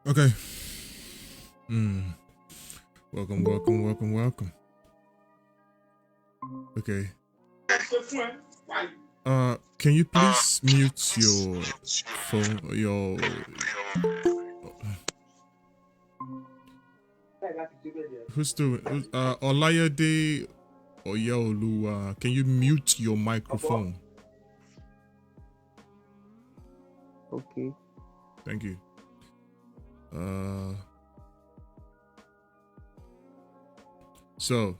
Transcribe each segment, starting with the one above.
Okay. Welcome. Okay. Can you please mute your phone, who's doing, Olayade Oyaolu, can you mute your microphone? Okay. Thank you. So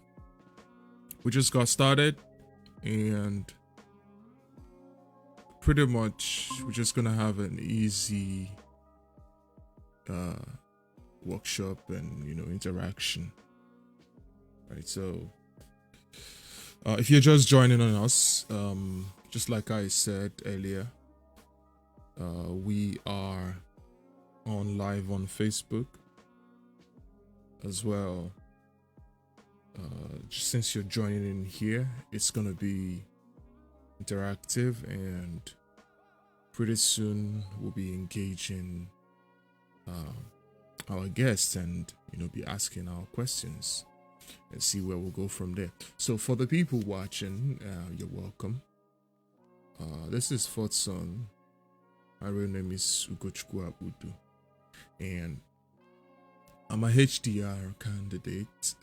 we just got started, and pretty much we're just gonna have an easy workshop and interaction, right? So if you're just joining on us, just like I said earlier, we are on live on Facebook as well. Just since you're joining in here, it's gonna be interactive, and pretty soon we'll be engaging our guests and be asking our questions and see where we'll go from there. So for the people watching, you're welcome. This is fourth son. My real name is Ugochukwu Abudu, and I'm a HDR candidate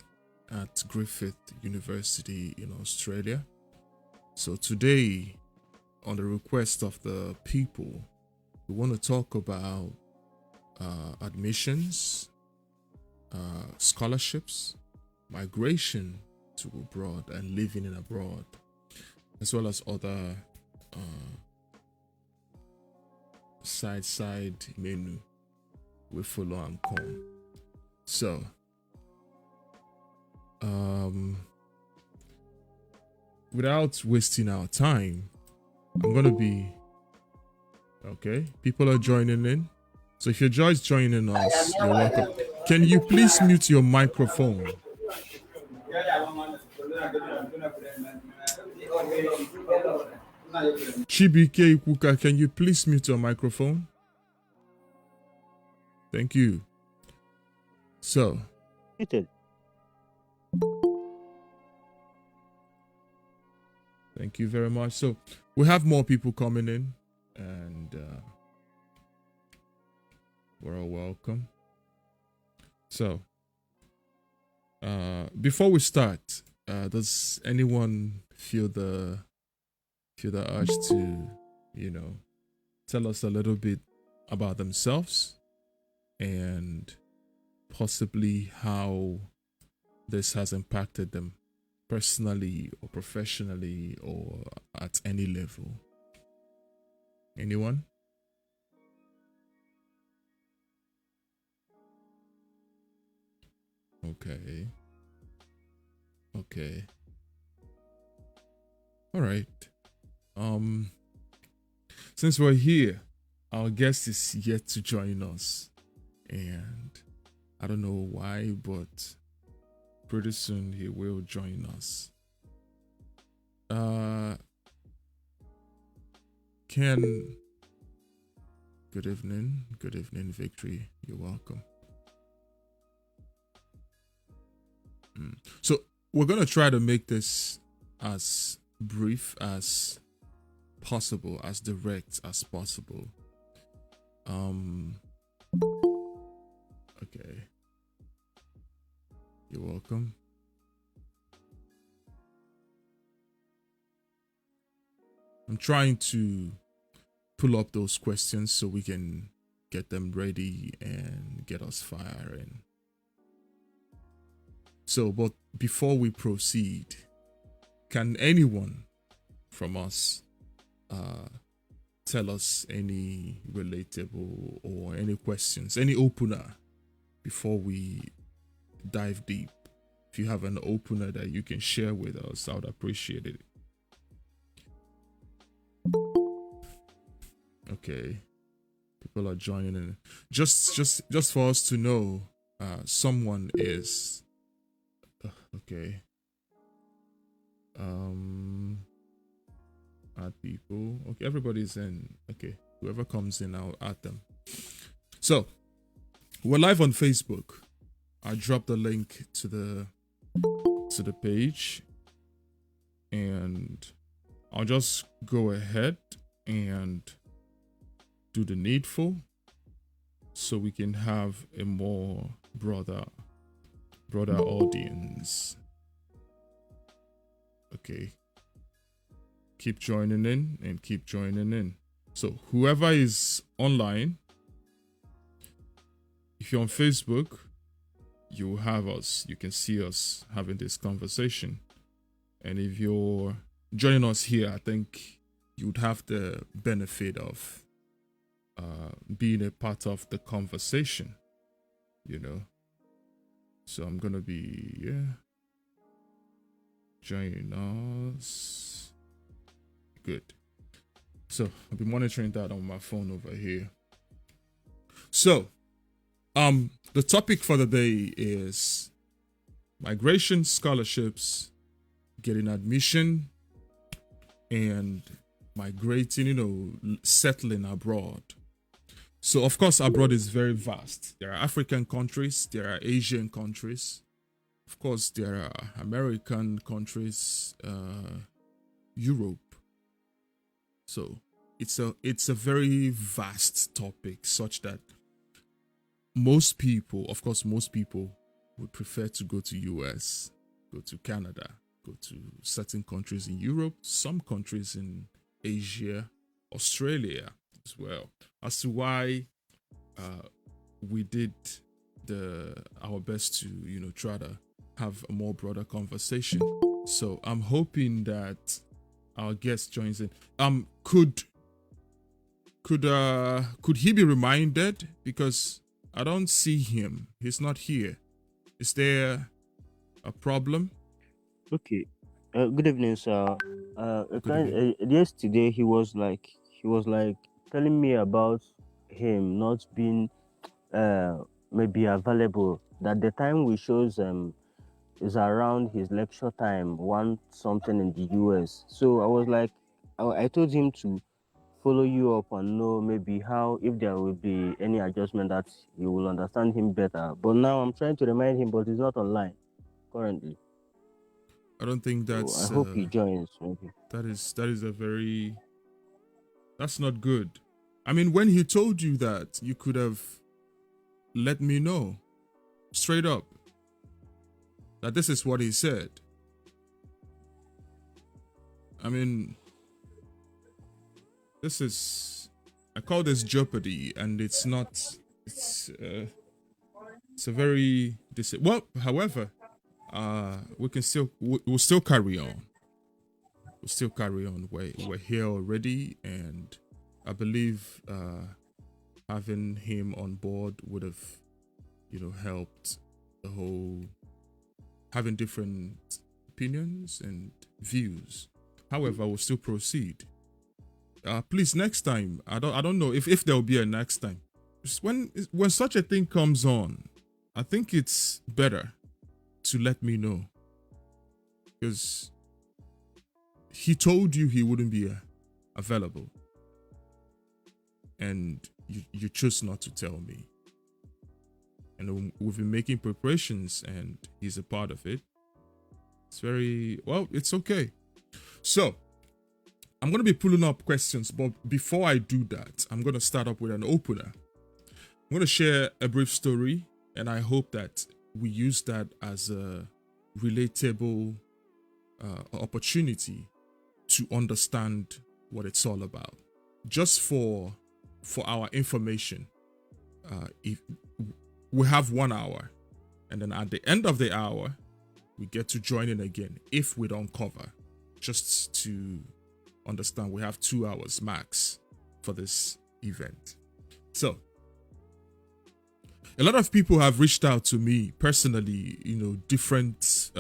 at Griffith University in Australia. So today, on the request of the people, we want to talk about admissions, scholarships, migration to abroad and living in abroad, as well as other side menu we follow and come. So without wasting our time, I'm gonna be okay. People are joining in, so if you're just joining us, you're welcome. Can you please mute your microphone? Chibike Ikuka, can you please mute your microphone? Thank you. So, thank you very much. So, we have more people coming in, and we're all welcome. So, before we start, does anyone feel the urge to, tell us a little bit about themselves and possibly how this has impacted them personally or professionally or at any level? Anyone? Okay. All right. Since we're here, our guest is yet to join us, and I don't know why, but pretty soon he will join us. Ken, good evening, Victory. You're welcome. So we're gonna try to make this as brief as possible, as direct as possible. Okay. You're welcome. I'm trying to pull up those questions so we can get them ready and get us firing. So, but before we proceed, can anyone from us tell us any relatable or any questions, any opener before we dive deep? If you have an opener that you can share with us, I would appreciate it. Okay. People are joining in. Just for us to know, someone is okay. Add people. Okay, everybody's in. Okay, whoever comes in, I'll add them. So we're live on Facebook. I dropped the link to the page, and I'll just go ahead and do the needful so we can have a more broader audience. Okay. Keep joining in and keep joining in. So whoever is online, if you're on Facebook, you will have us. You can see us having this conversation. And if you're joining us here, I think you would have the benefit of being a part of the conversation, you know. So I'm gonna be join us. Good. So I'll be monitoring that on my phone over here. So the topic for the day is migration scholarships, getting admission, and migrating, settling abroad. So, of course, abroad is very vast. There are African countries, there are Asian countries, of course, there are American countries, Europe. So, it's a very vast topic, such that most people would prefer to go to US, go to Canada, go to certain countries in Europe, some countries in Asia, Australia as well. As to why we did our best to try to have a more broader conversation. So I'm hoping that our guest joins in. Could he be reminded, because I don't see him. He's not here. Is there a problem? Okay. Good evening, sir. Good evening. Yesterday he was like telling me about him not being maybe available. That the time we chose is around his lecture time, one something in the US. So I was like, I told him to follow you up and know maybe how, if there will be any adjustment that you will understand him better. But now I'm trying to remind him, but he's not online currently. I don't think So I hope he joins maybe. that is that's not good. I mean, when he told you that, you could have let me know straight up that this is what he said. I mean, I call this jeopardy, and it's not. It's a very however, we'll still carry on. We'll still carry on. We're here already, and I believe having him on board would have helped the whole, having different opinions and views. However, we'll still proceed. Please, next time, I don't know if there will be a next time. Just when such a thing comes on, I think it's better to let me know, because he told you he wouldn't be available, and you chose not to tell me. And we've been making preparations, and he's a part of it. It's okay. So I'm going to be pulling up questions, but before I do that, I'm going to start up with an opener. I'm going to share a brief story, and I hope that we use that as a relatable opportunity to understand what it's all about. Just for our information, if we have 1 hour, and then at the end of the hour, we get to join in again if we don't cover. Just to understand, we have 2 hours max for this event. So a lot of people have reached out to me personally, different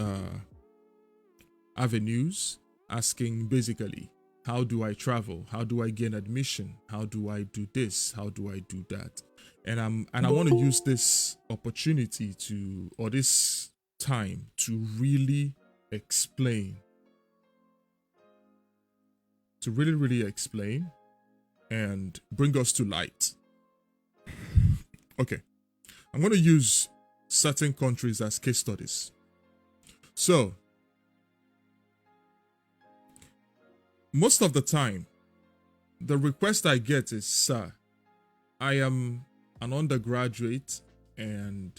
avenues, asking basically, How do I travel? How do I gain admission? How do I do this? How do I do that? And I want to use this opportunity or this time to really explain, really explain and bring us to light. Okay. I'm going to use certain countries as case studies. So, most of the time, the request I get is, sir, I am an undergraduate and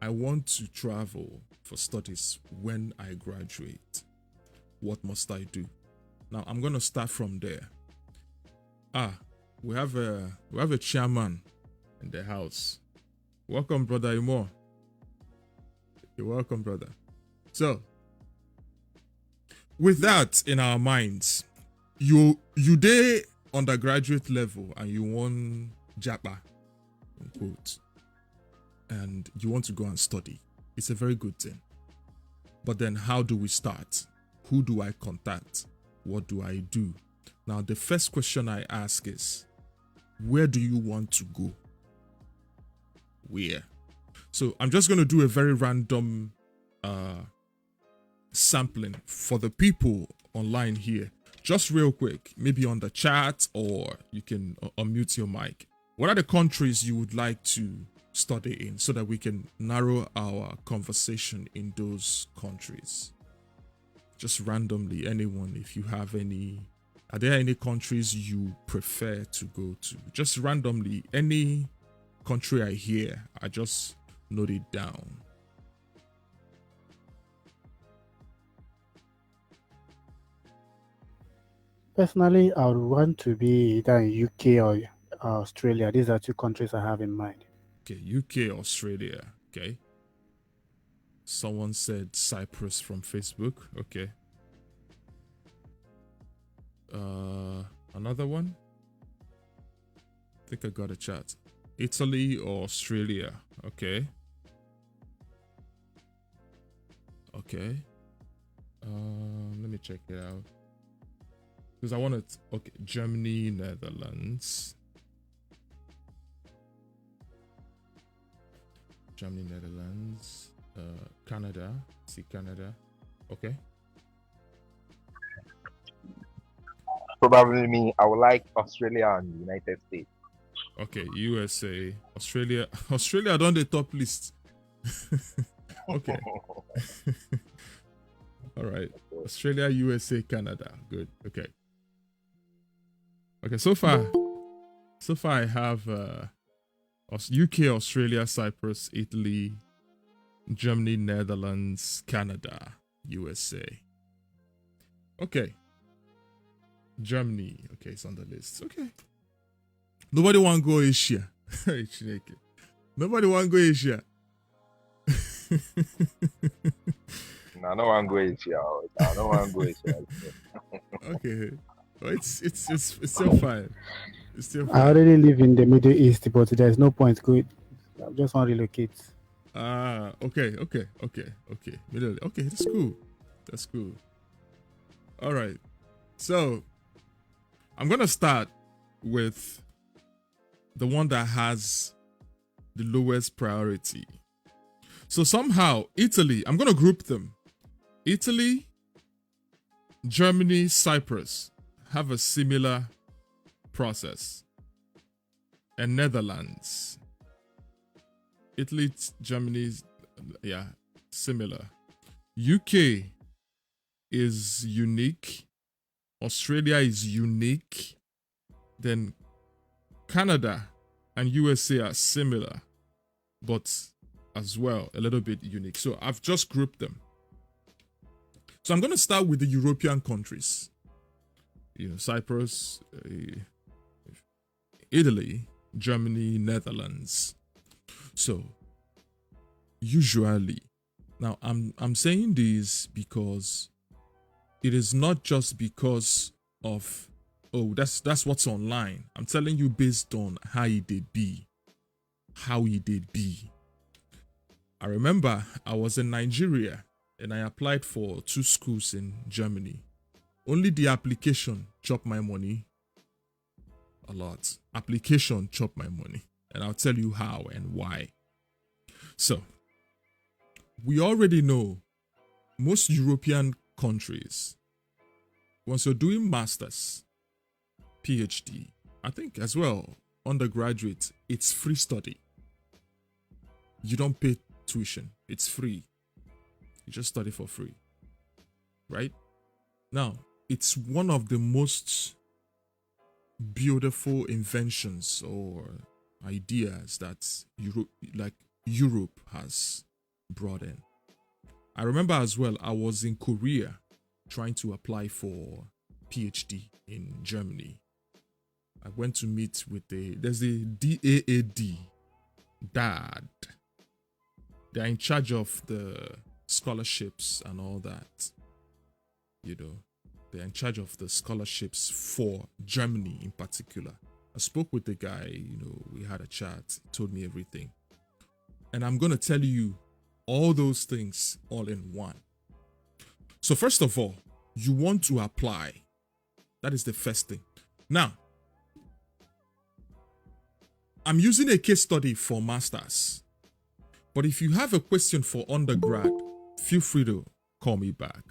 I want to travel for studies when I graduate. What must I do? Now, I'm going to start from there. We have a chairman in the house. Welcome, brother Imo. You're welcome, brother. So, with that in our minds, you there undergraduate level and you want japa, quote, and you want to go and study. It's a very good thing. But then how do we start? Who do I contact? What do I do? Now, the first question I ask is, where do you want to go? Where? So I'm just going to do a very random sampling for the people online here. Just real quick, maybe on the chat or you can unmute your mic. What are the countries you would like to study in so that we can narrow our conversation in those countries? Just randomly, anyone, if you have any. Are there any countries you prefer to go to? Just randomly, any country I hear, I just note it down. Personally, I would want to be either in UK or Australia. These are two countries I have in mind. Okay, UK, Australia. Okay. Someone said Cyprus from Facebook. Okay. Another one? I think I got a chat. Italy or Australia? Okay. Okay. Let me check it out. Because I want it. Okay, Germany, Netherlands. Germany, Netherlands. Canada. See Canada. Okay. Probably me. I would like Australia and United States. Okay, USA, Australia. Australia on the top list. Okay. All right. Australia, USA, Canada. Good. Okay. Okay, so far I have UK, Australia, Cyprus, Italy, Germany, Netherlands, Canada, USA. Okay. Germany. Okay, it's on the list. Okay. Nobody want to go Asia. Nobody want to go Asia. No, I don't want to go Asia. I don't want to go Asia. Okay. Well, it's still fine. It's still fine. I already live in the Middle East, but there's no point going. I just want to relocate. Okay. Middle. Okay, that's cool. All right. So, I'm going to start with the one that has the lowest priority. So somehow, Italy, I'm going to group them. Italy, Germany, Cyprus have a similar process. And Netherlands. Italy, Germany, yeah, similar. UK is unique. Australia is unique. Then Canada and USA are similar, but as well a little bit unique. So I've just grouped them. So I'm going to start with the European countries. Cyprus, Italy, Germany, Netherlands. So usually, now I'm saying this because it is not just because of, oh, that's what's online. I'm telling you based on how it did be. I remember I was in Nigeria and I applied for 2 schools in Germany. Only the application chop my money a lot. Application chop my money. And I'll tell you how and why. So, we already know most European countries, once you're doing masters, PhD, I think as well, undergraduate, it's free study. You don't pay tuition. It's free. You just study for free. Right? Now, it's one of the most beautiful inventions or ideas that Europe has brought in. I remember as well, I was in Korea trying to apply for PhD in Germany. I went to meet with there's a DAAD, DAD. They're in charge of the scholarships and all that. They're in charge of the scholarships for Germany in particular. I spoke with the guy, we had a chat, he told me everything. And I'm going to tell you all those things all in one. So first of all, you want to apply. That is the first thing. Now, I'm using a case study for masters. But if you have a question for undergrad, feel free to call me back.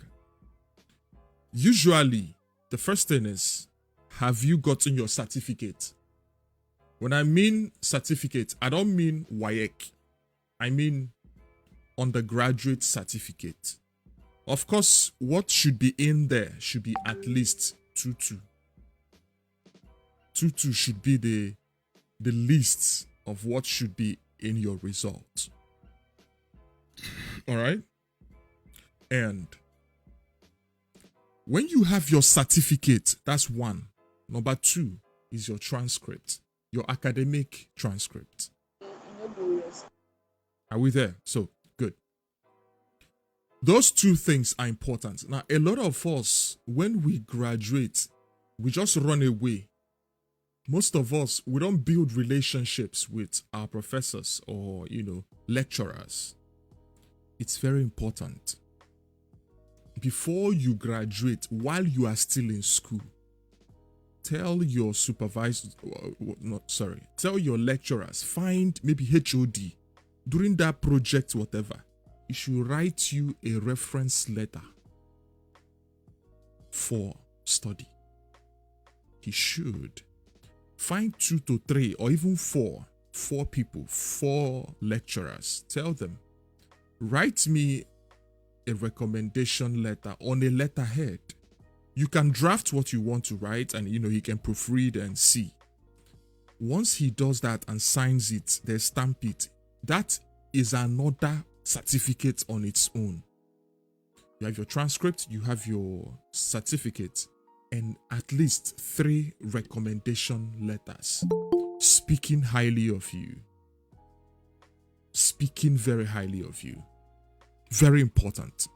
Usually, the first thing is, have you gotten your certificate? When I mean certificate, I don't mean WAEC. I mean undergraduate certificate. Of course, what should be in there should be at least 2.2. 2.2 should be the list of what should be in your result. All right? And when you have your certificate, that's one. Number two is your transcript, your academic transcript. Are we there? So, good. Those two things are important. Now, a lot of us, when we graduate, we just run away. Most of us, we don't build relationships with our professors or, lecturers. It's very important. Before you graduate, while you are still in school, tell your supervisor, tell your lecturers, find maybe HOD, during that project, whatever, he should write you a reference letter for study. He should find 2 to 3 or even 4 people, 4 lecturers. Tell them, write me a recommendation letter on a letterhead. You can draft what you want to write and he can proofread and see. Once he does that and signs it, they stamp it, that is another certificate on its own. You have your transcript, you have your certificate, and at least 3 recommendation letters speaking highly of you. Speaking very highly of you. Very important.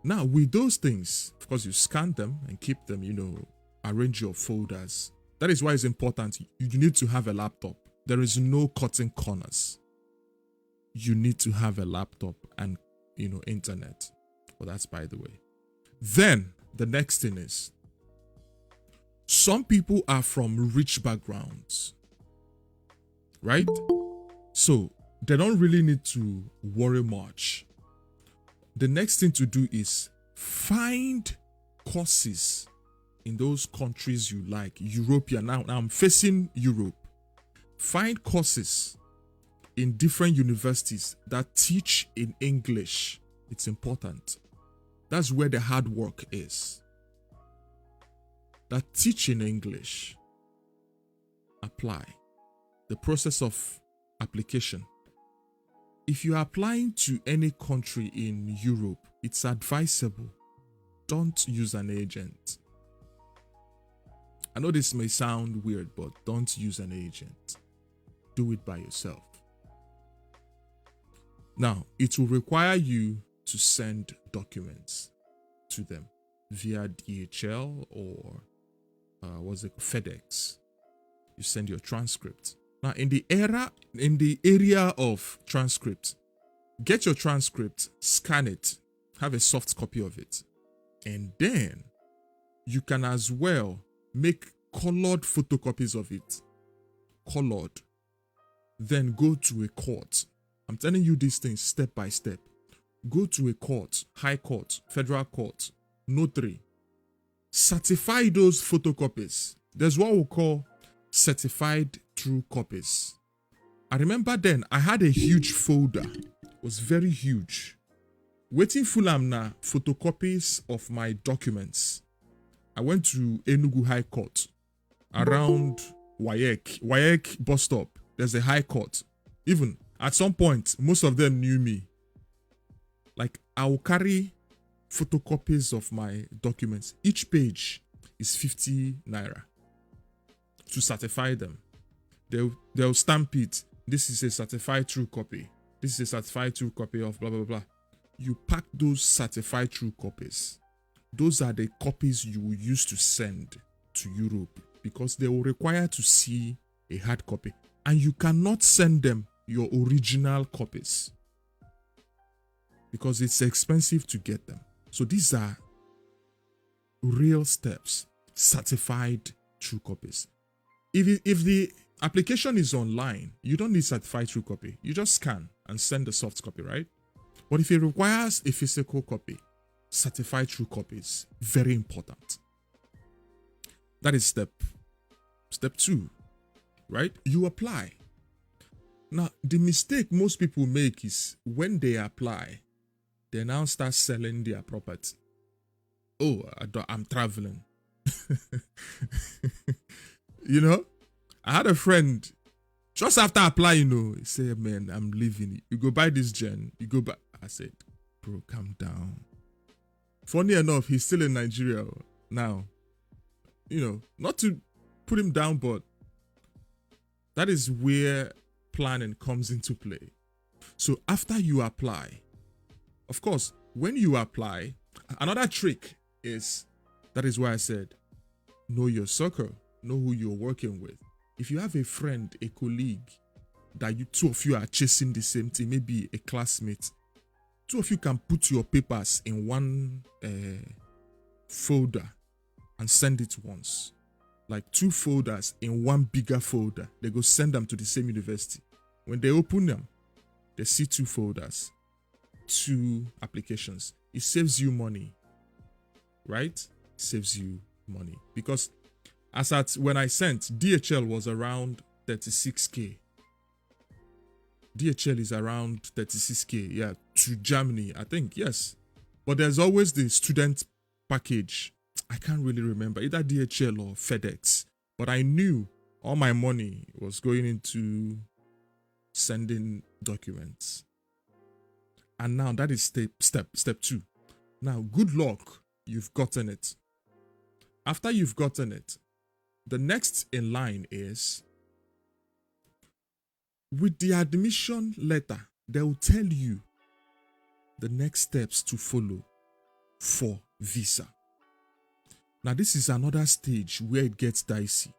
Now, with those things, of course, you scan them and keep them, arrange your folders. That is why it's important. You need to have a laptop. There is no cutting corners. You need to have a laptop and, internet. Well, that's by the way. Then, the next thing is, some people are from rich backgrounds, right? So, they don't really need to worry much. The next thing to do is find courses in those countries you like. European. Now I'm facing Europe. Find courses in different universities that teach in English. It's important. That's where the hard work is. That teach in English. Apply. The process of application. If you are applying to any country in Europe, it's advisable. Don't use an agent. I know this may sound weird, but don't use an agent. Do it by yourself. Now, it will require you to send documents to them via DHL or FedEx. You send your transcript. Now, in the area of transcript, get your transcript, scan it, have a soft copy of it, and then you can as well make colored photocopies of it. Colored. Then go to a court. I'm telling you these things step by step. Go to a court, high court, federal court, notary. Certify those photocopies. There's what we call certified true copies. I remember then I had a huge folder. It was very huge. Waiting full amna photocopies of my documents. I went to Enugu High Court around Wayek bus stop. There's a high court. Even at some point, most of them knew me. Like, I will carry photocopies of my documents. Each page is 50 naira to certify them. They'll stamp it. This is a certified true copy. This is a certified true copy of blah, blah, blah. You pack those certified true copies. Those are the copies you will use to send to Europe because they will require to see a hard copy. And you cannot send them your original copies because it's expensive to get them. So these are real steps, certified true copies. If the application is online, you don't need certified true copy. You just scan and send the soft copy, right? But if it requires a physical copy, certified true copies, very important. That is step 2, right? You apply. Now, the mistake most people make is when they apply, they now start selling their property. Oh, I'm traveling. You know, I had a friend just after applying, he said, man, I'm leaving. You go buy this gen. You go buy. I said, bro, calm down. Funny enough, he's still in Nigeria now. Not to put him down, but that is where planning comes into play. So after you apply, of course, when you apply, another trick is, that is why I said, know your circle, know who you're working with. If you have a friend, a colleague, that two of you are chasing the same thing, maybe a classmate, two of you can put your papers in one folder and send it once. Like 2 folders in one bigger folder. They go send them to the same university. When they open them, they see 2 folders, 2 applications. It saves you money, right? It saves you money. Because when I sent, DHL was around 36K. DHL is around 36K, yeah, to Germany, I think, yes. But there's always the student package. I can't really remember, either DHL or FedEx. But I knew all my money was going into sending documents. And now that is step 2. Now, good luck, you've gotten it. After you've gotten it, the next in line is, with the admission letter, they will tell you the next steps to follow for visa. Now, this is another stage where it gets dicey.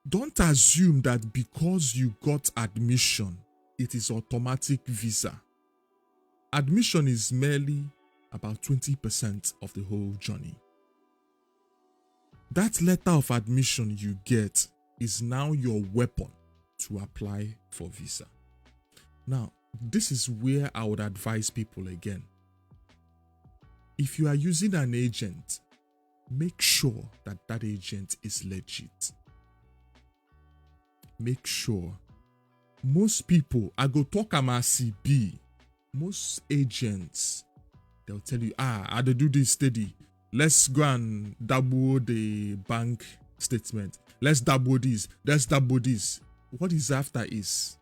Don't assume that because you got admission, it is automatic visa. Admission is merely about 20% of the whole journey. That letter of admission you get is now your weapon to apply for visa. Now, this is where I would advise people again. If you are using an agent, make sure that that agent is legit. Make sure. Most people, I go talk about CB. Most agents, they'll tell you, I do this steady. Let's go and double the bank statement. Let's double this. Let's double this. What is after is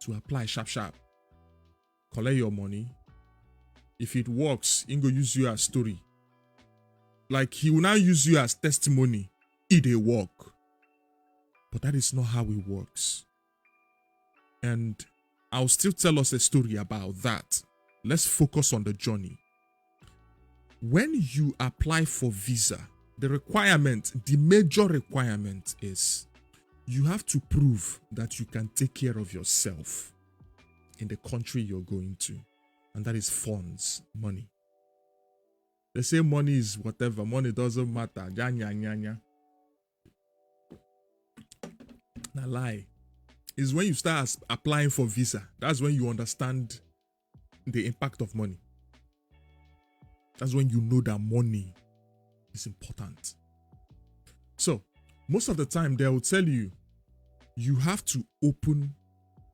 to apply sharp. Collect your money. If it works, he go use you as story. Like, he will now use you as testimony. It dey work. But that is not how it works. And I'll still tell us a story about that. Let's focus on the journey. When you apply for visa, the major requirement is you have to prove that you can take care of yourself in the country you're going to. And that is funds, money. They say money is whatever. Money doesn't matter. Nya. Na lie. It's when you start applying for visa. That's when you understand the impact of money. That's when you know that money is important. So, most of the time they will tell you, you have to open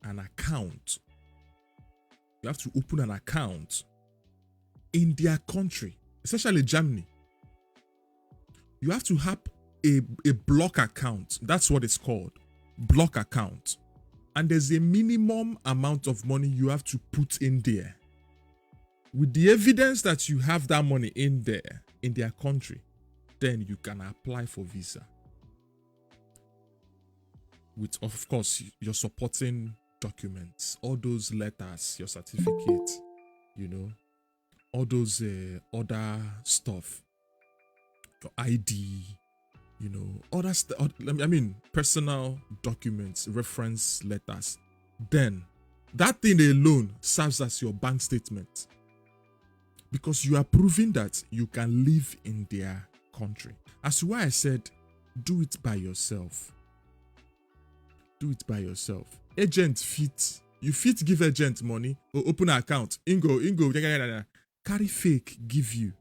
an account. You have to open an account in their country, especially Germany. You have to have a block account. That's what it's called. Block account. And there's a minimum amount of money you have to put in there. With the evidence that you have that money in there, in their country, then you can apply for visa. With, of course, your supporting documents, all those letters, your certificate, all those other stuff, your ID, other stuff. I mean, personal documents, reference letters. Then that thing alone serves as your bank statement, because you are proving that you can live in their country. As to why I said, do it by yourself. Do it by yourself. Agent fit. You fit give agent money or open an account. Ingo. Carry fake, give you.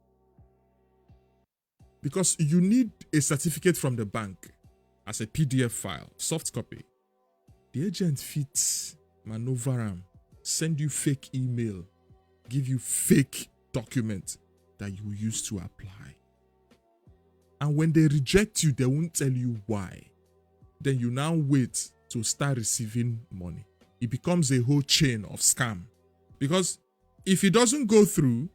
Because you need a certificate from the bank as a PDF file, soft copy. The agent fit maneuver them, send you fake email, give you fake document that you use to apply. And when they reject you, they won't tell you why. Then you now wait to start receiving money. It becomes a whole chain of scam. Because if it doesn't go through,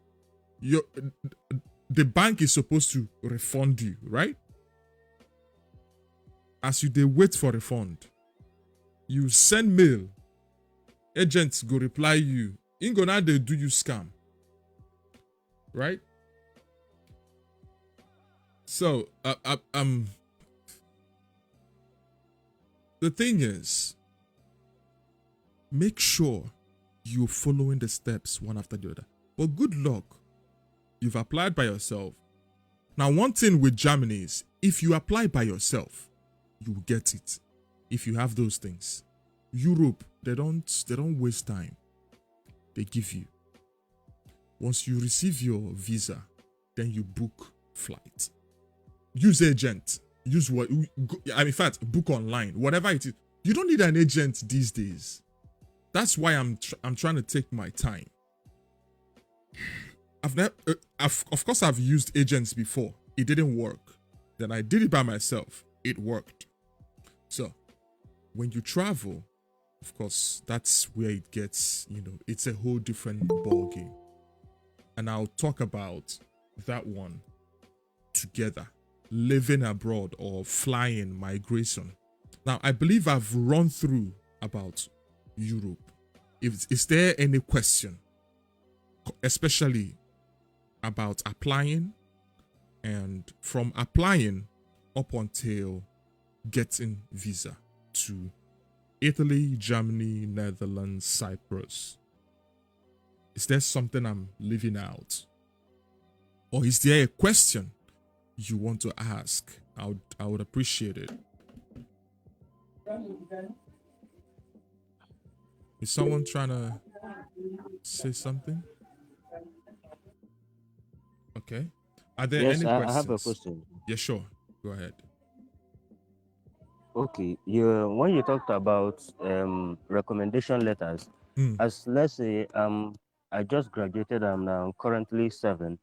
the bank is supposed to refund you, right? As they wait for refund, you send mail, agents go reply you, Ingo now they do you scam, right? So, the thing is, make sure you're following the steps one after the other. But good luck. You've applied by yourself. Now, one thing with Germany is, if you apply by yourself, you will get it. If you have those things. Europe, they don't waste time. They give you. Once you receive your visa, then you book flight. Use agent. Use what? In fact, book online. Whatever it is. You don't need an agent these days. That's why I'm trying to take my time. Of course, I've used agents before. It didn't work. Then I did it by myself. It worked. So, when you travel, of course, that's where it gets, it's a whole different ball game. And I'll talk about that one together. Living abroad or flying, migration. Now, I believe I've run through about Europe. Is there any question, especially about applying and from applying up until getting visa to Italy, Germany, Netherlands, Cyprus? Is there something I'm leaving out? Or is there a question you want to ask? I would appreciate it. Is someone trying to say something? Okay. Are there any questions? I have a question. Yeah, sure. Go ahead. Okay, when you talked about recommendation letters, as let's say I just graduated, I'm now currently 7.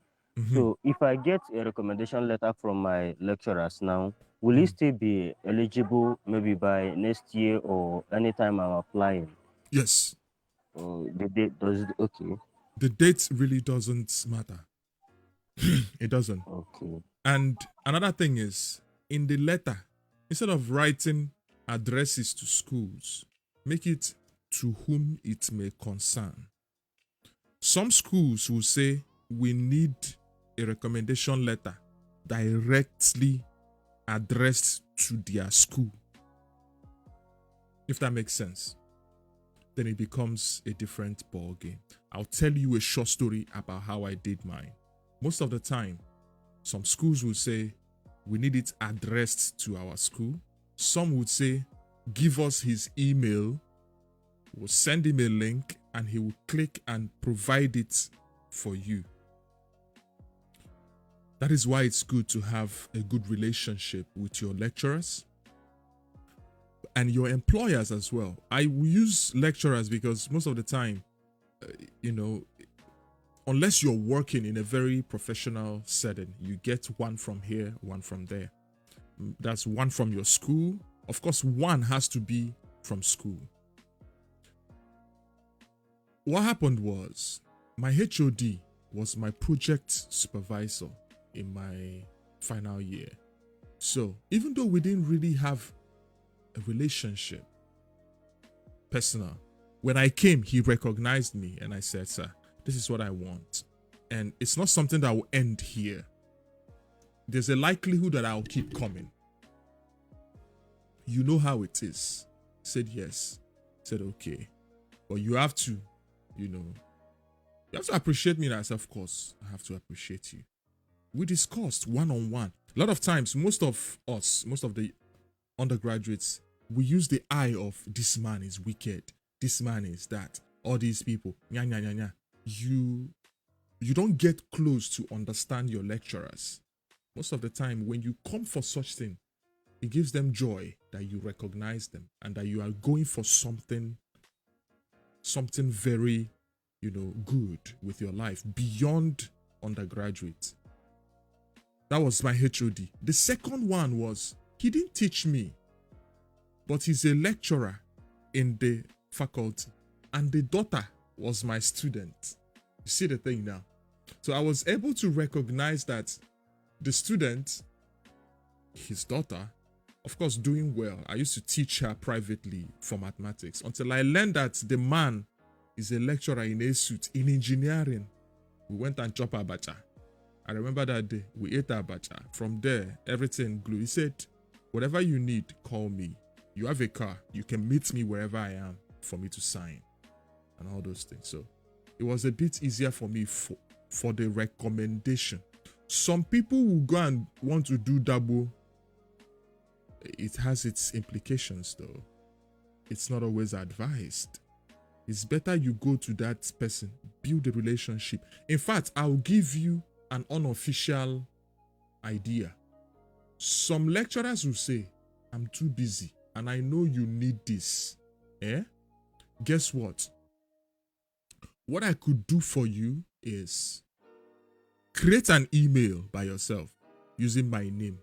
So if I get a recommendation letter from my lecturers now, will it still be eligible maybe by next year or anytime I'm applying? Yes. The date does it? Okay. The date really doesn't matter. It doesn't. Okay. And another thing is, in the letter, instead of writing addresses to schools, make it to whom it may concern. Some schools will say, we need a recommendation letter directly addressed to their school. If that makes sense, then it becomes a different ball game. I'll tell you a short story about how I did mine. most of the time, some schools will say, we need it addressed to our school. Some would say, give us his email. We'll send him a link and he will click and provide it for you. That is why it's good to have a good relationship with your lecturers and your employers as well. I will use lecturers because most of the time, unless you're working in a very professional setting, you get one from here, one from there. That's one from your school. Of course, one has to be from school. What happened was my HOD was my project supervisor in my final year. So even though we didn't really have a relationship, personal, when I came, he recognized me and I said, sir, this is what I want. And it's not something that will end here. There's a likelihood that I'll keep coming. You know how it is. Said yes. Said okay. But you have to, you have to appreciate me. And I said, of course, I have to appreciate you. We discussed one-on-one. A lot of times, most of the undergraduates, we use the eye of this man is wicked. This man is that. All these people. Nya, nya, nya, nya. You don't get close to understand your lecturers. Most of the time, when you come for such thing, it gives them joy that you recognize them and that you are going for something very, good with your life beyond undergraduate. That was my HOD. The second one was, he didn't teach me, but he's a lecturer in the faculty, and the daughter was my student. You see the thing now? So I was able to recognize that the student, his daughter, of course, doing well. I used to teach her privately for mathematics until I learned that the man is a lecturer in a suit in engineering. We went and chopped abacha. I remember that day, we ate abacha. From there, everything glue. He said, whatever you need, call me. You have a car. You can meet me wherever I am for me to sign and all those things. So it was a bit easier for me for the recommendation. Some people will go and want to do double. It has its implications though. It's not always advised. It's better you go to that person, build a relationship. In fact, I'll give you an unofficial idea. Some lecturers will say, I'm too busy and I know you need this. Guess what? What I could do for you is create an email by yourself using my name.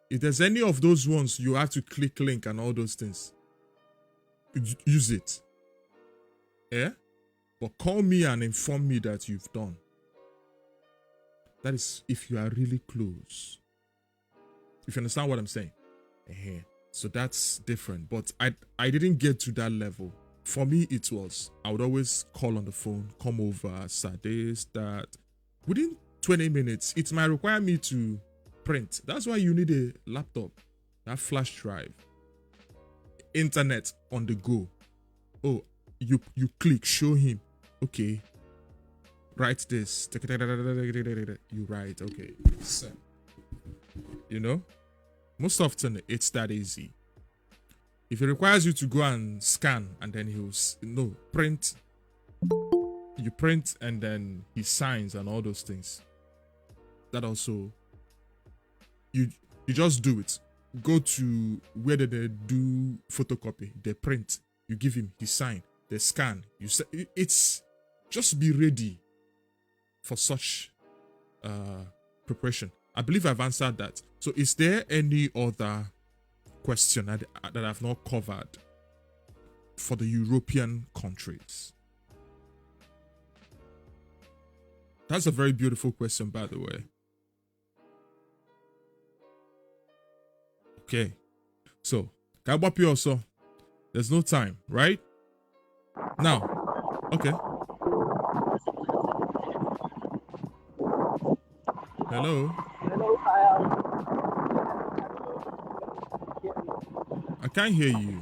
If there's any of those ones you have to click link and all those things, use it. But call me and inform me that you've done. That is if you are really close. If you understand what I'm saying. So that's different. But I didn't get to that level. For me, it was, I would always call on the phone, come over, Saturday, start. Within 20 minutes, it might require me to print. That's why you need a laptop, that flash drive, internet on the go. Oh, you click, show him. Okay, write this. You write, okay. Send. Most often it's that easy. If it requires you to go and scan and then he'll print. You print and then he signs and all those things. That also, you just do it. Go to where they do photocopy, they print. You give him, he sign, they scan. It's just be ready for such preparation. I believe I've answered that. So is there any other question that I've not covered for the European countries? That's a very beautiful question, by the way. Okay. So, Kabapi also, there's no time, right? Now, okay. Hello? I can't hear you.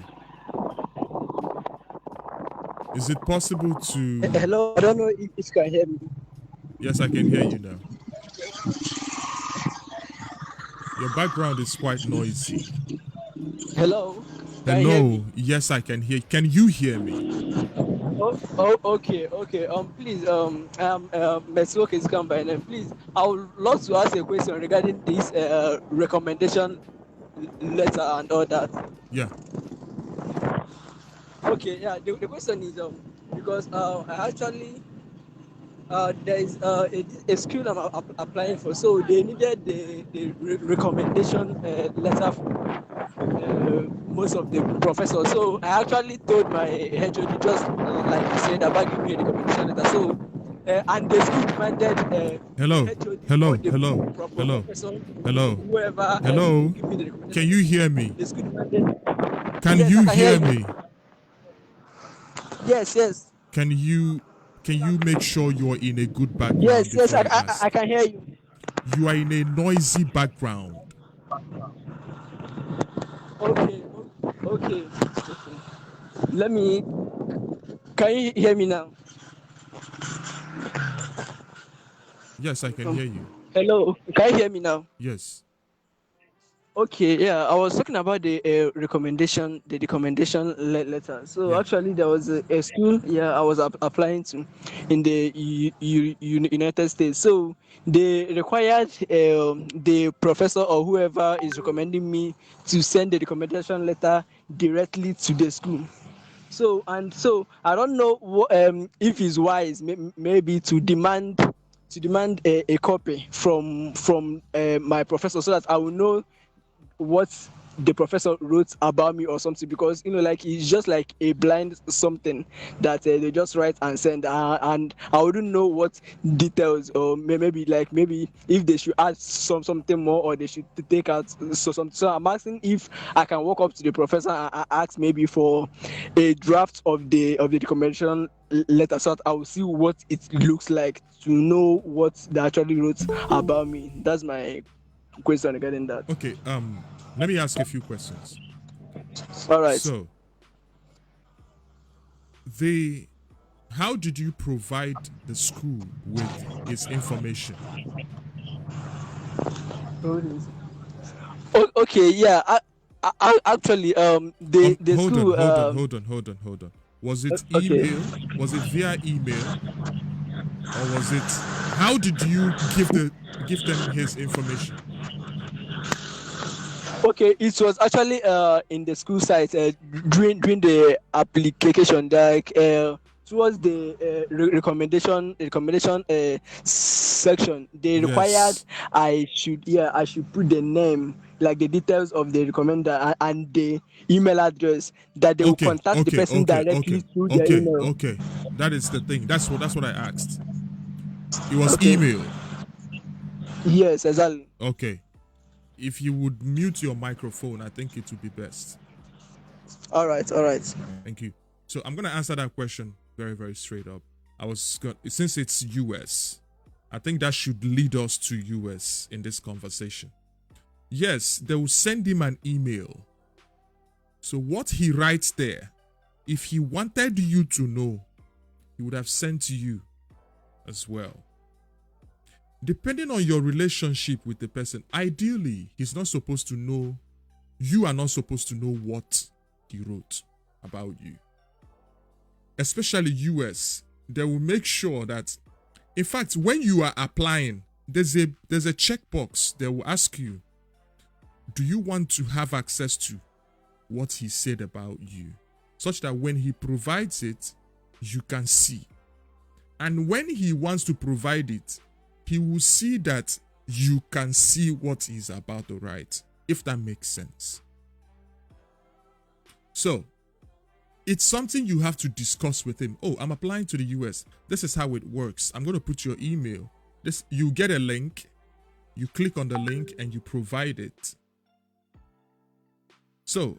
Is it possible to... Hello, I don't know if you can hear me. Yes, I can hear you now. Your background is quite noisy. Hello. Can you hear me? Hello. Yes, I can hear. Can you hear me? Okay. Please, Meslock is come by name. Please, I would love to ask a question regarding this recommendation letter and all that. Yeah. Okay, yeah. The question is because I actually there is a school I'm applying for, so they needed the recommendation letter from most of the professors. So I actually told my HOD just like you said about giving me a recommendation letter. So and the school demanded the Hello. HOD or Hello. the Hello. Hello. professor, Hello. whoever Hello. give me the recommendation Can you letter. hear me? The school demanded. Can Yes, I you can hear hear you. me? Yes. Can you make sure you're in a good background Yes. before I, I I, I ask? can hear you. You are in a noisy background. Okay. Okay. Let me. Can you hear me now? Yes, I can hear you. Hello. Can you hear me now? Yes. Okay, yeah, I was talking about the recommendation, the recommendation letter. So Yeah. actually, there was a school, yeah, I was applying to in the United States. So they required the professor or whoever is recommending me to send the recommendation letter directly to the school. So I don't know if it's wise, maybe to demand a copy from my professor so that I will know what the professor wrote about me or something, because like it's just like a blind something that they just write and send, and I wouldn't know what details, or maybe if they should add something more, or they should take out something. So I'm asking if I can walk up to the professor and ask maybe for a draft of the recommendation letter, so that I will see what it looks like to know what they actually wrote about me. That's my question regarding that. Okay. Let me ask a few questions. All right. So, the how did you provide the school with its information? Okay. Yeah. Actually, the Hold on, school. hold on. Was it Okay. email? Was it via email? Or was it how did you give them his information? Okay. It was actually in the school site during the application, like towards the recommendation section. They required Yes. I should put the name, like the details of the recommender, and the email address, that they will Okay, contact the okay, person okay, directly okay, through their okay, email. okay. That is the thing. That's what I asked. It was Okay. email. Yes, exactly. Okay. If you would mute your microphone, I think it would be best. All right. Thank you. So I'm gonna answer that question very, very straight up. Since it's US, I think that should lead us to US in this conversation. Yes, they will send him an email. So what he writes there, if he wanted you to know, he would have sent to you as well. Depending on your relationship with the person, ideally, he's not supposed to know, you are not supposed to know what he wrote about you. Especially US, they will make sure that, in fact, when you are applying, there's a checkbox they will ask you, do you want to have access to what he said about you? Such that when he provides it, you can see. And when he wants to provide it, he will see that you can see what he's about to write, if that makes sense. So, it's something you have to discuss with him. Oh, I'm applying to the US. This is how it works. I'm going to put your email. You get a link, you click on the link, and you provide it. So,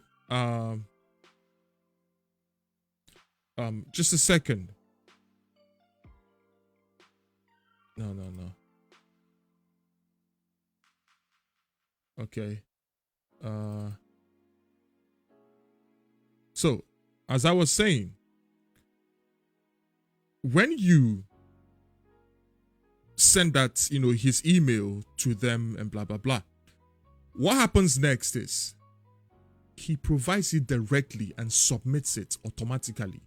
just a second. No. Okay. So, as I was saying, when you send that, his email to them and blah, blah, blah. What happens next is he provides it directly and submits it automatically.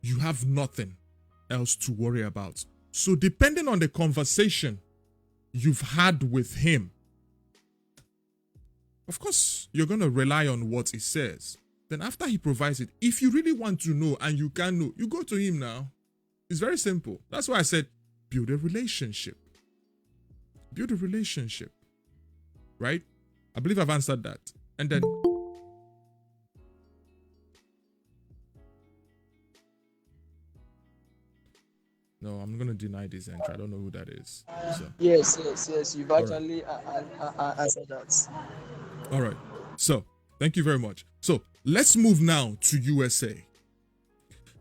You have nothing else to worry about. So depending on the conversation you've had with him, of course, you're going to rely on what he says. Then after he provides it, if you really want to know and you can know, you go to him now. It's very simple. That's why I said, build a relationship. Build a relationship. Right? I believe I've answered that. And then no, I'm going to deny this entry. I don't know who that is. So. Yes. You've actually answered that. All right. So, thank you very much. So, let's move now to USA.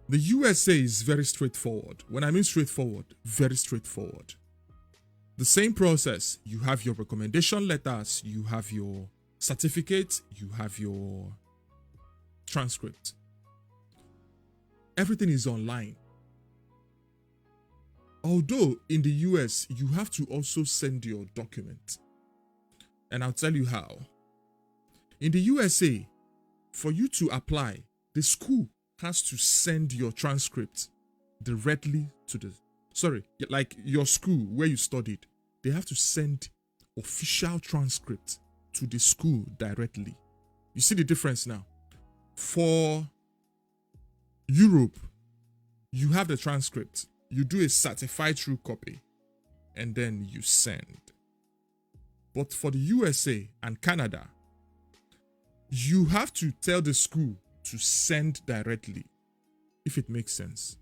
The USA is very straightforward. When I mean straightforward, very straightforward. The same process. You have your recommendation letters, you have your certificate, you have your transcript. Everything is online. Although in the US, you have to also send your document. And I'll tell you how. In the USA, for you to apply, the school has to send your transcript directly to like your school where you studied. They have to send official transcript to the school directly. You see the difference now? For Europe, you have the transcript. You do a certified true copy and then you send. But for the USA and Canada, you have to tell the school to send directly, if it makes sense.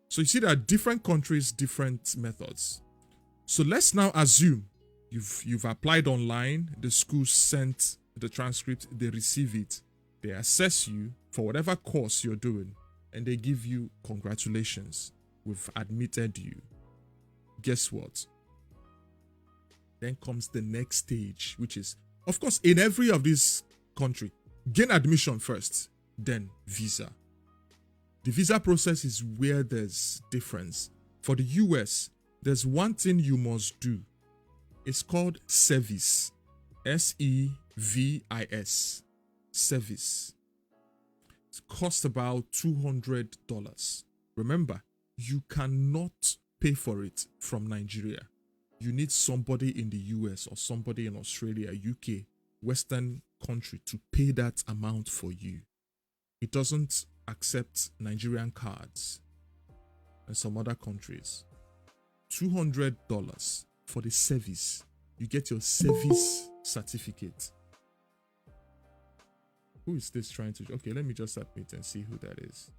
So you see there are different countries, different methods. So let's now assume you've applied online, the school sent the transcript, they receive it, they assess you for whatever course you're doing, and they give you congratulations, we've admitted you. Guess what? Then comes the next stage, which is, of course, in every of these country, gain admission first, then visa. The visa process is where there's difference. For the US, there's one thing you must do. It's called service. SEVIS. Service. It costs about $200. Remember, you cannot pay for it from Nigeria. You need somebody in the US or somebody in Australia, UK, Western country to pay that amount for you. It doesn't accept Nigerian cards and some other countries. $200 for the service. You get your service certificate. Who is this trying to? Okay, let me just admit and see who that is.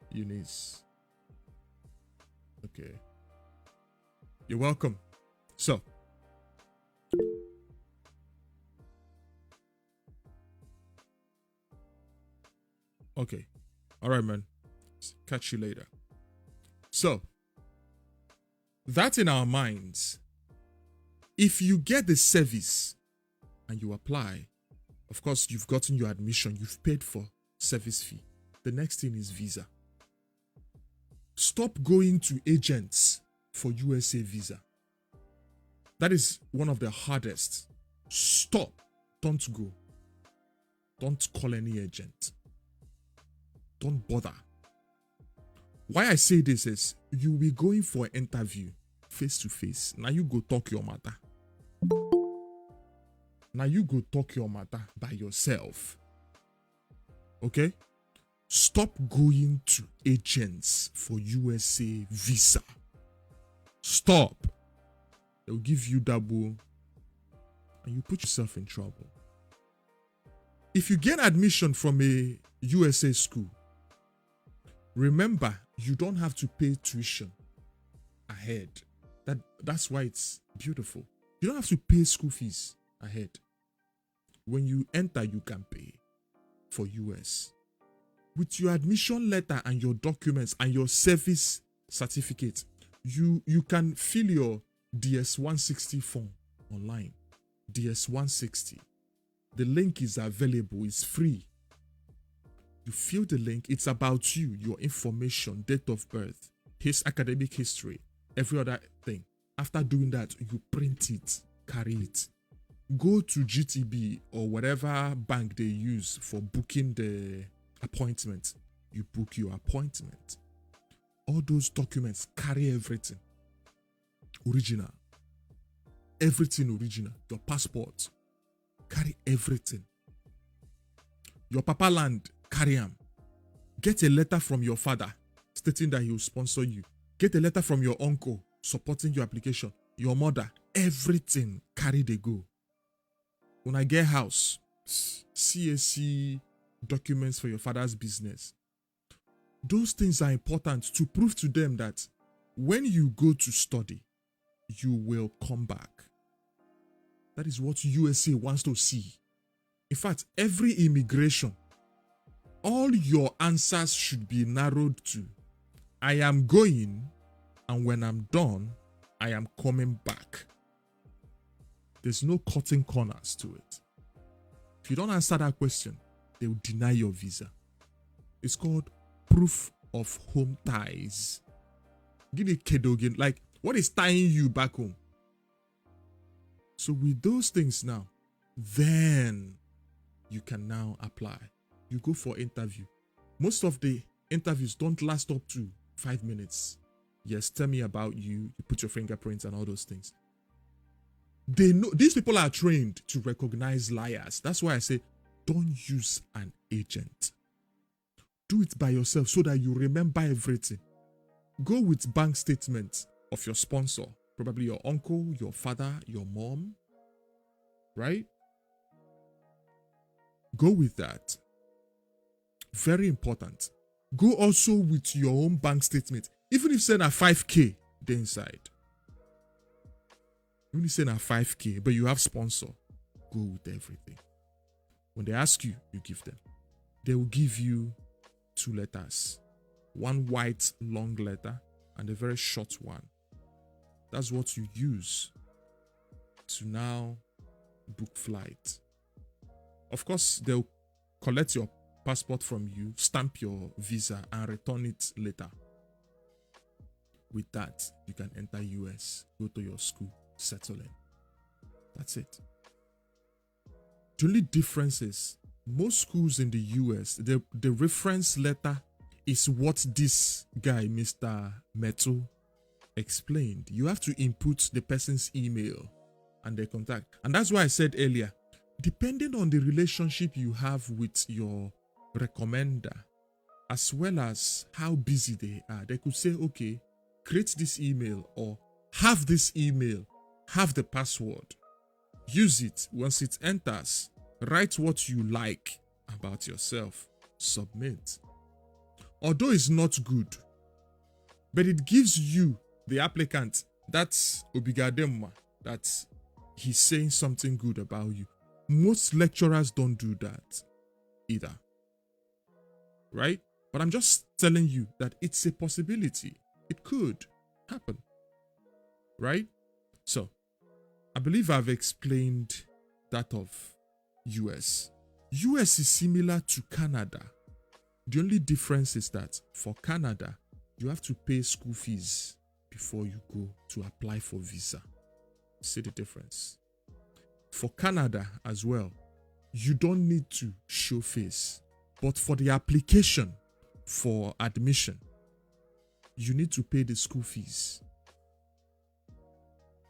Eunice. Okay. You're welcome. So, okay. All right, man. Catch you later. So, that in our minds, if you get the service and you apply, of course, you've gotten your admission, you've paid for service fee. The next thing is visa. Stop going to agents for USA visa. That is one of the hardest. Stop. Don't go. Don't call any agent. Don't bother. Why I say this is you'll be going for an interview face to face. Now you go talk your matter. Now you go talk your matter by yourself. Okay? Stop going to agents for USA visa. Stop. They'll give you double and you put yourself in trouble. If you get admission from a USA school, remember you don't have to pay tuition ahead. That's why it's beautiful. You don't have to pay school fees ahead. When you enter, you can pay for US. With your admission letter and your documents and your service certificate, you can fill your DS-160 form online. DS-160. The link is available. It's free. You fill the link. It's about you, your information, date of birth, his academic history, every other thing. After doing that, you print it, carry it. Go to GTB or whatever bank they use for booking the appointment. You book your appointment. All those documents, carry everything. Original. Everything original. Your passport. Carry everything. Your papa land, carry him. Get a letter from your father stating that he will sponsor you. Get a letter from your uncle supporting your application. Your mother, everything, carry they go. When I get house, CAC documents for your father's business. Those things are important to prove to them that when you go to study, you will come back. That is what USA wants to see. In fact, every immigration, all your answers should be narrowed to, I am going, and when I'm done, I am coming back. There's no cutting corners to it. If you don't answer that question, they will deny your visa. It's called proof of home ties. Give me kedogin, like what is tying you back home? So with those things now, then you can now apply. You go for interview. Most of the interviews don't last up to 5 minutes. Yes, tell me about you. You put your fingerprints and all those things. They know these people are trained to recognize liars. That's why I say, don't use an agent. Do it by yourself so that you remember everything. Go with bank statements of your sponsor, probably your uncle, your father, your mom, right? Go with that. Very important. Go also with your own bank statement. Even if send a 5K, they inside. Even if send a 5K, but you have sponsor, go with everything. When they ask you, you give them. They will give you 2 letters. One white long letter and a very short one. That's what you use to now book flight. Of course, they'll collect your passport from you, stamp your visa, and return it later. With that, you can enter US, go to your school, settle in. That's it. The only difference is most schools in the US, the reference letter is what this guy, Mr. Metal, explained. You have to input the person's email and their contact. And that's why I said earlier, depending on the relationship you have with your recommender, as well as how busy they are, they could say, okay, create this email or have this email, have the password, use it. Once it enters, write what you like about yourself, submit. Although it's not good, but it gives you, the applicant, that's obigadema, that he's saying something good about you. Most lecturers don't do that either. Right? But I'm just telling you that it's a possibility. It could happen. Right? So, I believe I've explained that of US. US is similar to Canada. The only difference is that for Canada, you have to pay school fees before you go to apply for visa. See the difference? For Canada as well, you don't need to show face. But for the application for admission, you need to pay the school fees.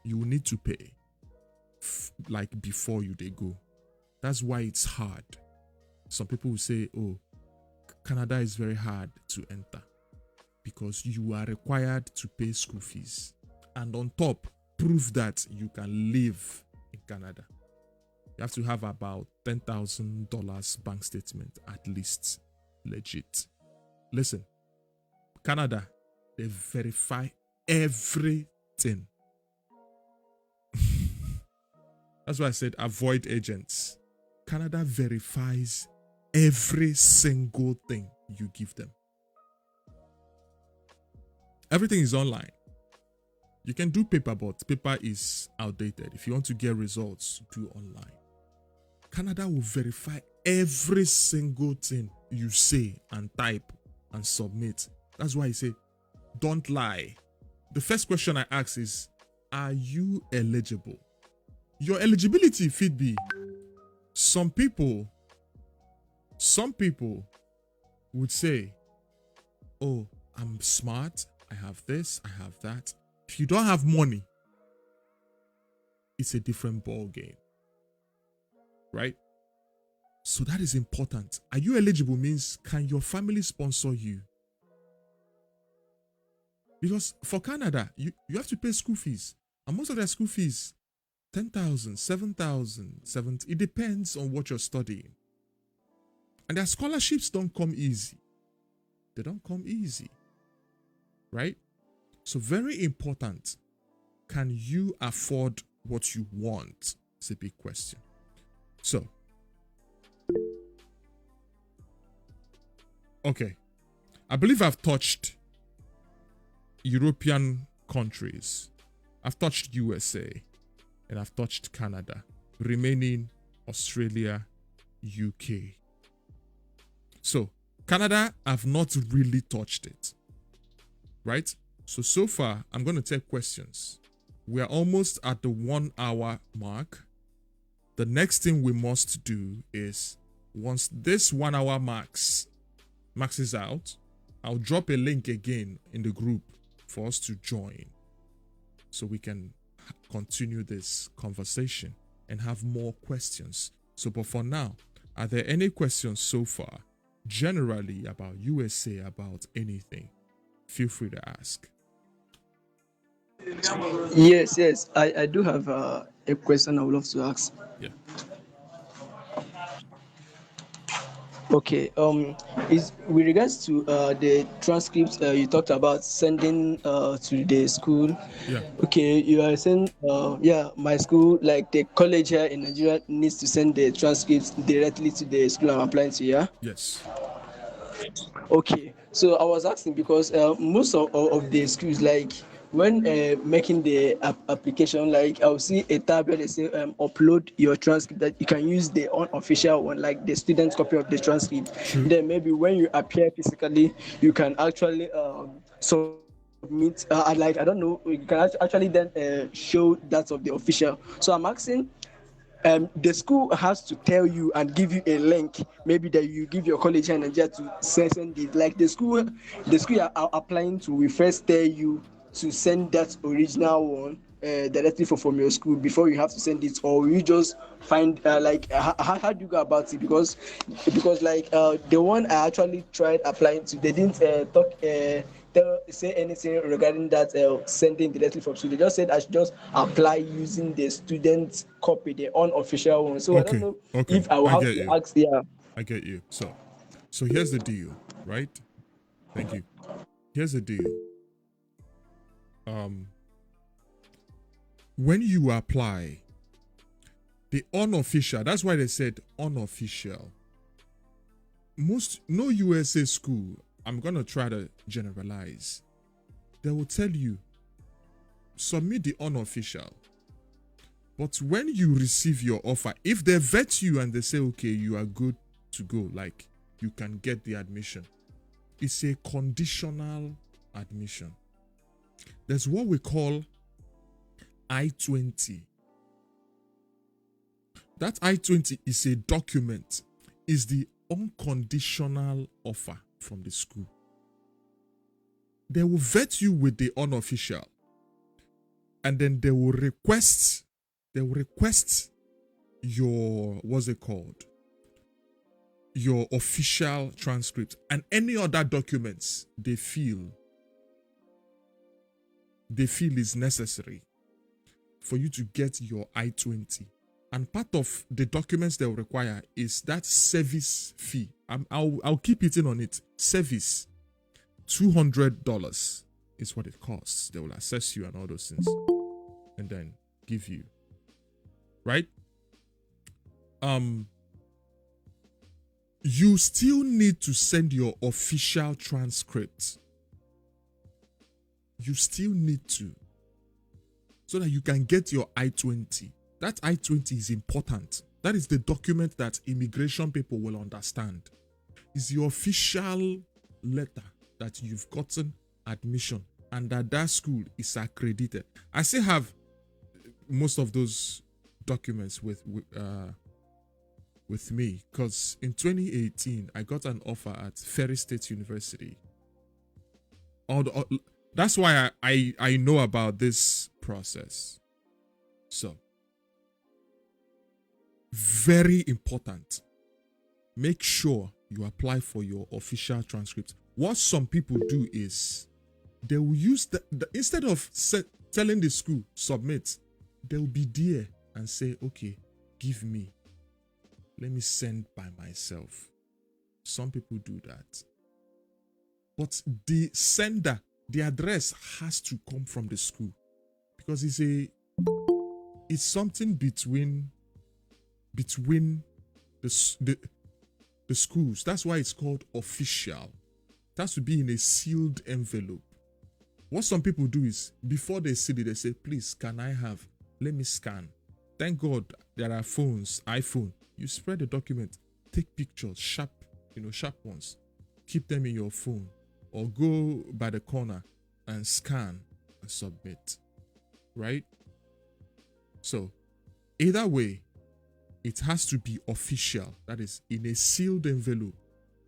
You will need to pay like before they go. That's why it's hard. Some people will say, oh, Canada is very hard to enter because you are required to pay school fees. And on top, prove that you can live in Canada. You have to have about $10,000 bank statement at least, legit. Listen, Canada, they verify everything. That's why I said avoid agents. Canada verifies every single thing you give them. Everything is online. You can do paper, but paper is outdated. If you want to get results, do online. Canada will verify every single thing you say and type and submit. That's why I say, don't lie. The first question I ask is, are you eligible? Your eligibility fit be, some people would say, oh, I'm smart, I have this, I have that. If you don't have money, it's a different ball game, right? So that is important. Are you eligible means, can your family sponsor you? Because for Canada, you have to pay school fees. And most of their school fees, 10,000, 7,000, 70. It depends on what you're studying. And their scholarships don't come easy. They don't come easy, right? So very important. Can you afford what you want? It's a big question. So, okay. I believe I've touched European countries. I've touched USA and I've touched Canada, remaining Australia, UK. So, Canada, I've not really touched it, right? So far, I'm going to take questions. We are almost at the 1 hour mark. The next thing we must do is, once this 1 hour maxes out, I'll drop a link again in the group for us to join so we can continue this conversation and have more questions. So, but for now, are there any questions so far, generally about USA, about anything? Feel free to ask. Yes. I do have a question I would love to ask. Yeah. Okay. Is with regards to the transcripts you talked about sending to the school. Yeah. Okay, you are saying yeah, my school, like the college here in Nigeria, needs to send the transcripts directly to the school I'm applying to. Yeah. Yes. Okay, so I was asking because most of the schools, like when making the application, like I'll see a tab where they say upload your transcript, that you can use the unofficial one, like the student copy of the transcript. True. Then maybe when you appear physically, you can actually submit, like I don't know, you can actually then show that of the official. So I'm asking, the school has to tell you and give you a link, maybe that you give your college in Nigeria to send it. Like the school you are applying to will first tell you to send that original one directly from your school before you have to send it, or you just find like how do you go about it? Because like the one I actually tried applying to, they didn't say anything regarding that sending directly from school. They just said I should just apply using the student copy, the unofficial one. So I don't know if I will have to ask. Yeah. I get you. So here's the deal, right? Thank you. Here's the deal. When you apply, the unofficial, that's why they said unofficial. No USA school, I'm going to try to generalize, they will tell you, submit the unofficial. But when you receive your offer, if they vet you and they say, okay, you are good to go, like you can get the admission, it's a conditional admission. There's what we call I-20. That I-20 is a document, is the unconditional offer from the school. They will vet you with the unofficial, and then they will request your, what's it called? Your official transcript and any other documents they feel is necessary for you to get your I-20. And part of the documents they will require is that service fee. I'll keep it in on it. Service, $200 is what it costs. They will assess you and all those things, and then give you, right? You still need to send your official transcript. You still need to, so that you can get your I-20. That I-20 is important. That is the document that immigration people will understand. It's the official letter that you've gotten admission and that school is accredited. I still have most of those documents with me because in 2018 I got an offer at Ferry State University. That's why I know about this process. So, very important. Make sure you apply for your official transcript. What some people do is they will use instead of telling the school submit, they'll be there and say, okay, give me. Let me send by myself. Some people do that. But the sender, the address has to come from the school because it's something between the schools. That's why it's called official. It has to be in a sealed envelope. What some people do is before they see it, they say, please, can I have? Let me scan. Thank God there are phones, iPhone. You spread the document, take pictures, sharp ones. Keep them in your phone or go by the corner and scan and submit. Right? So, either way, it has to be official. That is, in a sealed envelope.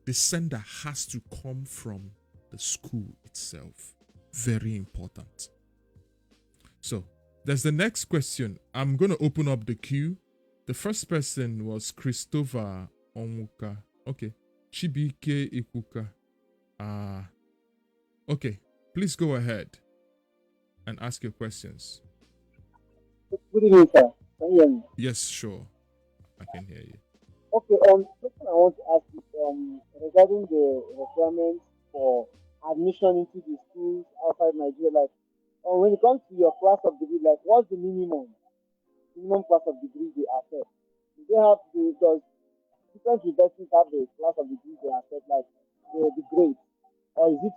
The sender has to come from the school itself. Very important. So, there's the next question. I'm going to open up the queue. The first person was Christopher Onwuka. Okay. Chibike Ikuka. Okay. Please go ahead and ask your questions. Good evening, sir. Can you hear me? Yes, sure. I can hear you. Okay, question I want to ask is regarding the requirements for admission into the schools outside Nigeria. Like, when it comes to your class of degree, like, what's the minimum class of degree they accept? Do they have does different universities have the class of degree they accept, like the grade, or is it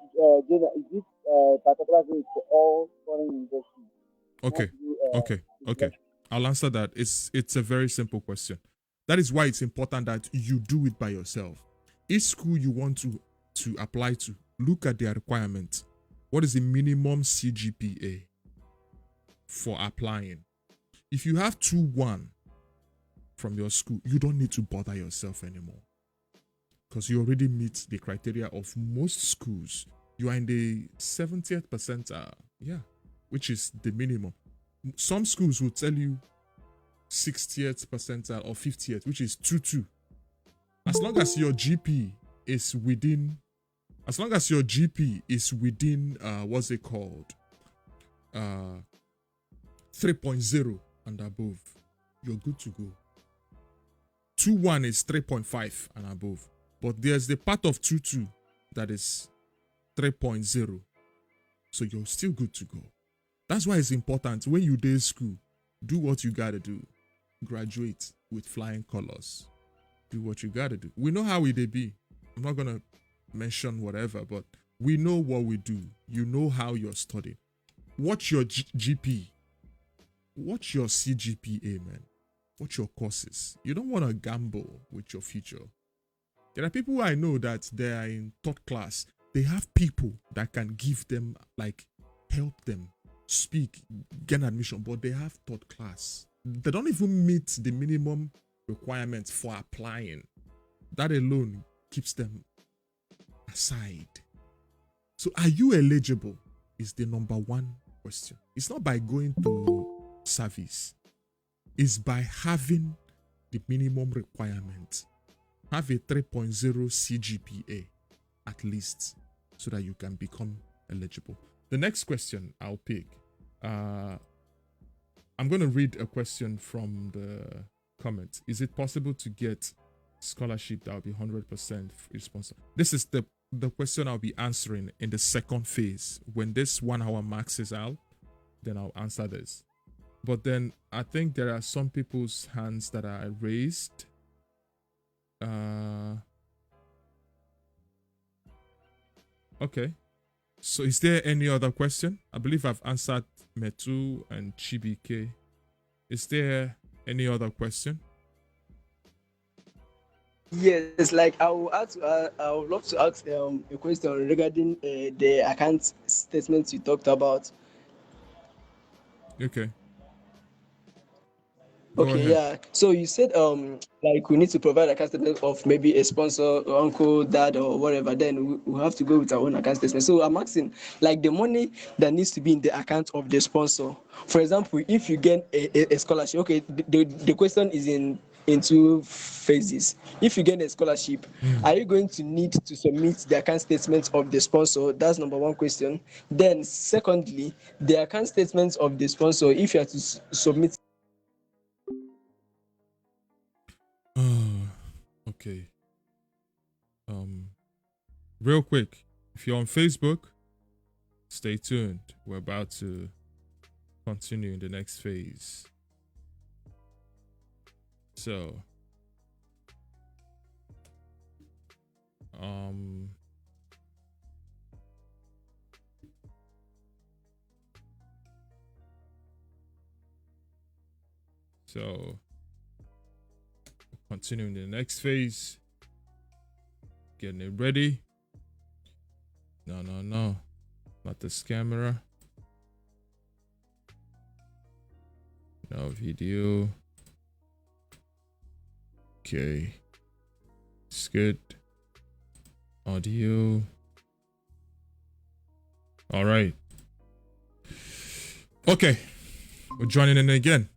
particular grade for all foreign universities? Okay. I'll answer that. It's a very simple question. That is why it's important that you do it by yourself. Each school you want to apply to, look at their requirements. What is the minimum CGPA for applying? If you have 2-1 from your school, you don't need to bother yourself anymore because you already meet the criteria of most schools. You are in the 70th percentile, which is the minimum. Some schools will tell you 60th percentile or 50th, which is 2-2. As long as your GP is within, what's it called? 3.0 and above, you're good to go. 2-1 is 3.5 and above. But there's the part of 2-2 that is 3.0. So you're still good to go. That's why it's important when you do school, do what you gotta do. Graduate with flying colors. Do what you gotta do. We know how it be. I'm not gonna mention whatever, but we know what we do. You know how you're studying. Watch your GP. Watch your CGPA, man. Watch your courses. You don't want to gamble with your future. There are people I know that they are in third class. They have people that can give them, help them speak, get admission, but they have third class. They don't even meet the minimum requirements for applying. That alone keeps them aside. So are you eligible is the number one question. It's not by going to service. It's by having the minimum requirement. Have a 3.0 CGPA at least so that you can become eligible. The next question I'll pick. I'm going to read a question from the comment. Is it possible to get scholarship that will be 100% responsible? This is the question I'll be answering in the second phase. When this 1 hour max is out, then I'll answer this. But then I think there are some people's hands that are raised. Okay. So is there any other question? I believe I've answered Metu and Chibike. Is there any other question? Yes, like I would love to ask a question regarding the account statements you talked about. Okay, go Okay, ahead. yeah. So you said like we need to provide account statement of maybe a sponsor, uncle, dad, or whatever. Then we have to go with our own account statement. So I'm asking, like the money that needs to be in the account of the sponsor. For example, if you get a scholarship, okay, the question is in two phases. If you get a scholarship, Mm. are you going to need to submit the account statement of the sponsor? That's number one question. Then secondly, the account statement of the sponsor, if you are to submit. Okay. Um, real quick, if you're on Facebook, stay tuned. We're about to continue in the next phase. So, um, so continuing the next phase, getting it ready. No, no, no, not this camera. No video. Okay, it's good. Audio. All right. Okay, we're joining in again.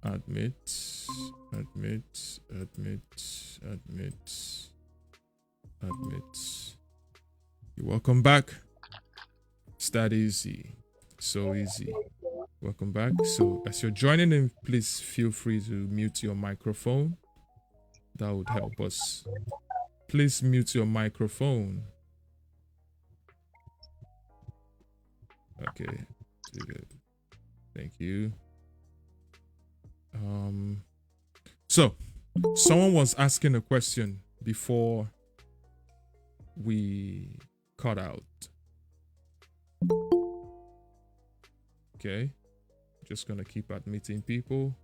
Admit, admit, admit, admit, admit. You're welcome back. It's that easy. So easy. Welcome back. So as you're joining in, please feel free to mute your microphone. That would help us. Please mute your microphone. Okay. Thank you. So someone was asking a question before we cut out. Okay. Just gonna keep admitting people.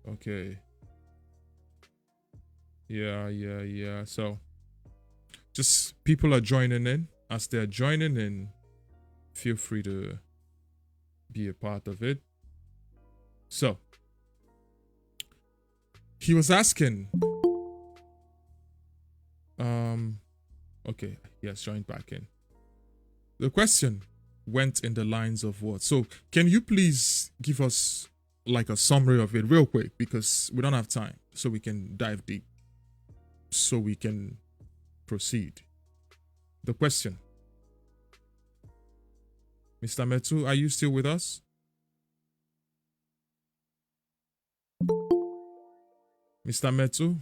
Okay. Yeah. So just people are joining in. As they're joining in, feel free to be a part of it. So he was asking, okay, he has joined back in. The question went in the lines of what? So can you please give us like a summary of it real quick, because we don't have time, so we can dive deep, so we can proceed. The question. Mr. Metu, are you still with us? Mr. Metu?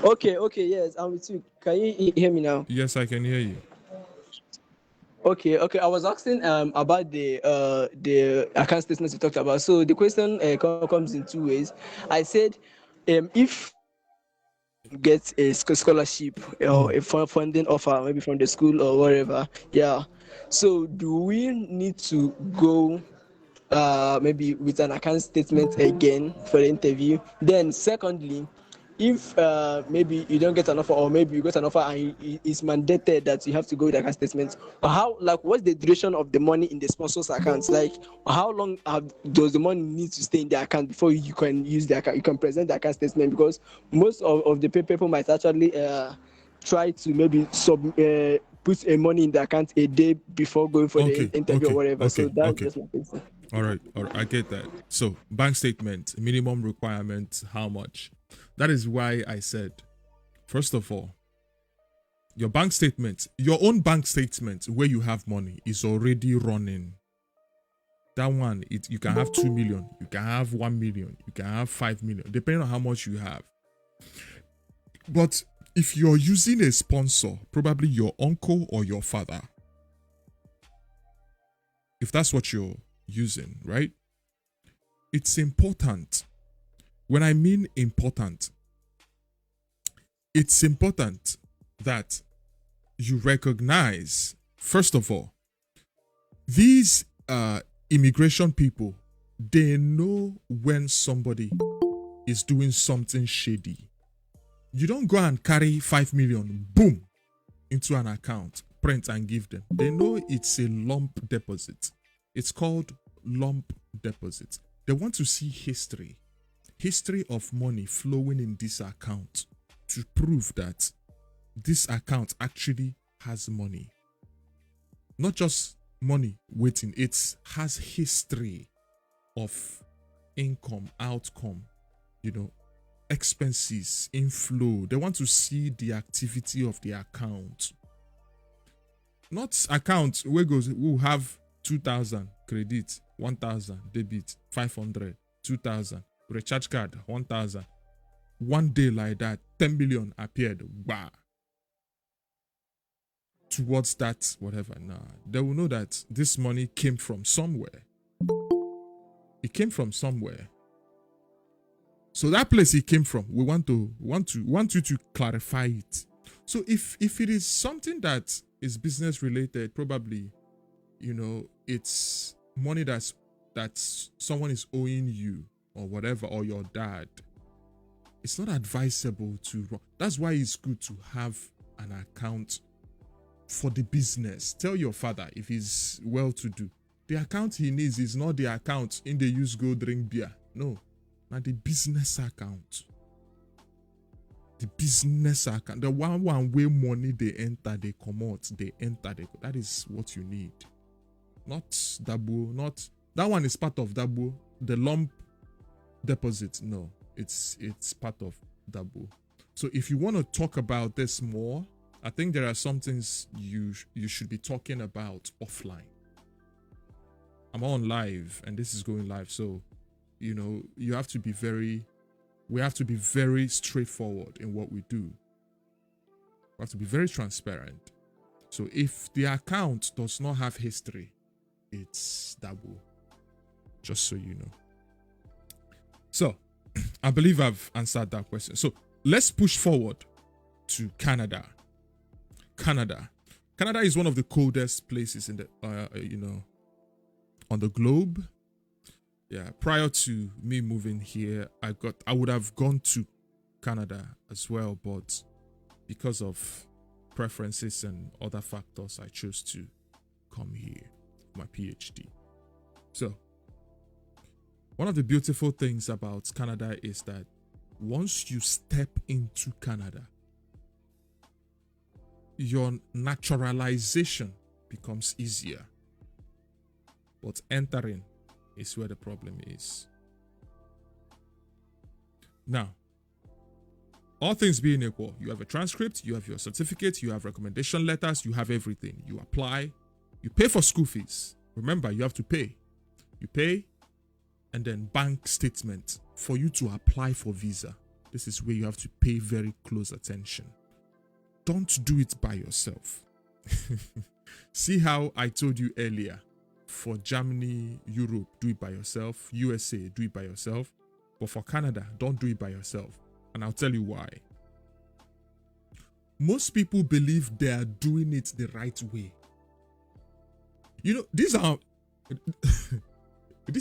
Okay, yes, I'm with you. Can you hear me now? Yes, I can hear you. Okay. I was asking about the account statements you talked about. So the question comes in two ways. I said, if you get a scholarship or a funding offer, maybe from the school or wherever, yeah. So do we need to go maybe with an account statement again for the interview? Then secondly, if maybe you don't get an offer, or maybe you got an offer and it's mandated that you have to go with account statement, how, like, what's the duration of the money in the sponsor's account? Like, how long does the money need to stay in the account before you can use the account, you can present the account statement? Because most of the people might actually try to maybe put a money in the account a day before going for the interview or whatever. So that's Okay. just my question. All right, I get that. So, bank statement, minimum requirement, how much? That is why I said, first of all, your bank statement, your own bank statement where you have money is already running. That one, you can have 2 million, you can have 1 million, you can have 5 million, depending on how much you have. But if you're using a sponsor, probably your uncle or your father, if that's what you're using, right? It's important. When I mean important, it's important that you recognize, first of all, these immigration people, they know when somebody is doing something shady. You don't go and carry 5 million, boom, into an account, print and give them. They know it's a lump deposit. It's called lump deposit. They want to see history of money flowing in this account to prove that this account actually has money. Not just money waiting, it has history of income, outcome, expenses, inflow. They want to see the activity of the account. Not account where goes, we'll have 2,000 credit, 1,000 debit, 500, 2,000, recharge card, 1,000. One day like that, 10 million appeared. Wow. Towards that, whatever. Nah, they will know that this money came from somewhere. It came from somewhere. So that place it came from, we want you to clarify it. So if it is something that is business related, probably, it's money that someone is owing you or whatever, or your dad. It's not advisable to run. That's why it's good to have an account for the business. Tell your father if he's well-to-do. The account he needs is not the account in the use go drink beer. No, not the business account. The business account, the one way money they enter, they come out, they enter. That is what you need. Not Dabo, not that one is part of Dabo. The lump deposit, no, it's part of Dabo. So if you want to talk about this more, I think there are some things you should be talking about offline. I'm on live and this is going live, so we have to be very straightforward in what we do. We have to be very transparent. So if the account does not have history, it's Dabo. Just so you know. So I believe I've answered that question. So let's push forward to Canada. Canada is one of the coldest places in the on the globe. Yeah, prior to me moving here, I would have gone to Canada as well, but because of preferences and other factors, I chose to come here for my PhD. So one of the beautiful things about Canada is that once you step into Canada, your naturalization becomes easier. But entering is where the problem is. Now, all things being equal, you have a transcript, you have your certificate, you have recommendation letters, you have everything. You apply, you pay for school fees. Remember, you have to pay. You pay, and then bank statement for you to apply for visa. This is where you have to pay very close attention. Don't do it by yourself. See how I told you earlier, for Germany, Europe, do it by yourself. USA, do it by yourself. But for Canada, don't do it by yourself. And I'll tell you why. Most people believe they are doing it the right way.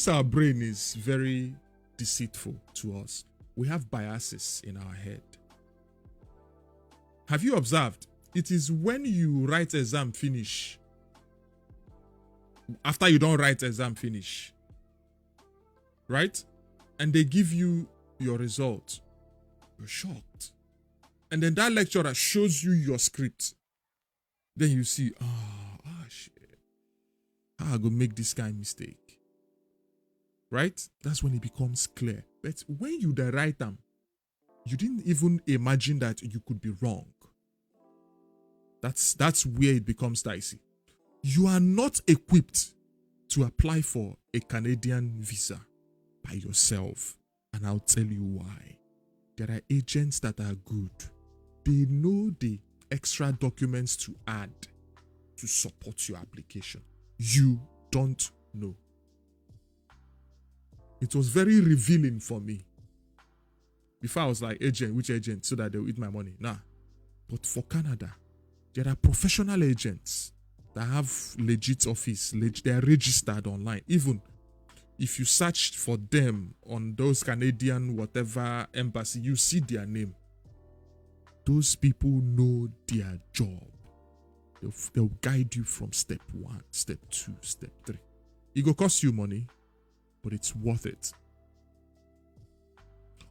Our brain is very deceitful to us. We have biases in our head. Have you observed? It is when you write exam finish, after you don't write exam finish, right? And they give you your result. You're shocked. And then that lecturer shows you your script. Then you see, shit. How I go make this kind of mistake? Right? That's when it becomes clear. But when you write them, you didn't even imagine that you could be wrong. That's where it becomes dicey. You are not equipped to apply for a Canadian visa by yourself. And I'll tell you why. There are agents that are good. They know the extra documents to add to support your application. You don't know. It was very revealing for me. Before I was like, agent, which agent? So that they'll eat my money. Nah, But for Canada, there are professional agents that have legit office. They are registered online. Even if you search for them on those Canadian whatever embassy, you see their name. Those people know their job. They'll guide you from step 1, step 2, step 3. It will cost you money, but it's worth it.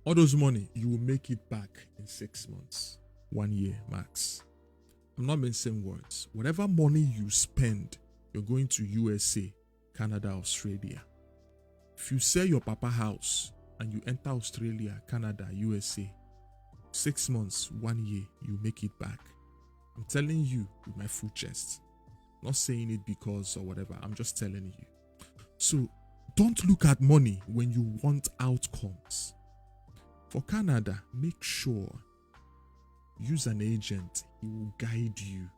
All those money, you will make it back in 6 months, 1 year max. I'm not mincing words. Whatever money you spend, you're going to USA, Canada, Australia. If you sell your papa house and you enter Australia, Canada, USA, 6 months, 1 year, you make it back. I'm telling you with my full chest. Not saying it because or whatever. I'm just telling you. So don't look at money when you want outcomes. For Canada, make sure use an agent. He will guide you.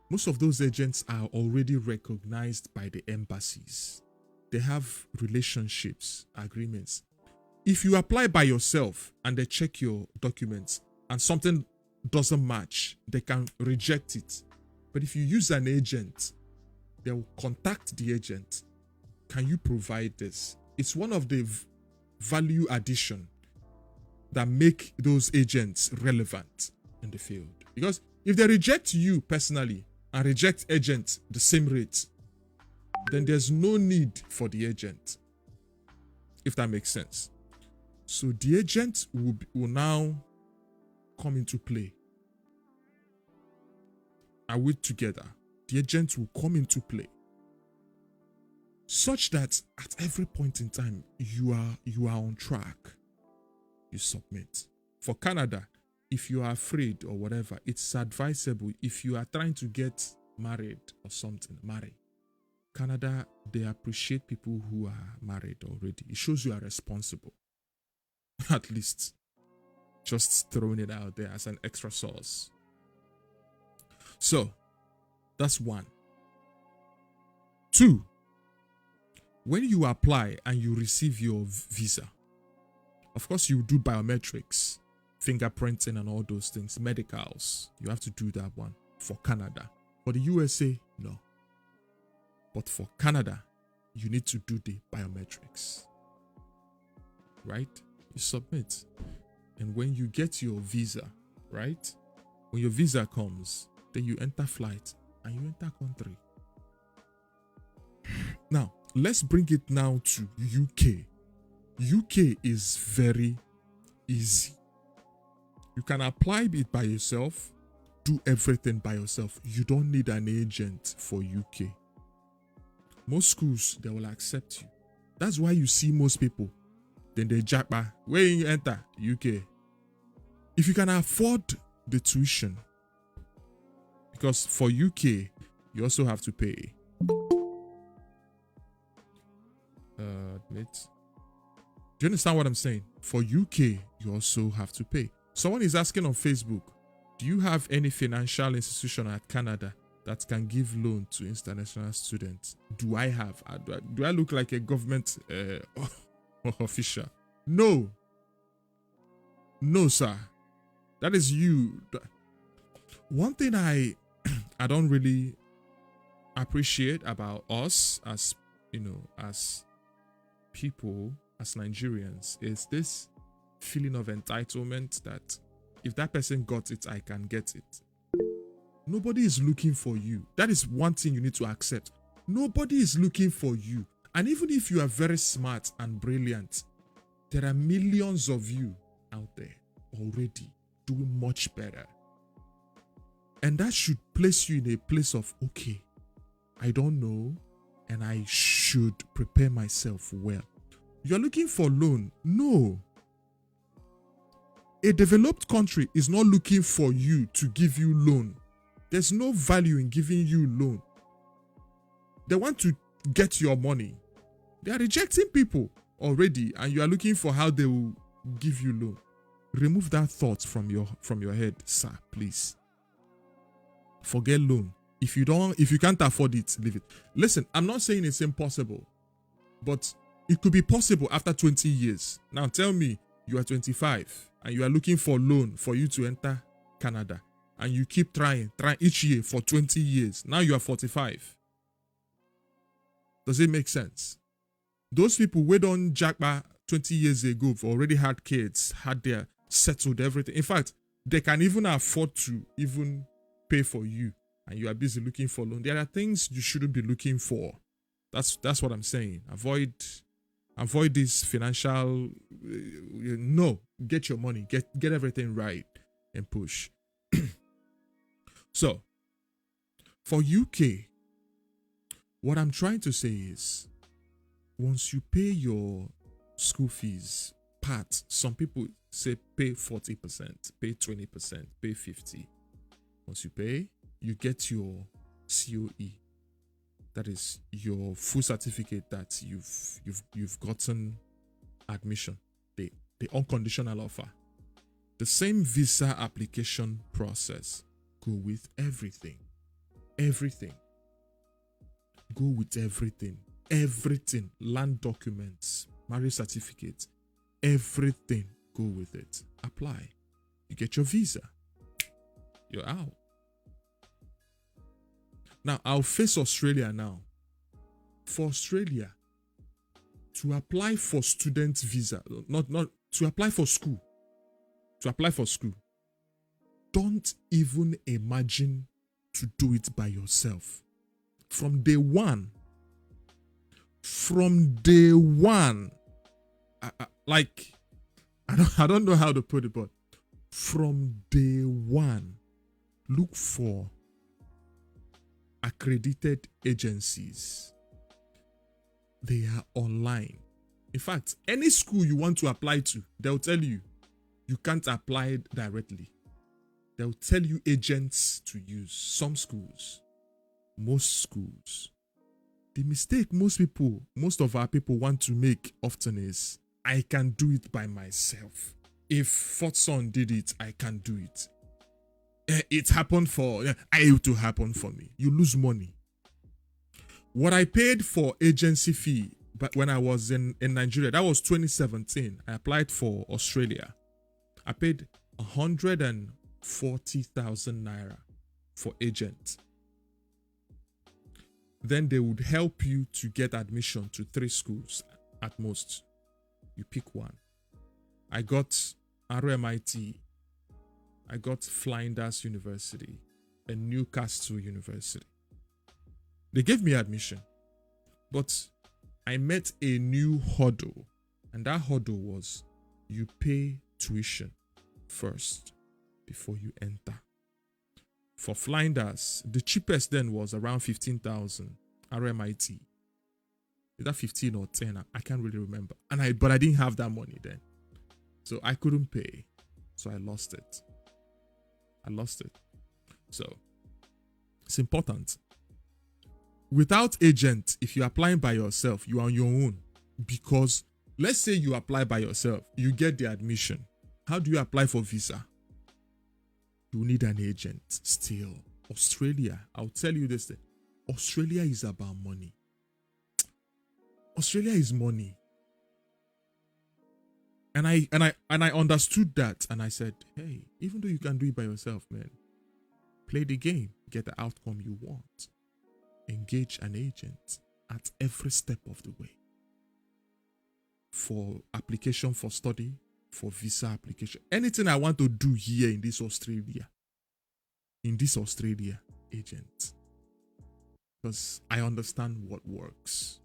Most of those agents are already recognized by the embassies. They have relationships, agreements. If you apply by yourself and they check your documents and something doesn't match, they can reject it. But if you use an agent, they'll contact the agent. Can you provide this? It's one of the value addition that make those agents relevant in the field. Because if they reject you personally and reject agents the same rate, then there's no need for the agent, if that makes sense. So the agent will now come into play. Are we together? The agent will come into play such that at every point in time you are on track. You submit. For Canada, if you are afraid or whatever, it's advisable if you are trying to get married or something, marry. Canada, they appreciate people who are married already. It shows you are responsible. At least. Just throwing it out there as an extra sauce. So, that's 1. 2, when you apply and you receive your visa, of course you do biometrics, fingerprinting and all those things, medicals. You have to do that one for Canada. For the USA, no. But for Canada, you need to do the biometrics. Right? You submit. And when you get your visa, right? When your visa comes, then you enter flight and you enter country. Now, let's bring it now to UK. UK is very easy. You can apply it by yourself, do everything by yourself. You don't need an agent for UK. Most schools, they will accept you. That's why you see most people. Then they japa. Where you enter? UK. If you can afford the tuition, because for UK, you also have to pay. Admit. Do you understand what I'm saying? For UK, you also have to pay. Someone is asking on Facebook, do you have any financial institution at Canada that can give loan to international students? Do I have? Do I look like a government official? No. No, sir. That is you. One thing I don't really appreciate about us as, as people, as Nigerians, is this feeling of entitlement that if that person got it, I can get it. Nobody is looking for you. That is one thing you need to accept. Nobody is looking for you. And even if you are very smart and brilliant, there are millions of you out there already doing much better. And that should place you in a place of, okay, I don't know, and I should prepare myself well. You're looking for loan. No. A developed country is not looking for you to give you loan. There's no value in giving you loan. They want to get your money. They are rejecting people already, and you are looking for how they will give you loan. Remove that thought from your head, sir, please. Forget loan. If you can't afford it, leave it. Listen, I'm not saying it's impossible, but it could be possible after 20 years. Now tell me you are 25 and you are looking for loan for you to enter Canada. and you keep trying each year for 20 years. Now you are 45. Does it make sense? Those people who don't jackpot 20 years ago already had kids, had their settled everything. In fact, they can even afford to even pay for you, and you are busy looking for loan. There are things you shouldn't be looking for. That's what I'm saying. Avoid this financial. No, get your money, get everything right, and push. So, for UK, what I'm trying to say is, once you pay your school fees, part, some people say pay 40%, pay 20%, pay 50%. Once you pay, you get your COE. That is your full certificate that you've gotten admission, the unconditional offer. The same visa application process. Go with everything. Everything. Go with everything. Everything. Land documents, marriage certificates, everything. Go with it. Apply. You get your visa. You're out. Now, I'll face Australia now. For Australia, to apply for student visa, not to apply for school, don't even imagine to do it by yourself. From day one, like, I don't know how to put it, but from day one, look for accredited agencies. They are online. In fact, any school you want to apply to, they'll tell you you can't apply directly. They'll tell you agents to use. Some schools, most schools. The mistake most of our people want to make often is, I can do it by myself. If Fourth Son did it, I can do it. It happened to happen for me. You lose money. What I paid for agency fee, but when I was in Nigeria, that was 2017. I applied for Australia. I paid 140,000 naira for agent. Then they would help you to get admission to 3 schools at most. You pick one. I got RMIT. I got Flinders University and Newcastle University. They gave me admission, but I met a new hurdle, and that hurdle was you pay tuition first before you enter. For Flinders, the cheapest then was around 15,000 RMIT. Is that 15 or 10? I can't really remember. But I didn't have that money then. So I couldn't pay. So I lost it. So it's important. Without agent, if you're applying by yourself, you are on your own. Because let's say you apply by yourself, you get the admission. How do you apply for visa? You need an agent still. Australia, I'll tell you this thing. Australia is about money. Australia is money. And I understood that, and I said, hey, even though you can do it by yourself, man, play the game, get the outcome you want. Engage an agent at every step of the way. For application for study, for visa application, anything I want to do here in this Australia, agent. Because I understand what works.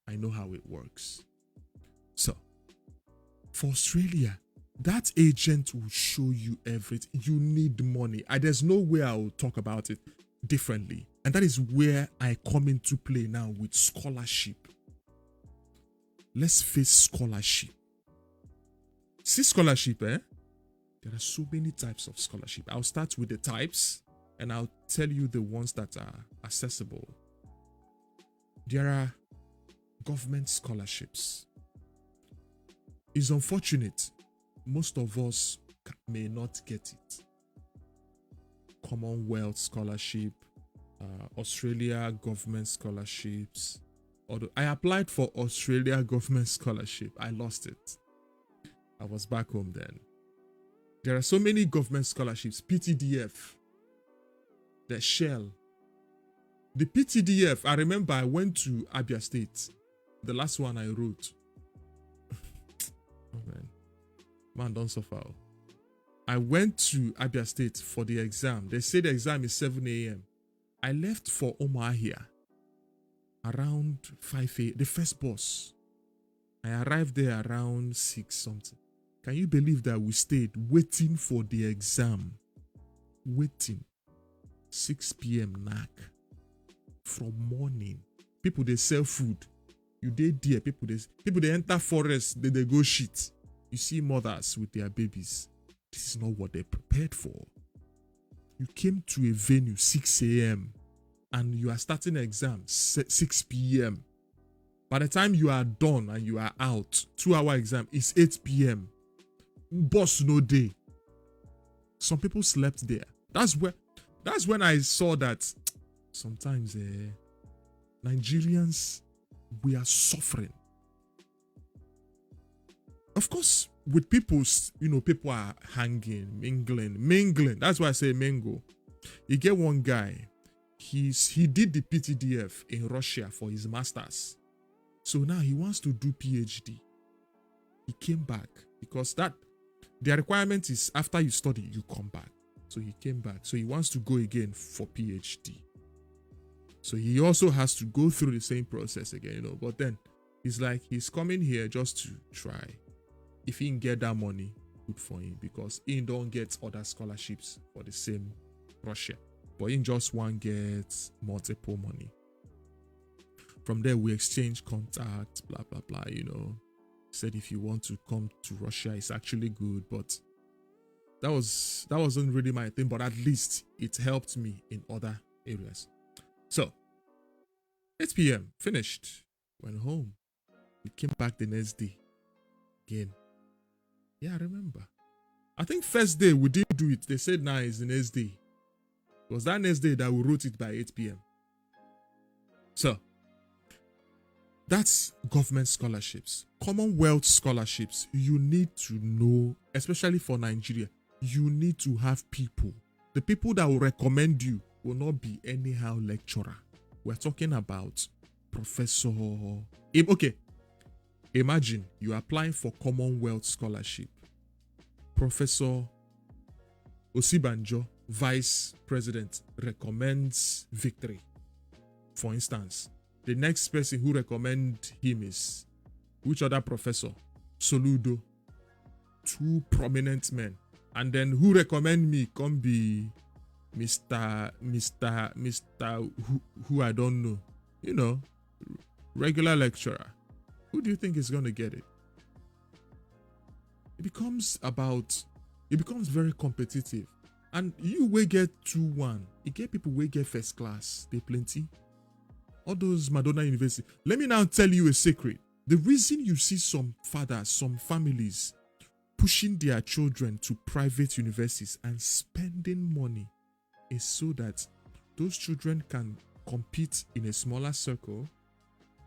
I know how it works. So, for Australia, that agent will show you everything. You need money. There's no way I will talk about it differently. And that is where I come into play now with scholarship. Let's face scholarship. See scholarship, There are so many types of scholarship. I'll start with the types and I'll tell you the ones that are accessible. There are government scholarships. It's unfortunate. Most of us may not get it. Commonwealth scholarship, Australia government scholarships. Although I applied for Australia government scholarship, I lost it. I was back home then. There are so many government scholarships. PTDF, the shell. The PTDF, I remember I went to Abia State. The last one I wrote. Oh man, don't suffer. I went to Abia State for the exam. They say the exam is 7 a.m. I left for Omahia around 5 a.m. The first bus. I arrived there around 6 something. Can you believe that we stayed waiting for the exam? Waiting. 6 p.m. knack. From morning. People, they sell food. You did there. People, they enter forest. They go shit. You see mothers with their babies. This is not what they're prepared for. You came to a venue 6 a.m. and you are starting an exam 6 p.m. By the time you are done and you are out, 2-hour exam is 8 p.m. Boss no day. Some people slept there. That's when I saw that sometimes Nigerians, we are suffering. Of course, with people, people are hanging, mingling. That's why I say mingle. You get one guy, he did the PTDF in Russia for his masters. So now he wants to do PhD. He came back because the requirement is after you study, you come back. So he came back. So he wants to go again for PhD. So he also has to go through the same process again, But then he's coming here just to try. If he can get that money, good for him because he don't get other scholarships for the same Russia. But he just one gets multiple money. From there, we exchange contacts, blah, blah, blah, Said if you want to come to Russia, it's actually good. But that wasn't really my thing. But at least it helped me in other areas. So, 8 p.m. finished. Went home. We came back the next day. Again. Yeah, I remember. I think first day we didn't do it. They said now it's the next day. It was that next day that we wrote it by 8 p.m. So, that's government scholarships. Commonwealth scholarships. You need to know, especially for Nigeria, you need to have people. The people that will recommend you will not be anyhow lecturer. We're talking about professor. Okay. Imagine you're applying for Commonwealth scholarship. Professor Osibanjo, Vice President, recommends Victory. For instance, the next person who recommend him is which other professor? Soludo. 2 prominent men. And then who recommend me come be Mr. who I don't know. Regular lecturer. Who do you think is going to get it? It becomes very competitive. And you will get 2-1. You get people will get first class. They plenty. All those Madonna University. Let me now tell you a secret. The reason you see some fathers, some families pushing their children to private universities and spending money is so that those children can compete in a smaller circle,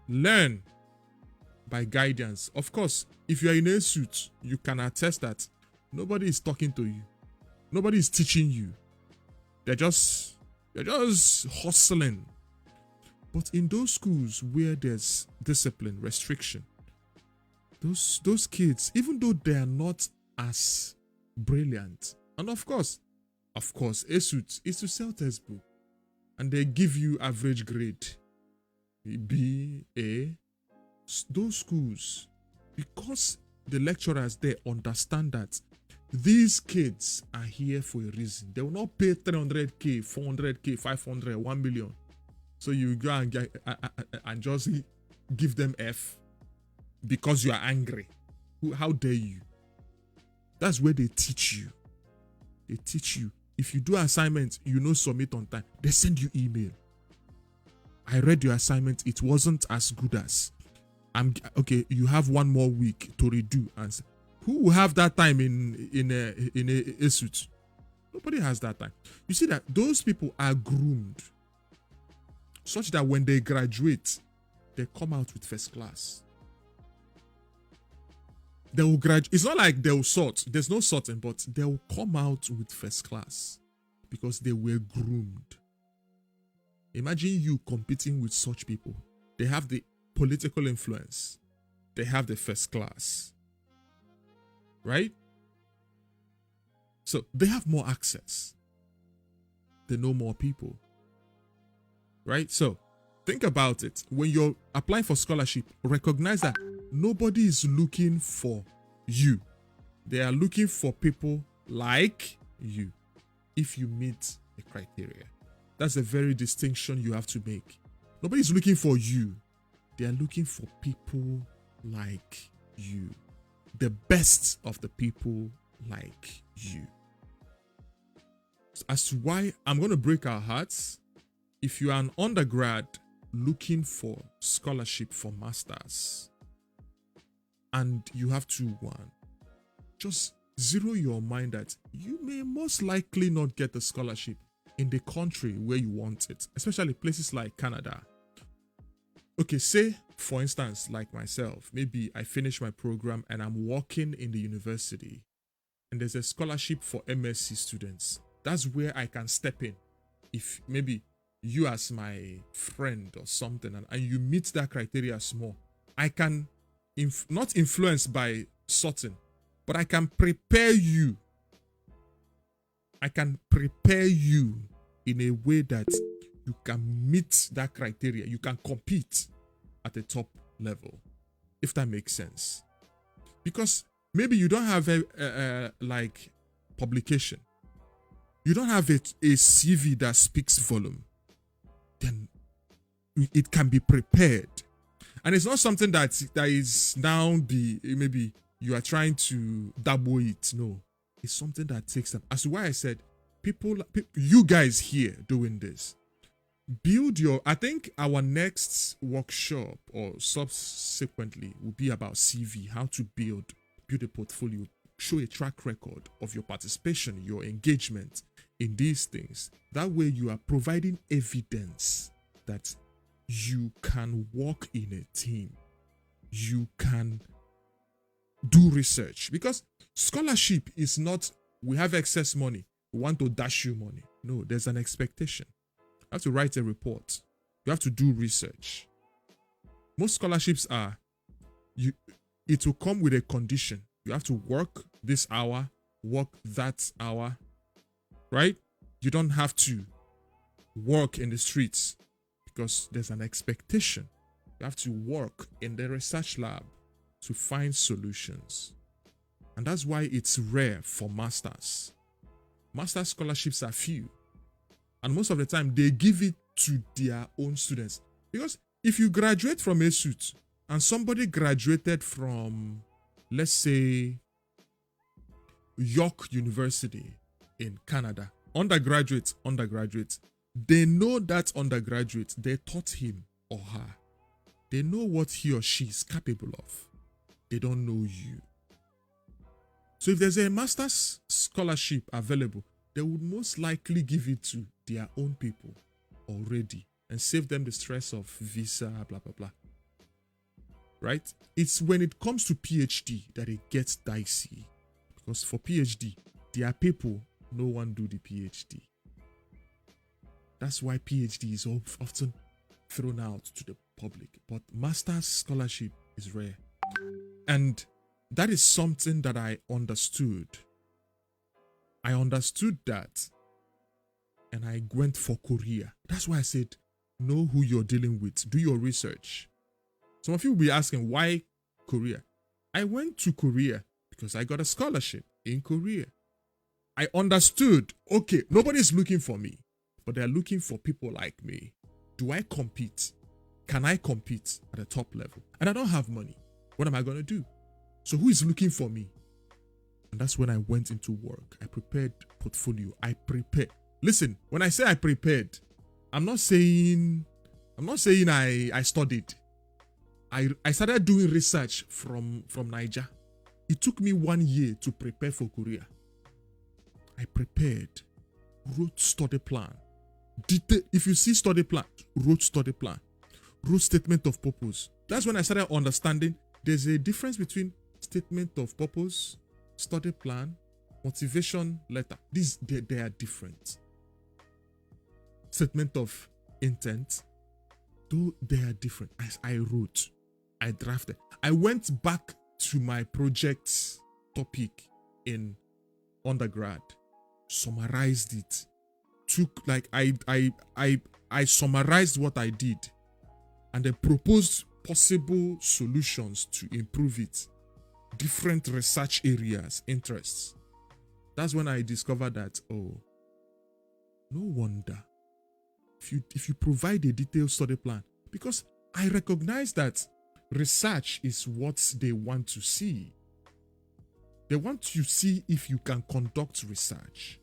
learn by guidance. Of course, if you are in a suit, you can attest that nobody is talking to you. Nobody is teaching you. They're just hustling. But in those schools where there's discipline, restriction, those kids, even though they are not as brilliant, and of course, a suit is to sell textbook, and they give you average grade, B, A. Those schools, because the lecturers there understand that these kids are here for a reason. They will not pay 300k, 400k, 500, 1 million. So you go and just give them F because you are angry. How dare you? That's where they teach you. They teach you. If you do assignments, submit on time. They send you email. I read your assignment. It wasn't as good as. Okay, you have 1 more week to redo. And who will have that time in a suit? Nobody has that time. You see that those people are groomed such that when they graduate, they come out with first class. They will graduate. It's not like they'll sort. There's no sorting, but they'll come out with first class because they were groomed. Imagine you competing with such people. They have the political influence. They have the first class. Right? So they have more access. They know more people. Right? So think about it. When you're applying for scholarship, recognize that nobody is looking for you. They are looking for people like you if you meet the criteria. That's a very distinction you have to make. Nobody's looking for you. They are looking for people like you. The best of the people like you. As to why I'm going to break our hearts, if you are an undergrad looking for scholarship for masters and you have 2-1, just zero your mind that you may most likely not get the scholarship in the country where you want it, especially places like Canada. Okay, say for instance, like myself, maybe I finish my program and I'm working in the university and there's a scholarship for MSc students. That's where I can step in. If maybe you as my friend or something and you meet that criteria small, I can not influenced by certain, but I can prepare you. I can prepare you in a way that you can meet that criteria. You can compete at the top level, if that makes sense. Because maybe you don't have a like publication. You don't have a CV that speaks volume. Then it can be prepared. And it's not something that is now maybe you are trying to double it. No, it's something that takes time. As to why I said, you guys here doing this, build your, I think our next workshop or subsequently will be about CV, how to build a portfolio, show a track record of your participation, your engagement in these things. That way you are providing evidence that you can work in a team. You can do research. Because scholarship is not, we have excess money, we want to dash you money. No, there's an expectation. You have to write a report. You have to do research. Most scholarships are, it will come with a condition. You have to work this hour, work that hour, right? You don't have to work in the streets because there's an expectation. You have to work in the research lab to find solutions. And that's why it's rare for masters. Master scholarships are few. And most of the time, they give it to their own students. Because if you graduate from a suit and somebody graduated from, let's say, York University in Canada, undergraduates, they know that undergraduate, they taught him or her. They know what he or she is capable of. They don't know you. So if there's a master's scholarship available, they would most likely give it to their own people already and save them the stress of visa, blah, blah, blah. Right? It's when it comes to PhD that it gets dicey. Because for PhD, there are people, no one do the PhD. That's why PhD is often thrown out to the public. But master's scholarship is rare. And that is something that I understood. I understood that. And I went for Korea. That's why I said, know who you're dealing with. Do your research. Some of you will be asking, why Korea? I went to Korea because I got a scholarship in Korea. I understood, okay, nobody's looking for me, but they're looking for people like me. Do I compete? Can I compete at the top level? And I don't have money. What am I going to do? So who is looking for me? And that's when I went into work. I prepared portfolio. I prepared. Listen, when I say I prepared, I'm not saying I studied. I started doing research from Niger. It took me 1 year to prepare for Korea. I prepared, wrote study plan. If you see study plan, wrote study plan, wrote statement of purpose. That's when I started understanding there's a difference between statement of purpose, study plan, motivation letter. They are different. Statement of intent, though they are different. As I wrote, I drafted. I went back to my project's topic in undergrad, summarized it, took like I summarized what I did, and then proposed possible solutions to improve it, different research areas, interests. That's when I discovered that, oh, no wonder if you provide a detailed study plan, because I recognize that research is what they want to see. They want to see if you can conduct research.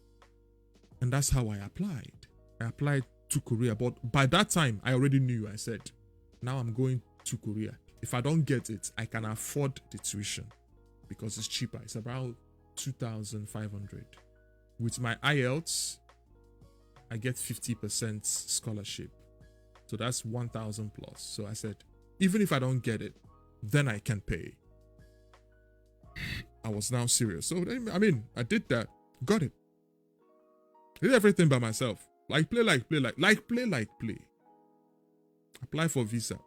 And that's how I applied. I applied to Korea, but by that time, I already knew. I said, now I'm going to Korea. If I don't get it, I can afford the tuition because it's cheaper. It's about 2,500. With my IELTS, I get 50% scholarship. So that's 1,000 plus. So I said, even if I don't get it, then I can pay. I was now serious. So, I mean, I did that. Got it. Did everything by myself. Like play. Apply for visa.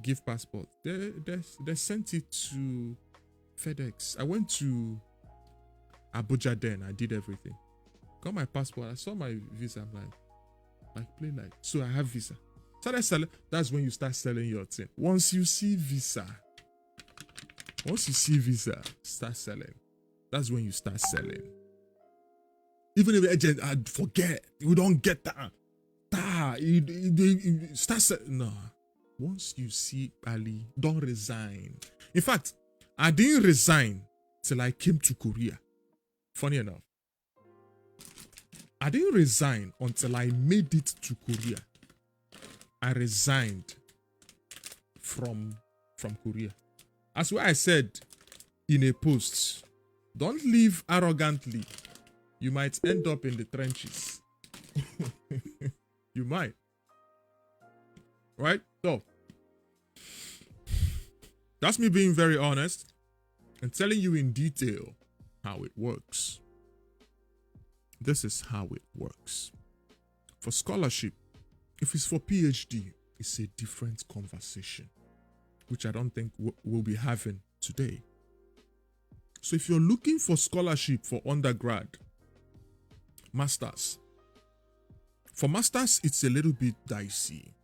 Give passport. They sent it to FedEx. I went to Abuja then. I did everything. Got my passport. I saw my visa. I'm like play. So I have visa. Started selling. That's when you start selling your thing. Once you see visa, start selling. That's when you start selling. Even if the agent, I forget, we don't get that. You start selling. No. Once you see Ali, don't resign. In fact, I didn't resign till I came to Korea. Funny enough. I didn't resign until I made it to Korea. I resigned from Korea. That's why I said in a post, don't live arrogantly. You might end up in the trenches. You might. Right? So, that's me being very honest and telling you in detail how it works. This is how it works. For scholarship, if it's for PhD, it's a different conversation, which I don't think we'll be having today. So if you're looking for scholarship for undergrad, masters. For masters, it's a little bit dicey.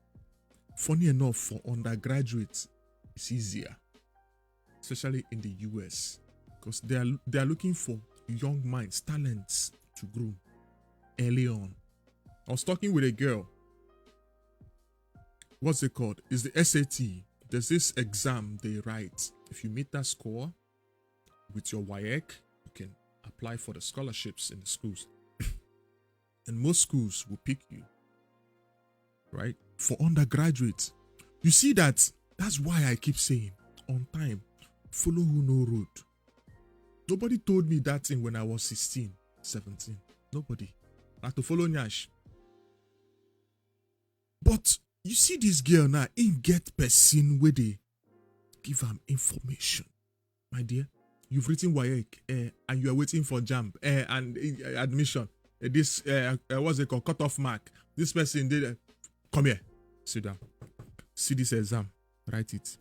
Funny enough, for undergraduates, it's easier, especially in the US, because they are looking for young minds, talents to groom early on. I was talking with a girl. What's it called? It's the SAT. There's this exam they write. If you meet that score with your WAEC, you can apply for the scholarships in the schools. And most schools will pick you, right? For undergraduates, you see that's why I keep saying, on time, follow who know road. Nobody told me that thing when I was 16, 17. Nobody. I had to follow Nyash. But you see this girl now, in get person where they give them information. My dear, you've written WAEC and you are waiting for JAMB and admission. This what's it called, cut-off mark. This person did come here, sit down, see this exam, write it.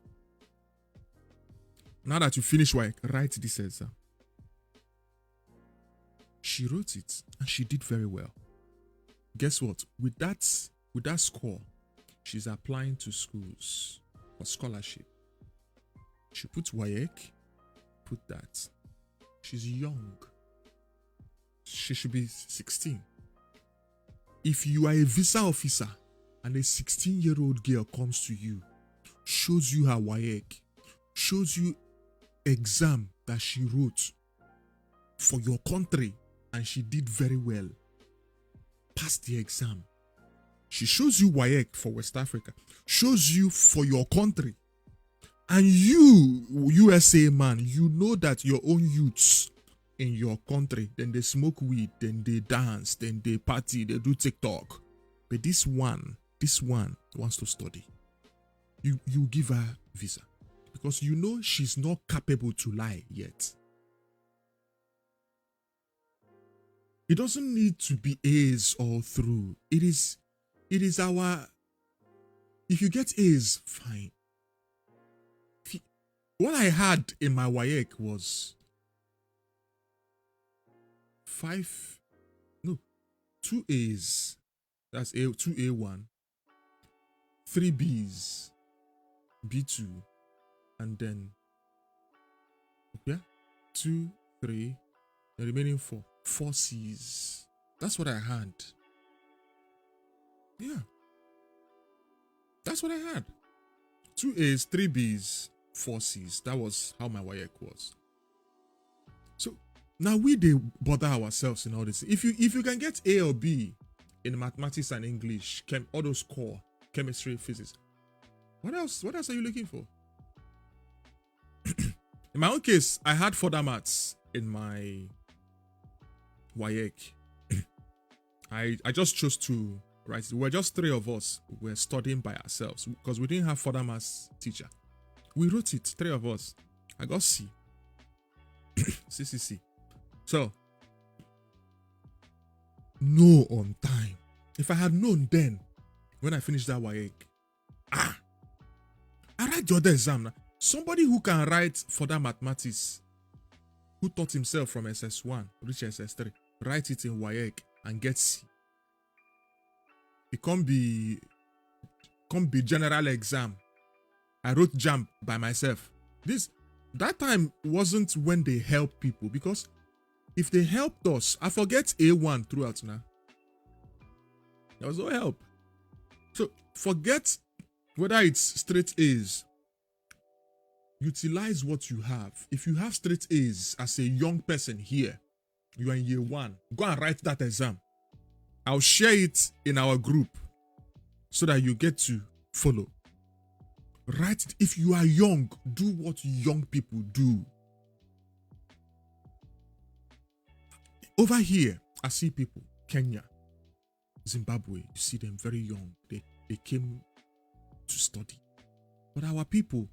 Now that you finish work, write this exam. She wrote it and she did very well. Guess what? With that score, she's applying to schools for scholarship. She put WAEC, put that. She's young. She should be 16. If you are a visa officer and a 16-year-old girl comes to you, shows you her WAEC, shows you exam that she wrote for your country and she did very well, passed the exam. She shows you WAEC for West Africa, shows you for your country. And you, USA man, you know that your own youths in your country, then they smoke weed, then they dance, then they party, they do TikTok. But this one wants to study. You give her visa because you know she's not capable to lie yet. It doesn't need to be A's all through. It is It is our. If you get A's, fine. What I had in my WAEC was 2 A's. That's 2A1, 3 B's, B2, and then 2, 3, the remaining 4 C's. That's what I had. Yeah. That's what I had. 2 A's, 3 B's, 4 C's. That was how my WAEC was. So now we bother ourselves in all this. If you can get A or B in mathematics and English, all those core, chemistry, physics, what else are you looking for? In my own case, I had further maths in my WAEC. I just chose to, right? We're just 3 of us. We're studying by ourselves because we didn't have further maths teacher. We wrote it, 3 of us. I got C. C. So, no on time. If I had known then, when I finished that WAEC, I write the other exam now. Somebody who can write further mathematics, who taught himself from SS1, reach SS3, write it in WAEC and get C. It can't be general exam. I wrote JAMB by myself. That time wasn't when they help people, because if they helped us, I forget A1 throughout now. There was no help. So forget whether it's straight A's. Utilize what you have. If you have straight A's as a young person here, you are in year 1, go and write that exam. I'll share it in our group so that you get to follow. Write it. If you are young, do what young people do. Over here, I see people, Kenya, Zimbabwe, you see them very young. They came to study. But our people,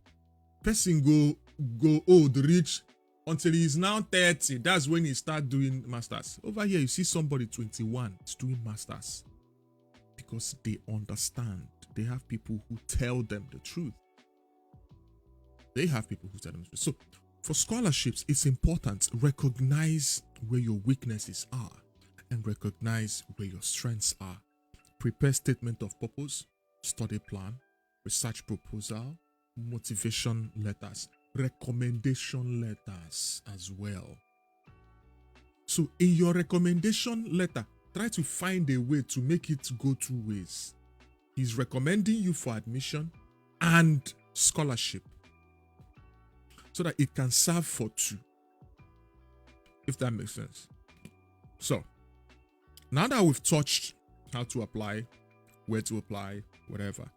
person go old, rich, until he's now 30. That's when he start doing masters. Over here, you see somebody 21 is doing masters because they understand. They have people who tell them the truth. So for scholarships, it's important. Recognize where your weaknesses are and recognize where your strengths are. Prepare statement of purpose, study plan, research proposal, motivation letters, recommendation letters as well. So in your recommendation letter, try to find a way to make it go 2 ways. He's recommending you for admission and scholarship, so that it can serve for 2. If that makes sense. So, now that we've touched how to apply, where to apply, whatever,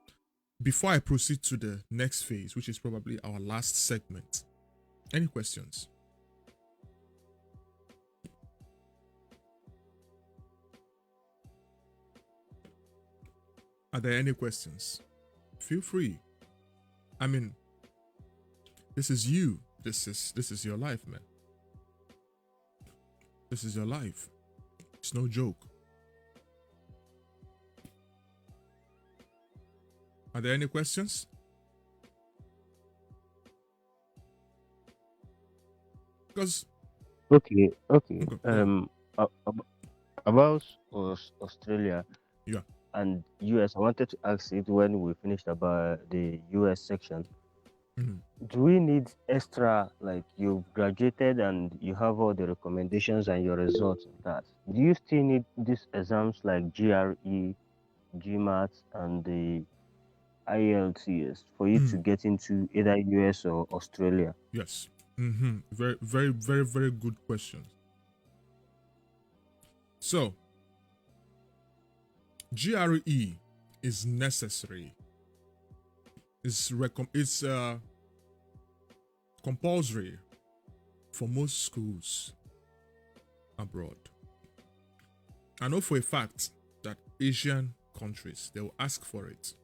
before I proceed to the next phase, which is probably our last segment, any questions? Are there any questions? Feel free. I mean, this is you. This is your life, man. This is your life. It's no joke. Are there any questions? Because Okay. okay, About Australia. Yeah. And US, I wanted to ask it when we finished about the US section. Mhm. Do we need extra, like you've graduated and you have all the recommendations and your results of that? Do you still need these exams like GRE, GMAT, and the IELTS for you to get into either US or Australia? Yes. Very, very, very, very good question. So, GRE is necessary. It's compulsory for most schools abroad. I know for a fact that Asian countries, they will ask for it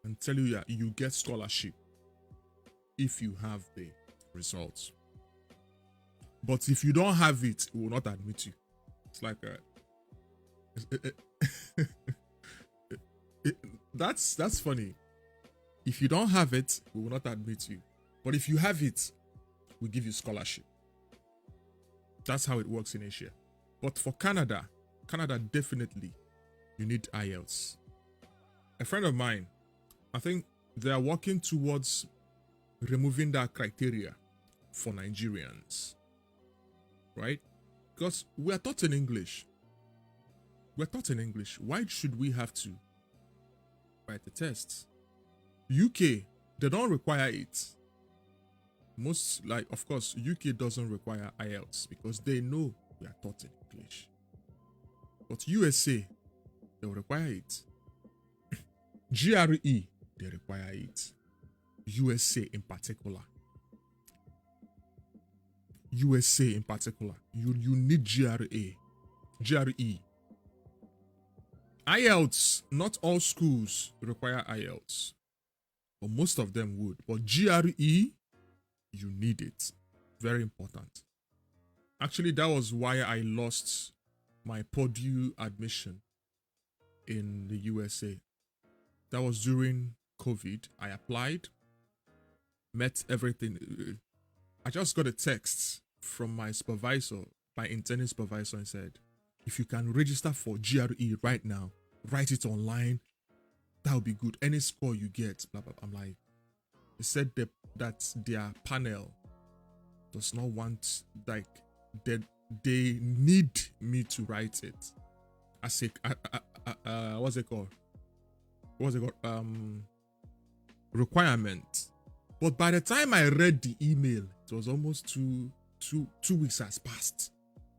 and tell you that you get scholarship if you have the results. But if you don't have it, it will not admit you. It's like That's funny. If you don't have it, we will not admit you. But if you have it, we give you scholarship. That's how it works in Asia. But for Canada definitely, you need IELTS. A friend of mine, I think they are working towards removing that criteria for Nigerians, right? Because we are taught in English. We're taught in English. Why should we have to write the tests? UK, they don't require it. Most, like, of course, UK doesn't require IELTS because they know we are taught in English. But USA, they require it. GRE, they require it. USA in particular. USA in particular. You need GRE. IELTS, not all schools require IELTS. But most of them would. But GRE, you need it. Very important. Actually, that was why I lost my Purdue admission in the USA. That was during COVID. I applied, met everything. I just got a text from my supervisor, my intending supervisor, and said, if you can register for GRE right now, write it online, that would be good. Any score you get, blah, blah, blah. I'm like, they said that their panel does not want, like, they need me to write it as a what's it called? Requirement. But by the time I read the email, it was almost two weeks has passed,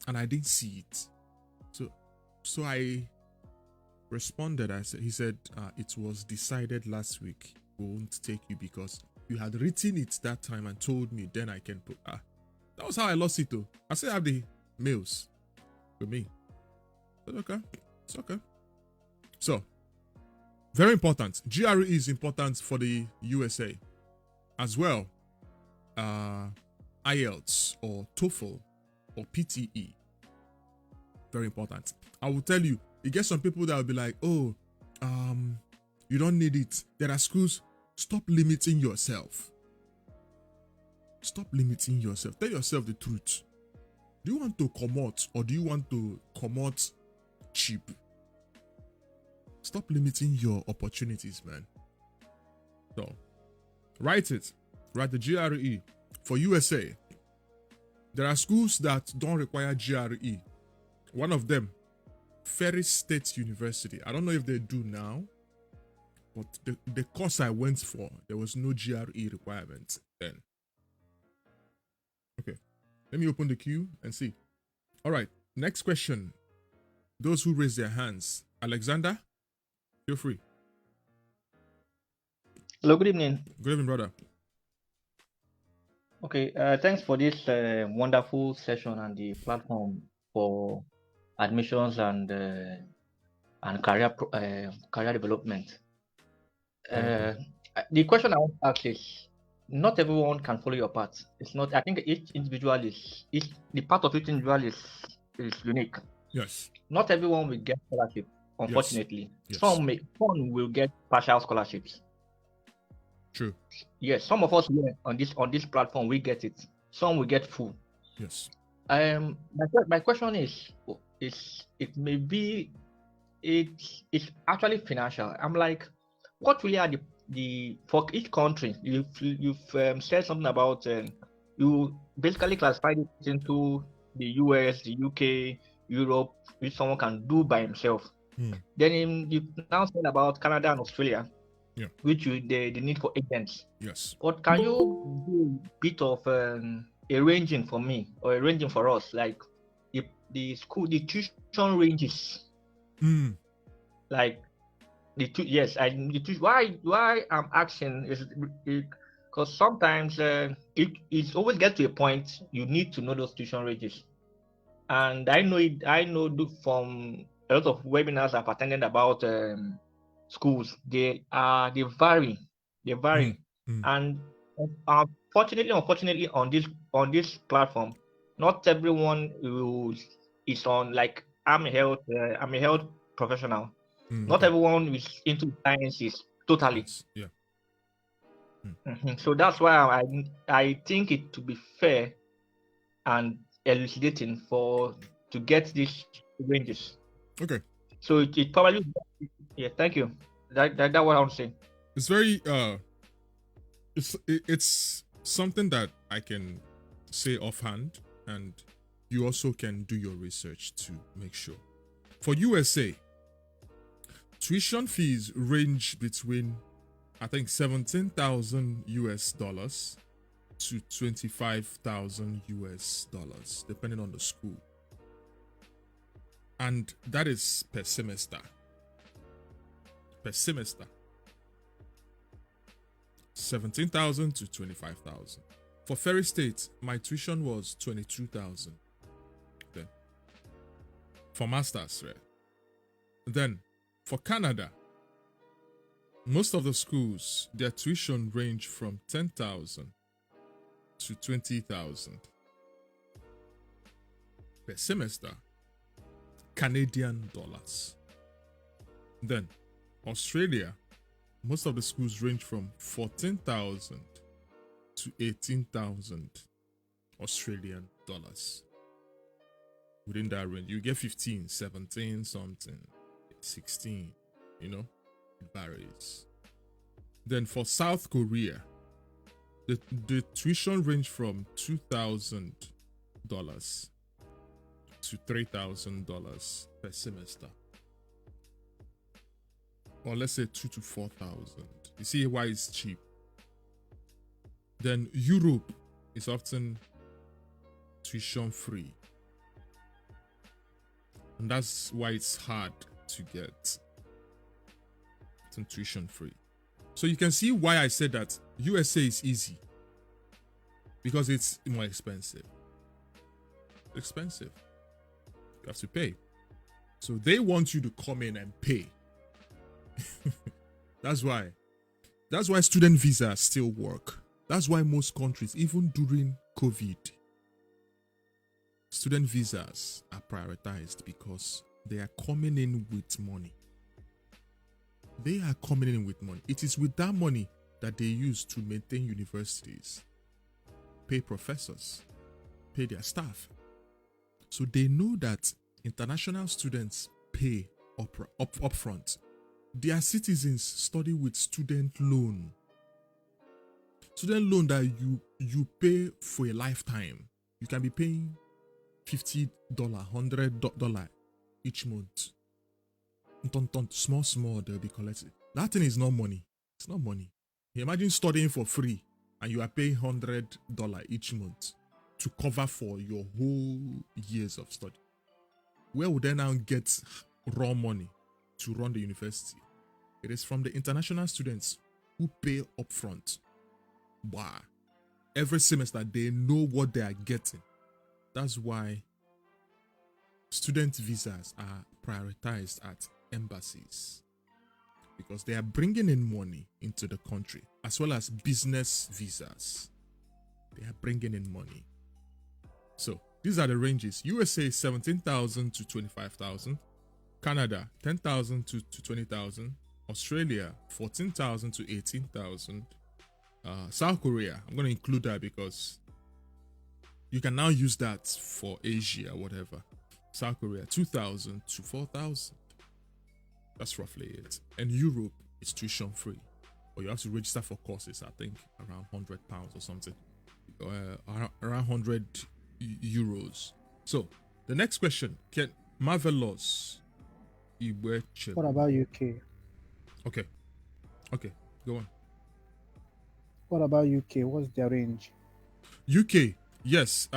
and I didn't see it. So I responded. He said it was decided last week. We won't take you because you had written it that time and told me. Then I can put. That was how I lost it though. I still have the mails with me. But okay, it's okay. So very important. GRE is important for the USA as well. IELTS or TOEFL or PTE. Very important. I will tell you, you get some people that will be like, oh, you don't need it. There are schools. Stop limiting yourself. Stop limiting yourself. Tell yourself the truth. Do you want to come out or do you want to come out cheap? Stop limiting your opportunities, man. So, write it. Write the GRE. For USA, there are schools that don't require GRE. One of them, Ferry State University. I don't know if they do now, but the course I went for, there was no GRE requirement then. Okay, let me open the queue and see. All right, next question. Those who raise their hands. Alexander, feel free. Hello, good evening. Good evening, brother. Okay, thanks for this wonderful session and the platform for admissions and career development. The question I want to ask is, not everyone can follow your path. It's not. I think each individual the path of each individual is unique. Yes. Not everyone will get scholarship, unfortunately. Yes. Some will get partial scholarships. True. Yes, some of us here on this platform we get it. Some will get full. Yes. My question is it's actually financial. I'm like, what really are the for each country? You've said something about you basically classified it into the US, the UK, Europe, which someone can do by himself. Then you now said about Canada and Australia. Yeah. Which the need for agents. Yes. But can you do a bit of arranging for me or arranging for us, like the tuition ranges? Like why I'm asking is because sometimes it always gets to a point you need to know those tuition ranges, and I know from a lot of webinars I've attended about schools, they vary, and unfortunately on this platform, not everyone is on. Like I'm a health professional, Not everyone is into sciences totally. Yes. Yeah. So that's why I think it to be fair and elucidating to get these ranges. Okay. So it probably, yeah. Thank you. That what I'm saying. It's very it's something that I can say offhand, and you also can do your research to make sure. For USA, tuition fees range between, I think, 17,000 US dollars to 25,000 US dollars, depending on the school. And that is per semester. Per semester. 17,000 to 25,000. For Ferry State, my tuition was 22,000. Then, for masters, right? Then, for Canada, most of the schools, their tuition range from 10,000 to 20,000 per semester, Canadian dollars. Then, Australia, most of the schools range from 14,000 to 18,000 Australian dollars. Within that range, you get 15, 17 something, 16, it varies. Then for South Korea, the tuition range from $2,000 to $3,000 per semester. Or let's say 2,000 to 4,000. You see why it's cheap. Then Europe is often tuition free. And that's why it's hard to get some tuition free. So you can see why I said that USA is easy. Because it's more expensive. Expensive. You have to pay. So they want you to come in and pay. That's why student visas still work. That's why most countries, even during COVID, student visas are prioritized because they are coming in with money. They are coming in with money. It is with that money that they use to maintain universities, pay professors, pay their staff. So they know that international students pay upfront. Their citizens study with student loan. Student loan that you pay for a lifetime. You can be paying $50, $100 each month. Small, they'll be collected. That thing is not money. It's not money. Imagine studying for free and you are paying $100 each month to cover for your whole years of study. Where would they now get raw money to run the university? It is from the international students who pay upfront. Wow. Every semester they know what they are getting. That's why student visas are prioritized at embassies, because they are bringing in money into the country, as well as business visas. They are bringing in money. So these are the ranges. USA 17,000 to 25,000. Canada 10,000 to 20,000. Australia 14,000 to 18,000. South Korea, I'm going to include that because you can now use that for Asia, whatever. South Korea 2,000 to 4,000. That's roughly it. And Europe is tuition free, but you have to register for courses. I think around £100 or something, around 100 euros. So the next question: Can Marvelous Iweche? What about UK? Okay, go on. What about UK? What's their range? UK, yes.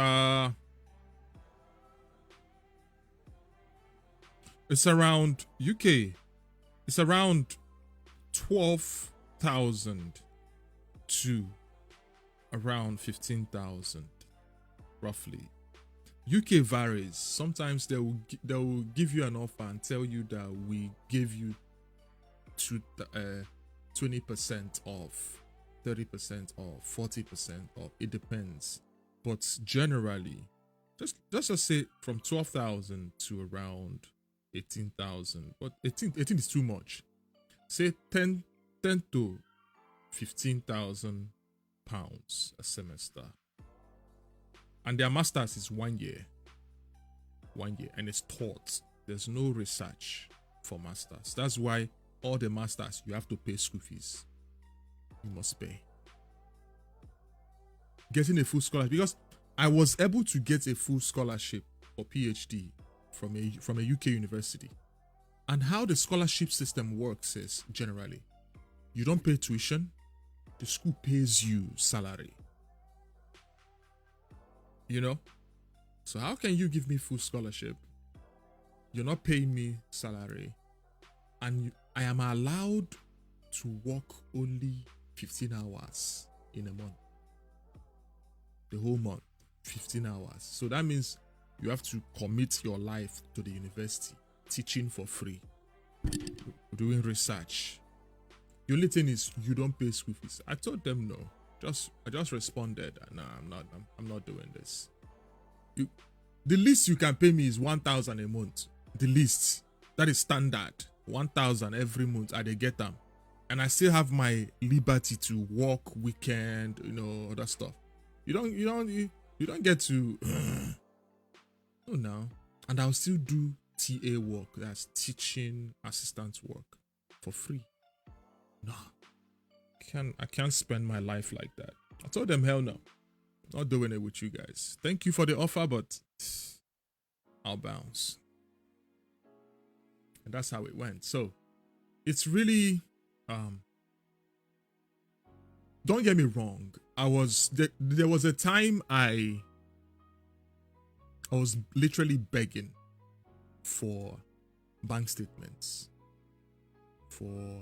It's around UK. It's around 12,000 to around 15,000, roughly. UK varies. Sometimes they will give you an offer and tell you that we give you 20% off, 30% off, 40% off. It depends, but generally, just say from 12,000 to around 18,000, but 18 is too much. Say 10 to 15,000 pounds a semester. And their masters is 1 year. 1 year, and it's taught. There's no research for masters. That's why all the masters, you have to pay school fees. You must pay. Getting a full scholarship, because I was able to get a full scholarship for PhD from a UK university. And how the scholarship system works is generally, you don't pay tuition, the school pays you salary. You know? So how can you give me full scholarship? You're not paying me salary, and I am allowed to work only 15 hours in a month. The whole month, 15 hours. So that means you have to commit your life to the university, teaching for free, doing research. The only thing is you don't pay school fees. I told them no. I just responded, nah, I'm not doing this. The least you can pay me is 1,000 a month. The least. That is standard. 1,000 every month. I get them. And I still have my liberty to work weekend, other stuff. You don't get to no. And I'll still do TA work, that's teaching assistant work, for free. No. I can't spend my life like that. I told them hell no. Not doing it with you guys. Thank you for the offer, but I'll bounce. And that's how it went. So it's really don't get me wrong. There was a time I was literally begging for bank statements, for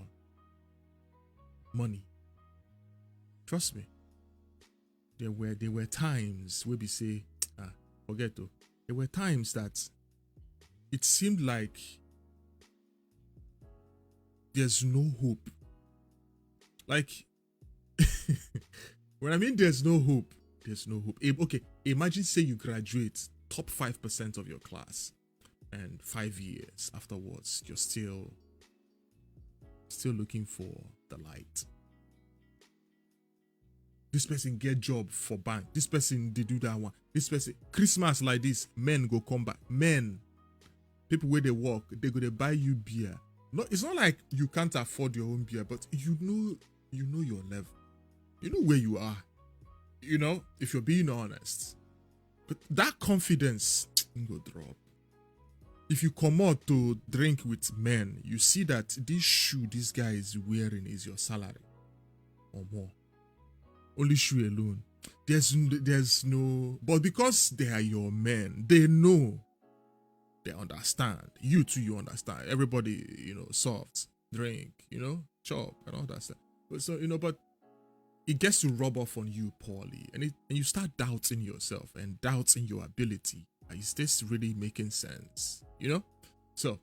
money. Trust me. There were times where we say, forget to. There were times that it seemed like there's no hope. Like, when I mean there's no hope, there's no hope. Okay, imagine say you graduate top 5% of your class, and 5 years afterwards, you're still looking for the light. This person get job for bank. This person they do that one. This person Christmas like this, men go come back. Men, people where they work, they go to buy you beer. No, it's not like you can't afford your own beer, but you know your level. You know where you are. If you're being honest. But that confidence go drop. If you come out to drink with men, you see that this shoe this guy is wearing is your salary or more. Only shoe alone. There's no, but because they are your men, they know, they understand. You too, you understand. Everybody, soft, drink, chop and all that stuff. But so, but it gets to rub off on you poorly, and you start doubting yourself and doubting your ability. Is this really making sense? So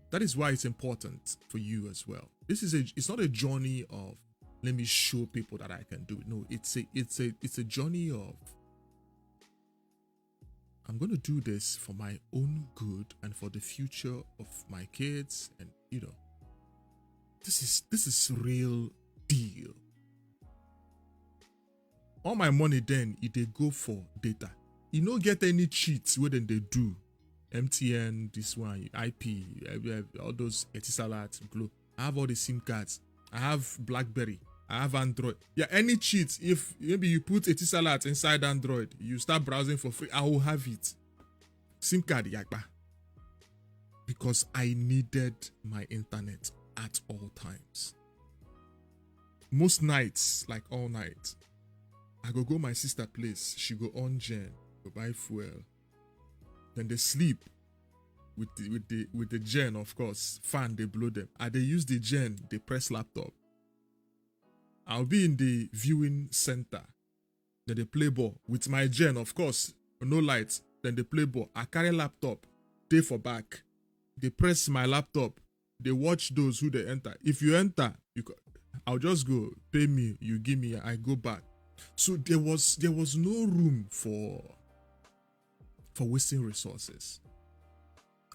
that is why it's important for you as well. It's not a journey of let me show people that I can do it. No, it's a journey of I'm going to do this for my own good and for the future of my kids, and this is real deal. All my money then they go for data. You don't get any cheats where then they do. MTN, this one, IP, all those Etisalat, Glow. I have all the SIM cards. I have BlackBerry. I have Android. Yeah, any cheat, if maybe you put Etisalat inside Android, you start browsing for free, I will have it. SIM card, yakba. Because I needed my internet at all times. Most nights, like all night, I go my sister place. She go on gen, go buy fuel. Then they sleep with the gen, of course. Fan, they blow them. And they use the gen, they press laptop. I'll be in the viewing center. Then they play ball with my gen, of course. No lights. Then they play ball. I carry laptop. They for back. They press my laptop. They watch those who they enter. If you enter, I'll just go. Pay me. You give me. I go back. So there was no room for wasting resources.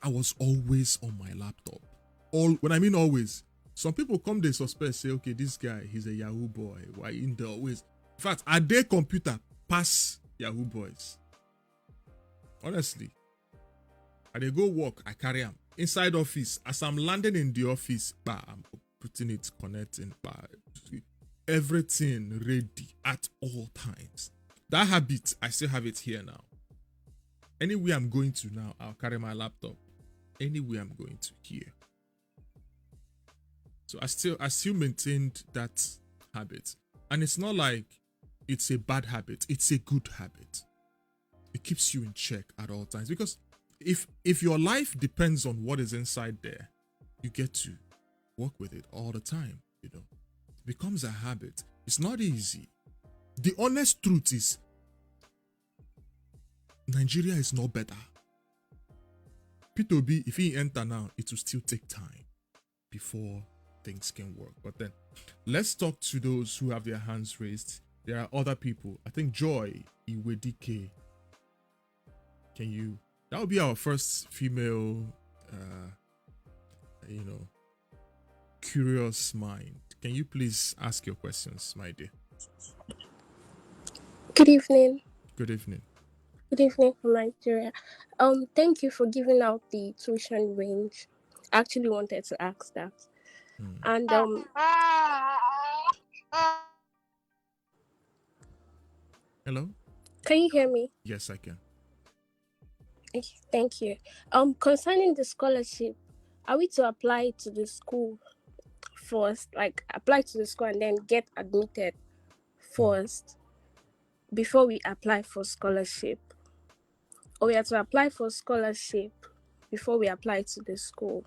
I was always on my laptop. When I mean always, some people come they suspect, say, okay, this guy, he's a Yahoo boy. Why in there always? In fact, a day computer pass Yahoo boys. Honestly. I they go work, I carry them. Inside office, as I'm landing in the office, I'm putting it, connecting, everything ready at all times. That habit, I still have it here now. Anywhere I'm going to now, I'll carry my laptop. Anywhere I'm going to here. So I still maintained that habit. And it's not like it's a bad habit, it's a good habit. It keeps you in check at all times. Because if your life depends on what is inside there, you get to work with it all the time, It becomes a habit. It's not easy. The honest truth is, Nigeria is not better. P2B, if he enter now, it will still take time before things can work. But then, let's talk to those who have their hands raised. There are other people. I think Joy Iwedike. That would be our first female, curious mind. Can you please ask your questions, my dear? Good evening. Good evening. Good evening from Nigeria. Thank you for giving out the tuition range. I actually wanted to ask that. And Hello? Can you hear me? Yes, I can. Thank you. Concerning the scholarship, are we to apply to the school first, like apply to the school and then get admitted first before we apply for scholarship? Or we have to apply for scholarship before we apply to the school?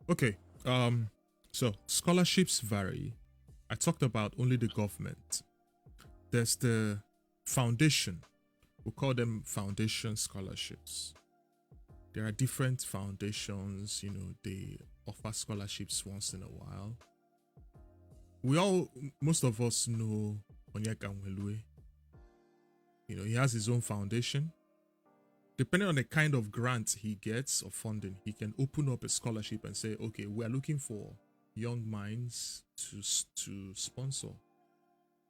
Okay. So scholarships vary. I talked about only the government. There's the foundation. We call them foundation scholarships. There are different foundations, they offer scholarships once in a while. Most of us know Onyeka Nwelue. He has his own foundation. Depending on the kind of grant he gets or funding, he can open up a scholarship and say, okay, we're looking for young minds to sponsor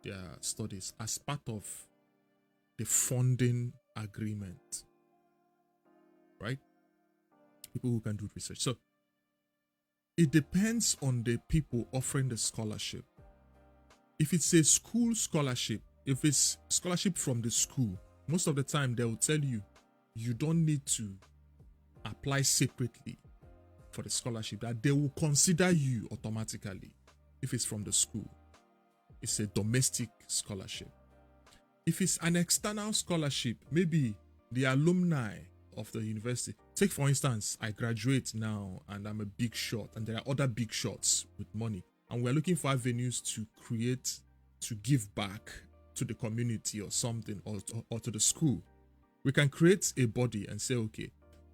their studies as part of the funding agreement, right? People who can do research. So it depends on the people offering the scholarship. If it's a school scholarship, if it's scholarship from the school, most of the time they will tell you, you don't need to apply separately for the scholarship, that they will consider you automatically if it's from the school. It's a domestic scholarship. If it's an external scholarship, maybe the alumni of the university. Take for instance, I graduate now and I'm a big shot, and there are other big shots with money, and we're looking for avenues to give back to the community or something, or to the school. We can create a body and say, okay,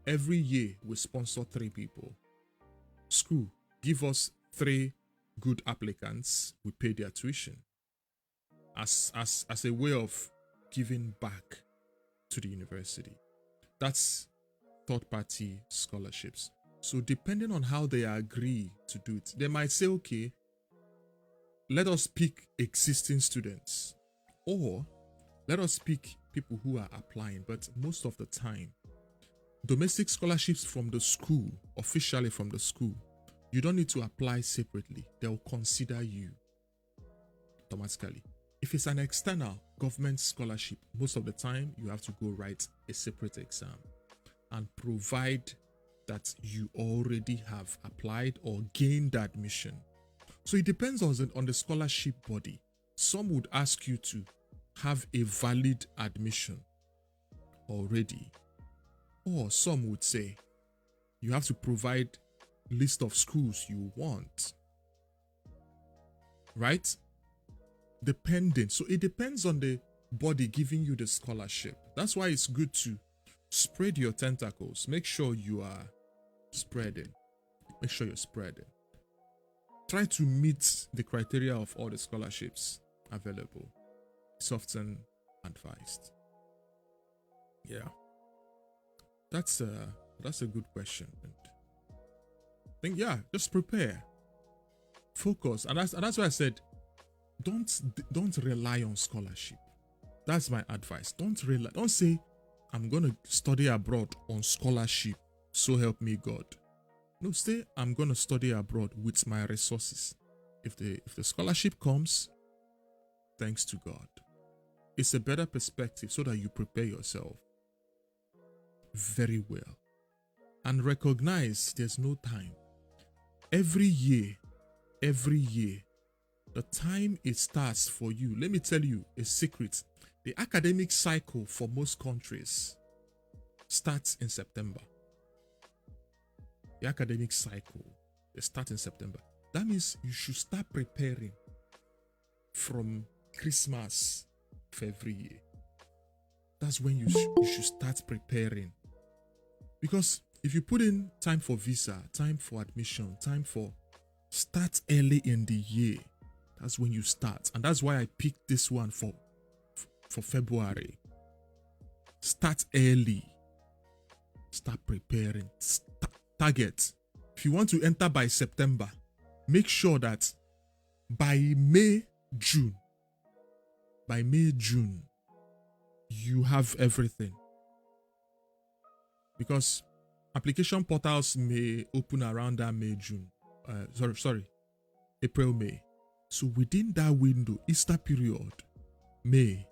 every year we sponsor 3 people. School, give us 3 good applicants, we pay their tuition. As a way of giving back to the university. That's third-party scholarships. So depending on how they agree to do it, they might say, okay, let us pick existing students, or let us pick people who are applying. But most of the time, domestic scholarships from the school, officially from the school, you don't need to apply separately. They'll consider you automatically. If it's an external government scholarship, most of the time you have to go write a separate exam and provide that you already have applied or gained admission. So it depends on the scholarship body. Some would ask you to have a valid admission already, or some would say you have to provide list of schools you want, right? Depending. So it depends on the body giving you the scholarship. That's why it's good to spread your tentacles. Make sure you are spreading. Make sure you're spreading. Try to meet the criteria of all the scholarships available. It's often advised. Yeah. That's a good question. And I think, yeah, just prepare, focus, and that's why I said don't rely on scholarship. That's my advice. Don't say I'm gonna study abroad on scholarship, so help me God. No, say I'm gonna study abroad with my resources. If the scholarship comes, thanks to God. It's a better perspective so that you prepare yourself very well and recognize there's no time. Every year, the time it starts for you, let me tell you a secret. The academic cycle for most countries starts in September. The academic cycle, they start in September. That means you should start preparing from Christmas for every year. That's when you should start preparing. Because if you put in time for visa, time for admission, time for start early in the year, that's when you start. And that's why I picked this one for February. Start early. Start preparing. Target. If you want to enter by September, make sure that by May, June, you have everything. Because application portals may open around that May, June. April, May. So within that window, Easter period, May,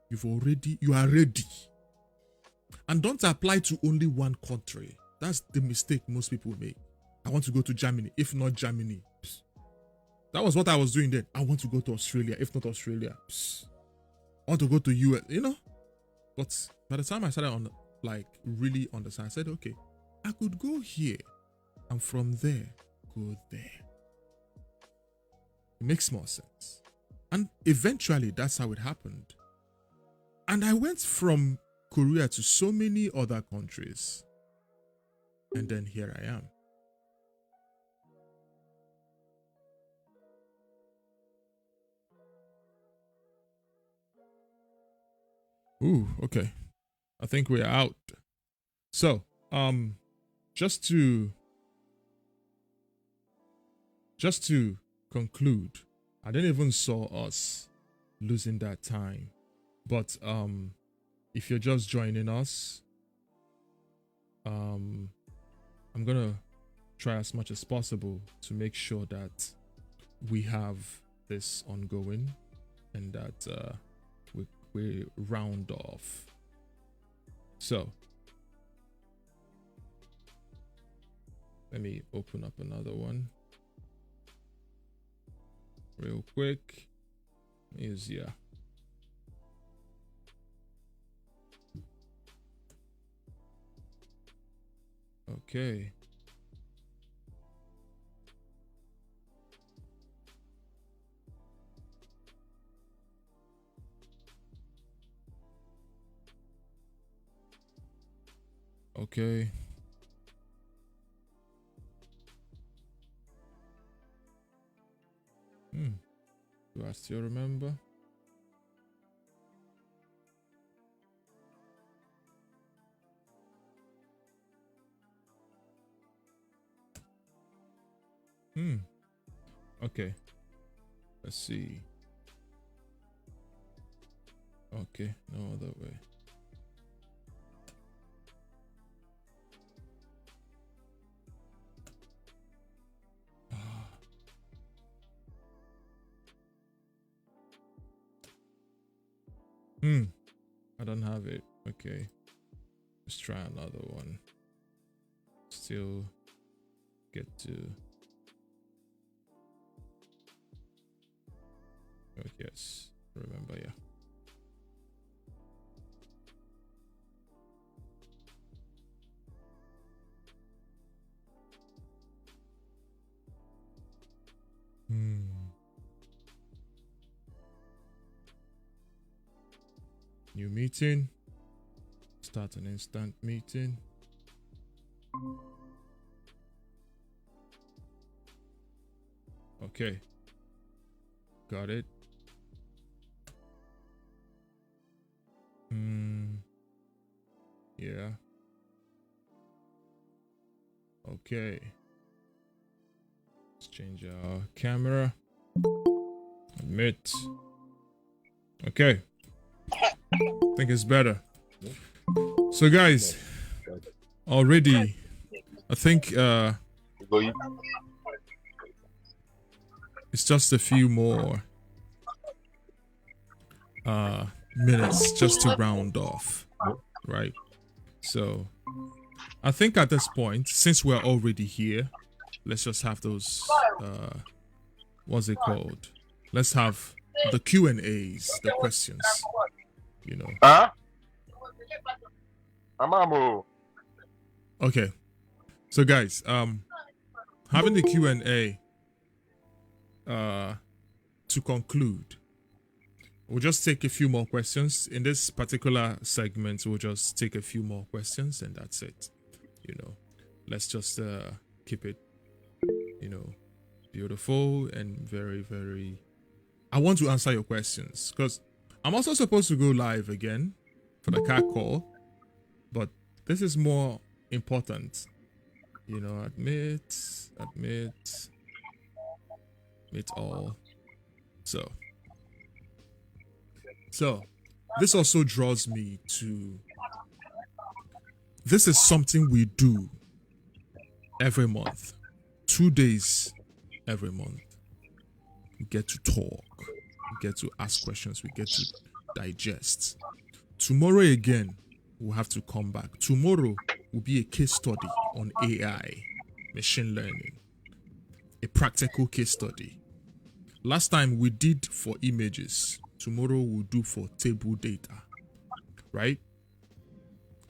you are ready. And don't apply to only one country. That's the mistake most people make. I want to go to Germany, if not Germany. Psst. That was what I was doing then. I want to go to Australia, if not Australia. Psst. I want to go to US, But by the time I started really understand, I said, okay, I could go here and from there, go there. It makes more sense. And eventually, that's how it happened. And I went from Korea to so many other countries. And then here I am. Ooh, okay. I think we're out. So, just to conclude, I didn't even saw us losing that time. But if you're just joining us, I'm gonna try as much as possible to make sure that we have this ongoing and that we round off. So let me open up another one real quick. Easier. Okay. Okay. Do I still remember? Okay. Let's see. Okay, no other way. I don't have it. Okay. Let's try another one. Still get to. Oh, yes. Remember, yeah. New meeting. Start an instant meeting. Okay. Got it. Yeah. Okay. Let's change our camera. Admit. Okay. I think it's better. So guys, already I think it's just a few more minutes just to round off, right? So I think at this point, since we're already here, let's just have those what's it called? Let's have the Q&As, the questions, you know. Huh? Amamo. Okay. So guys, having the Q&A to conclude, we'll just take a few more questions. In this particular segment, we'll just take a few more questions and that's it. You know, let's just keep it, you know, beautiful and very, very... I want to answer your questions because I'm also supposed to go live again for the cat call, but this is more important. You know, admit all. So this also draws me to, this is something we do every month, 2 days every month. We get to talk, we get to ask questions, we get to digest. Tomorrow again, we'll have to come back. Tomorrow will be a case study on AI, machine learning, a practical case study. Last time we did for images. Tomorrow we'll do for table data, right?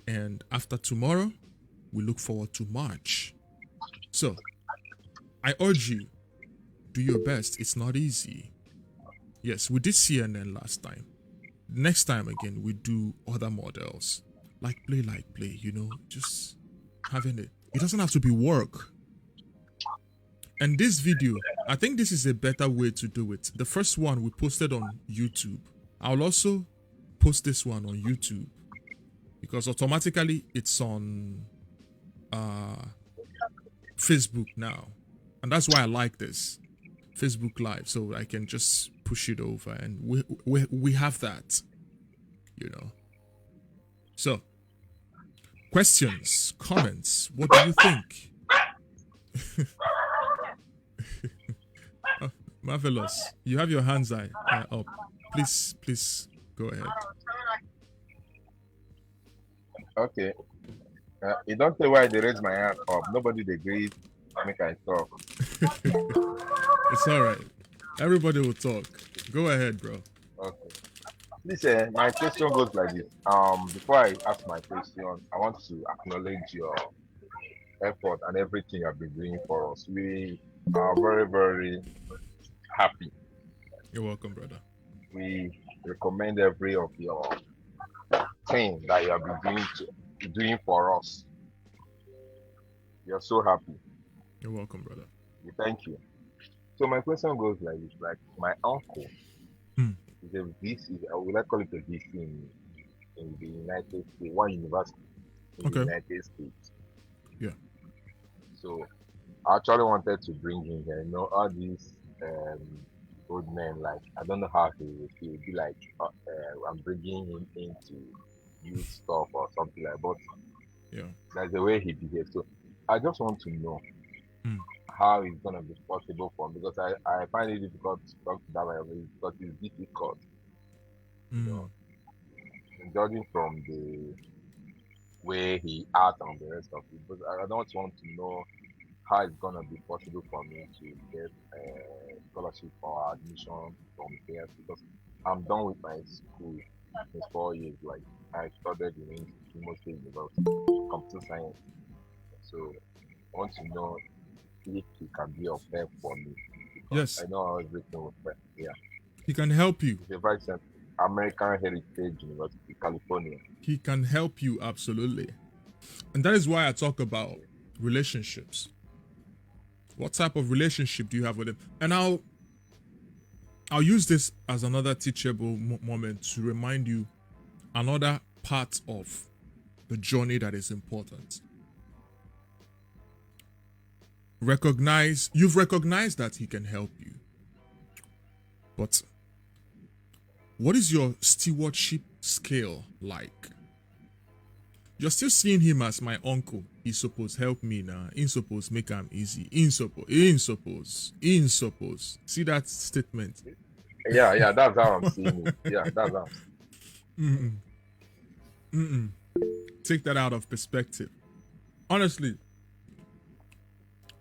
And after tomorrow, we look forward to March. So I urge you, do your best. It's not easy. Yes, we did CNN last time. Next time again, we do other models. Like play, you know, just having it. It doesn't have to be work. And this video, I think this is a better way to do it. The first one we posted on YouTube. I'll also post this one on YouTube because automatically it's on Facebook now. And that's why I like this. Facebook Live, so I can just push it over and we have that, you know. So, questions, comments, what do you think? Marvelous. You have your hands up. Please go ahead. Okay. You don't say why they raise my hand up. Nobody they agree. Make I talk. It's all right. Everybody will talk. Go ahead, bro. Okay. Listen, my question goes like this. Before I ask my question, I want to acknowledge your effort and everything you have been doing for us. We are very, very happy. You're welcome, brother. We recommend every of your thing that you have been doing for us. We are so happy. You're welcome, brother. We thank you. So my question goes like this: like my uncle is a VC. I would like call it a VC in the United States, one university in the United States. Yeah. So I actually wanted to bring him here. You know, all these old men, like I don't know how he will feel. Be like I'm bringing him in to use stuff or something like. But yeah, that's the way he behaves. So I just want to know how it's gonna be possible for him, because I find it difficult to talk to that way because it's difficult. You know, judging from the way he acts and the rest of it. But I don't want to know how it's gonna be possible for me to get a scholarship or admission from here, because I'm done with my school. It's 4 years. Like I studied in mostly university, computer science. So I want to know if he can be of help for me. Yes. I know everything will work. Yeah. He can help you. He's a vice American Heritage University, California. He can help you, absolutely. And that is why I talk about relationships. What type of relationship do you have with him? And I'll use this as another teachable moment to remind you another part of the journey that is important. you've recognized that he can help you. But what is your stewardship scale like? You're still seeing him as my uncle. He's supposed to help me now. He's supposed to make him easy. He's supposed. See that statement? Yeah, that's how I'm seeing it. Yeah, that's how. Take that out of perspective. Honestly,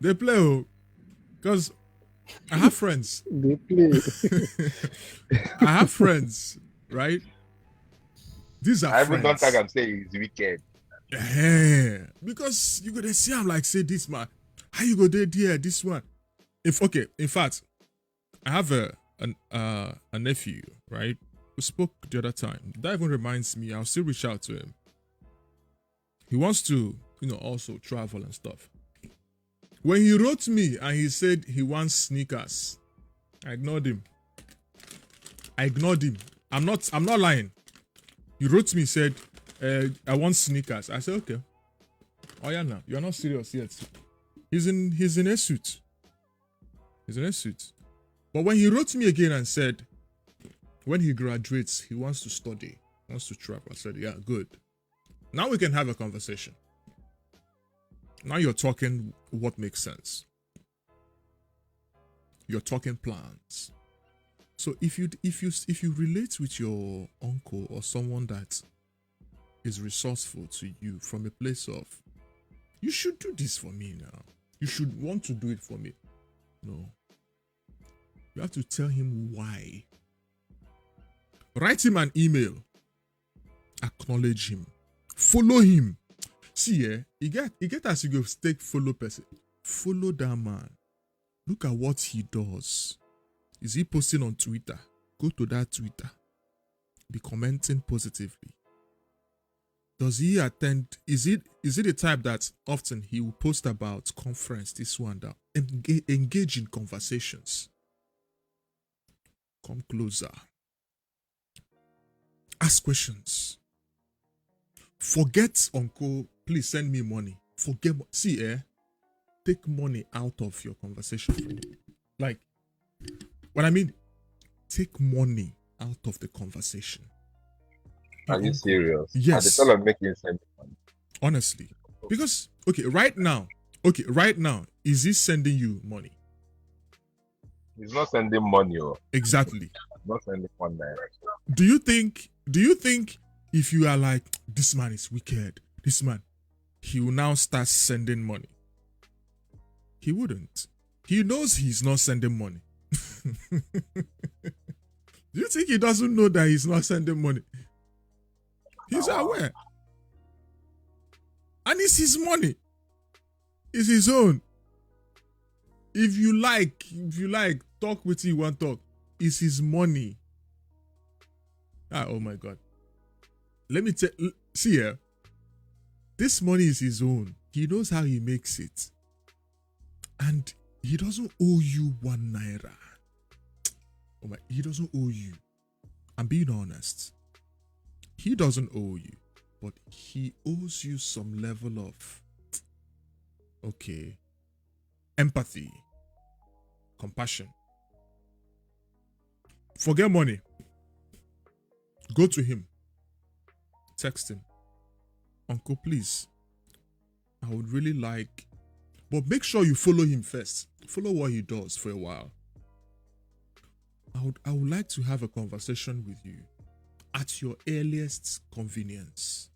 they play because I have friends. They play. I have friends, right? These are I even don't friends. think I'm saying he's wicked. Yeah, because you go to see I'm like, say this man, how you go there, this one. In fact, I have a nephew, right, who spoke the other time. That even reminds me, I'll still reach out to him. He wants to, also travel and stuff. When he wrote me and he said he wants sneakers, I ignored him. I'm not lying. He wrote me, said, I want sneakers. I said, okay. Oh yeah, now you're not serious yet. He's in a suit. But when he wrote me again and said, when he graduates, he wants to study, wants to travel, I said, yeah, good. Now we can have a conversation. Now you're talking what makes sense. You're talking plans. So if you relate with your uncle or someone that is resourceful to you from a place of, you should do this for me now. You should want to do it for me. No. You have to tell him why. Write him an email. Acknowledge him. Follow him. See, you get as you go take follow person. Follow that man. Look at what he does. Is he posting on Twitter? Go to that Twitter. Be commenting positively. Does he attend? Is it the type that often he will post about conference, this one, that engage in conversations? Come closer. Ask questions. Forget uncle, please send me money. Take money out of your conversation. Like, what I mean, take money out of the conversation. Are you serious? Yes. Are they tell him making sense? Honestly. Because, right now, is he sending you money? He's not sending money. Exactly. He's not sending money. Do you think if you are like, this man is wicked, this man, he will now start sending money? He wouldn't. He knows he's not sending money. Do you think he doesn't know that he's not sending money? He's aware. And it's his money. It's his own. If you like, talk with you want talk. It's his money. Oh my God. Let me see here. This money is his own. He knows how he makes it. And he doesn't owe you 1 naira. Oh my, he doesn't owe you. I'm being honest. He doesn't owe you, but he owes you some level of, empathy, compassion. Forget money. Go to him. Text him. Uncle, please. I would really like, but make sure you follow him first. Follow what he does for a while. I would like to have a conversation with you at your earliest convenience.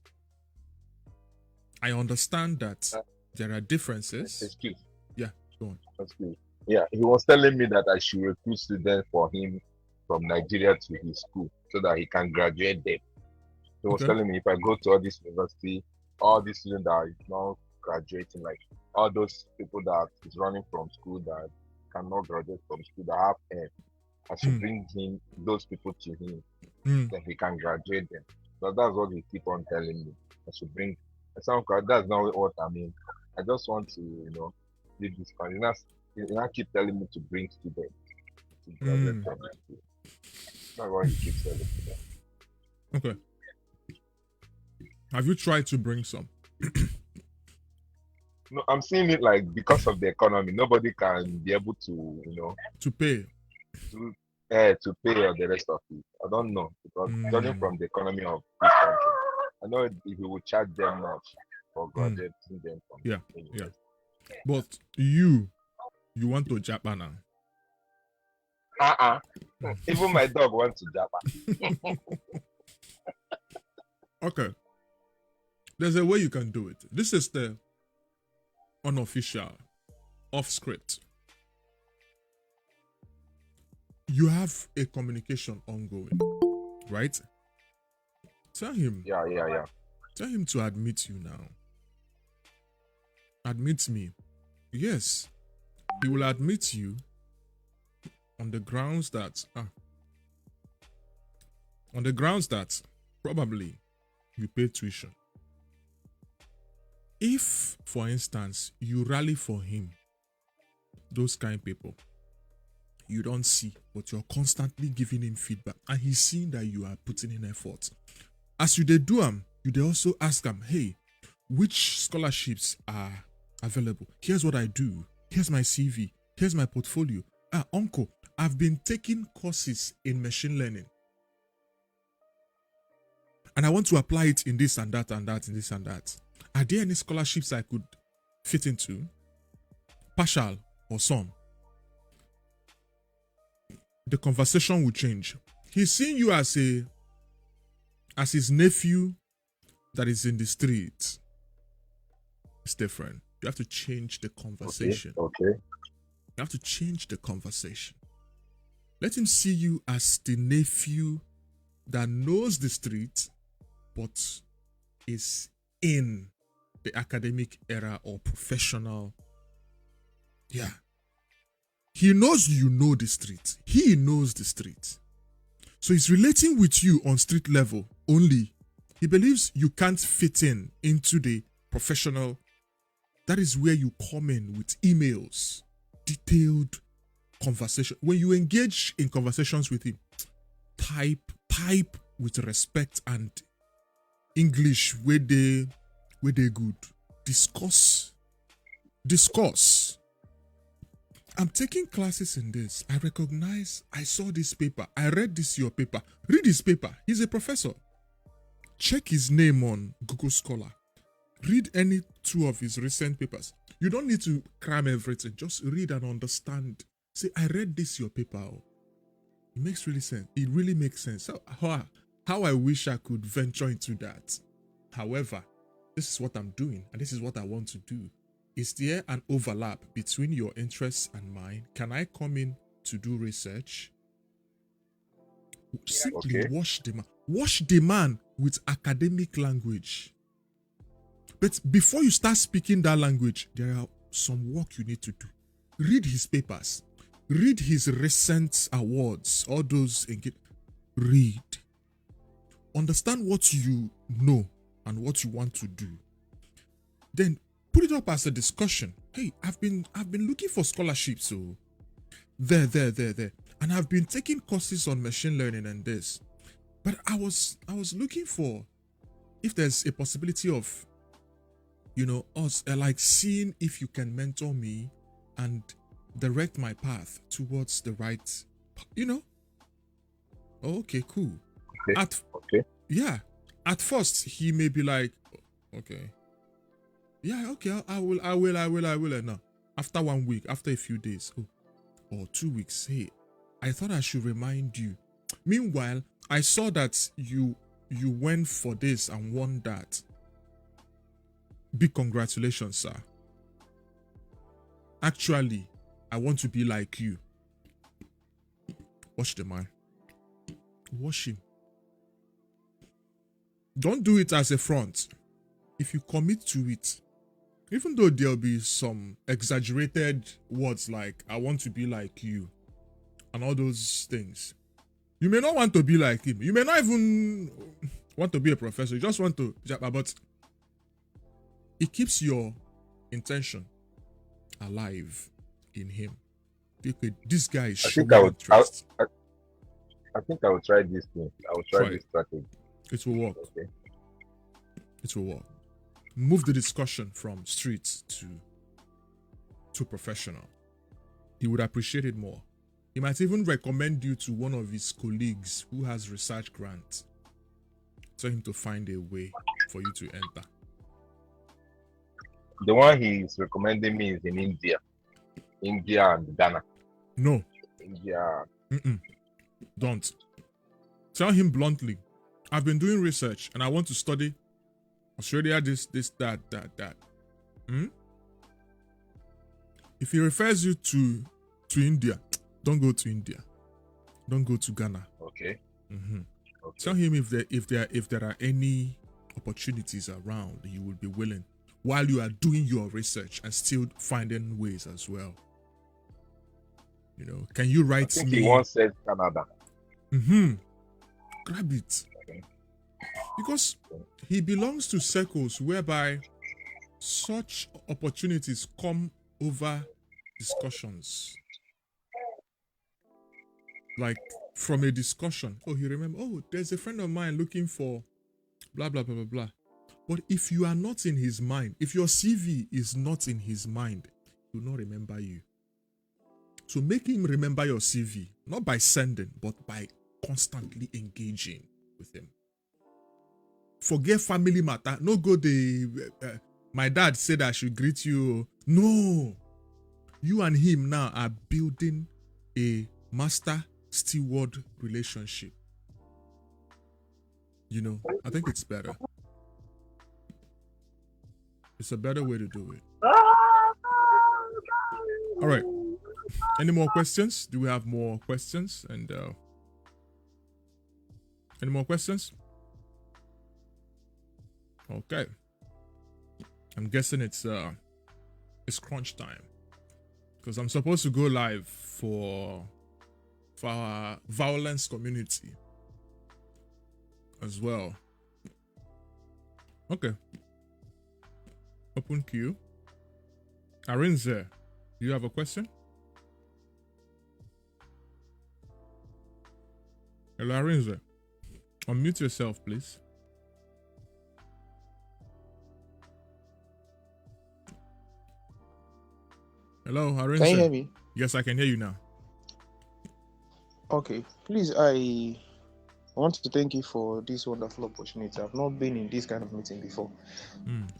I understand that there are differences. Excuse. Yeah, go on. Excuse. Yeah, he was telling me that I should recruit students for him from Nigeria to his school so that he can graduate them. He was telling me if I go to all this university, all these students that are now graduating, like all those people that is running from school that cannot graduate from school that have I should bring him those people to him, then he can graduate them. So that's what he keep on telling me. I should bring. That's not what I mean. I just want to, leave this one. You not keep telling me to bring students to graduate from the school. That's what he keeps telling me. Okay. Have you tried to bring some? No, I'm seeing it like because of the economy, nobody can be able to, to pay. to pay or the rest of it. I don't know because judging from the economy of this country, I know if you would charge them much for graduating them from university. But you want to Japan now. Even my dog wants to Japan. Okay. There's a way you can do it. This is the unofficial, off script. You have a communication ongoing, right? Tell him. Yeah. Tell him to admit you now. Admit me. Yes. He will admit you on the grounds that probably you pay tuition. If, for instance, you rally for him, those kind of people, you don't see, but you're constantly giving him feedback, and he's seeing that you are putting in effort. As you do him, you also ask him, hey, which scholarships are available? Here's what I do. Here's my CV. Here's my portfolio. Uncle, I've been taking courses in machine learning, and I want to apply it in this and that and that and this and that. Are there any scholarships I could fit into? Partial or some? The conversation will change. He's seeing you as his nephew that is in the street. It's different. You have to change the conversation. Okay. You have to change the conversation. Let him see you as the nephew that knows the street, but is in the academic era or professional. Yeah. He knows you know the street. He knows the street. So he's relating with you on street level only. He believes you can't fit into the professional. That is where you come in with emails, detailed conversation. When you engage in conversations with him, type with respect and English where they good. Discuss. I'm taking classes in this. I recognize, I saw this paper. I read this your paper. Read his paper. He's a professor. Check his name on Google Scholar. Read any two of his recent papers. You don't need to cram everything. Just read and understand. Say, I read this your paper. It makes really sense. It really makes sense. So, how I wish I could venture into that. However, this is what I'm doing and this is what I want to do. Is there an overlap between your interests and mine? Can I come in to do research? Simply wash the man with academic language. But before you start speaking that language, there are some work you need to do. Read his papers. Read his recent awards. All those. Read. Understand what you know and what you want to do. Then put it up as a discussion. Hey, I've been looking for scholarships, so there. And I've been taking courses on machine learning and this. But I was looking for if there's a possibility of, us like seeing if you can mentor me and direct my path towards the right, Okay, cool. Okay. Yeah. At first, he may be like, okay. Yeah, okay, I will. Now, after 1 week, after a few days, or 2 weeks, hey, I thought I should remind you. Meanwhile, I saw that you went for this and won that. Big congratulations, sir. Actually, I want to be like you. Wash the man. Wash him. Don't do it as a front. If you commit to it, even though there'll be some exaggerated words like, I want to be like you, and all those things, you may not want to be like him. You may not even want to be a professor. You just want to, but it keeps your intention alive in him. This guy is showing interest. I think I will try this thing. I will try this strategy. It will work. Okay. It will work. Move the discussion from streets to too professional. He would appreciate it more. He might even recommend you to one of his colleagues who has research grants. Tell him to find a way for you to enter. The one he's recommending me is in India and Ghana. No. India. Don't. Tell him bluntly, I've been doing research and I want to study Australia, this, that. If he refers you to India, don't go to India. Don't go to Ghana. Okay. Okay. Okay. Tell him if there are any opportunities around, you will be willing while you are doing your research and still finding ways as well. Can you write I think me? he once said Canada. Grab it. Okay. Because he belongs to circles whereby such opportunities come over discussions. Like from a discussion, there's a friend of mine looking for blah, blah, blah, blah, blah. But if you are not in his mind, if your CV is not in his mind, he will not remember you. So make him remember your CV, not by sending, but by constantly engaging with him. Forget family matter. No go my dad said I should greet you. No. You and him now are building a master steward relationship. I think it's better. It's a better way to do it. All right. Any more questions? Do we have more questions? And any more questions? Okay. I'm guessing it's crunch time because I'm supposed to go live for our violence community as well. Okay. Open queue. Arinze, do you have a question? Hello, Arinze. Unmute yourself, please. Hello, Arinze. Can you hear me? Yes, I can hear you now. Okay. Please, I want to thank you for this wonderful opportunity. I've not been in this kind of meeting before.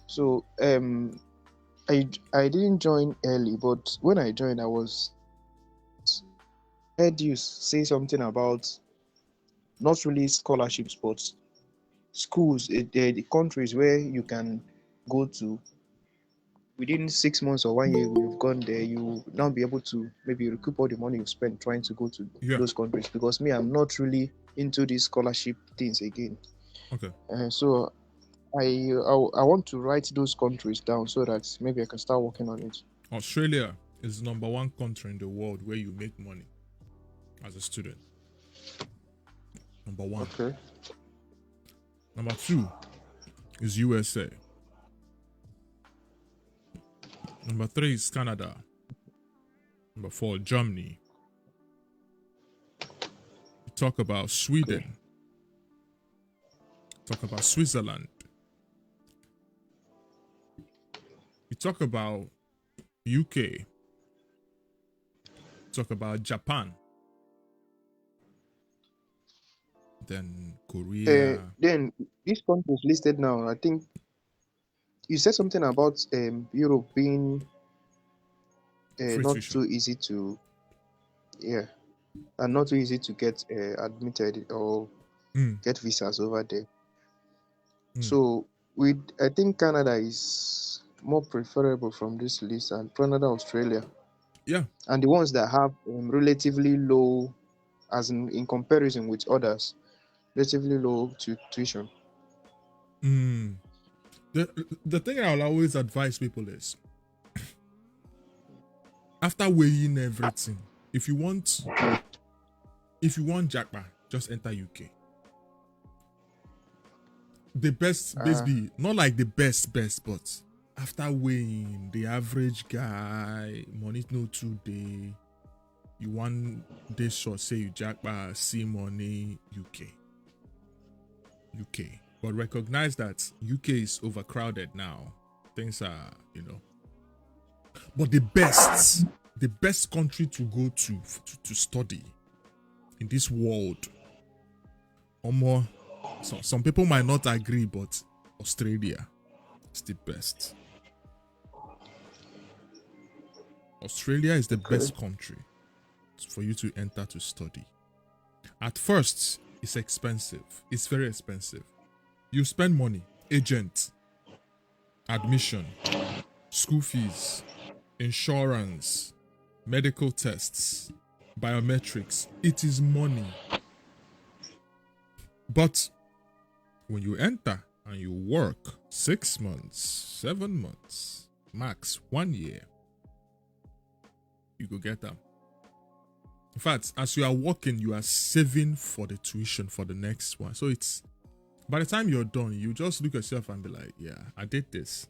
So, I didn't join early, but when I joined, I heard you say something about not really scholarships, but schools, the countries where you can go to within 6 months or 1 year. You've gone there, you will now be able to maybe recoup all the money you've spent trying to go to those countries. Because me, I'm not really into these scholarship things again. Okay. So I want to write those countries down so that maybe I can start working on it. Australia is the #1 country in the world where you make money as a student. #1. Okay. #2 is USA. #3 is Canada. #4, Germany. You talk about Sweden. Okay. Talk about Switzerland. You talk about UK. Talk about Japan. Then Korea. Then these countries listed now, I think you said something about Europe being not tuition. too easy to, and not too easy to get admitted or get visas over there. So I think Canada is more preferable from this list, and Canada, Australia. Yeah. And the ones that have relatively low, as in comparison with others, relatively low tuition. The thing I'll always advise people is, after weighing everything, if you want Jackpot, just enter UK. The best be not like the best, but after weighing the average guy, money no 2 day, you 1 day short, say you Jackpot, see money, UK. But recognize that UK is overcrowded now. Things are, But the best country to go to study in this world, or more, some people might not agree, but Australia is the best. Australia is the best country for you to enter to study. At first, it's expensive. It's very expensive. You spend money, agent, admission, school fees, insurance, medical tests, biometrics. It is money. But when you enter and you work 6 months, 7 months, max 1 year, you go get them. In fact, as you are working, you are saving for the tuition for the next one. So it's, by the time you're done, you just look at yourself and be like, yeah, I did this.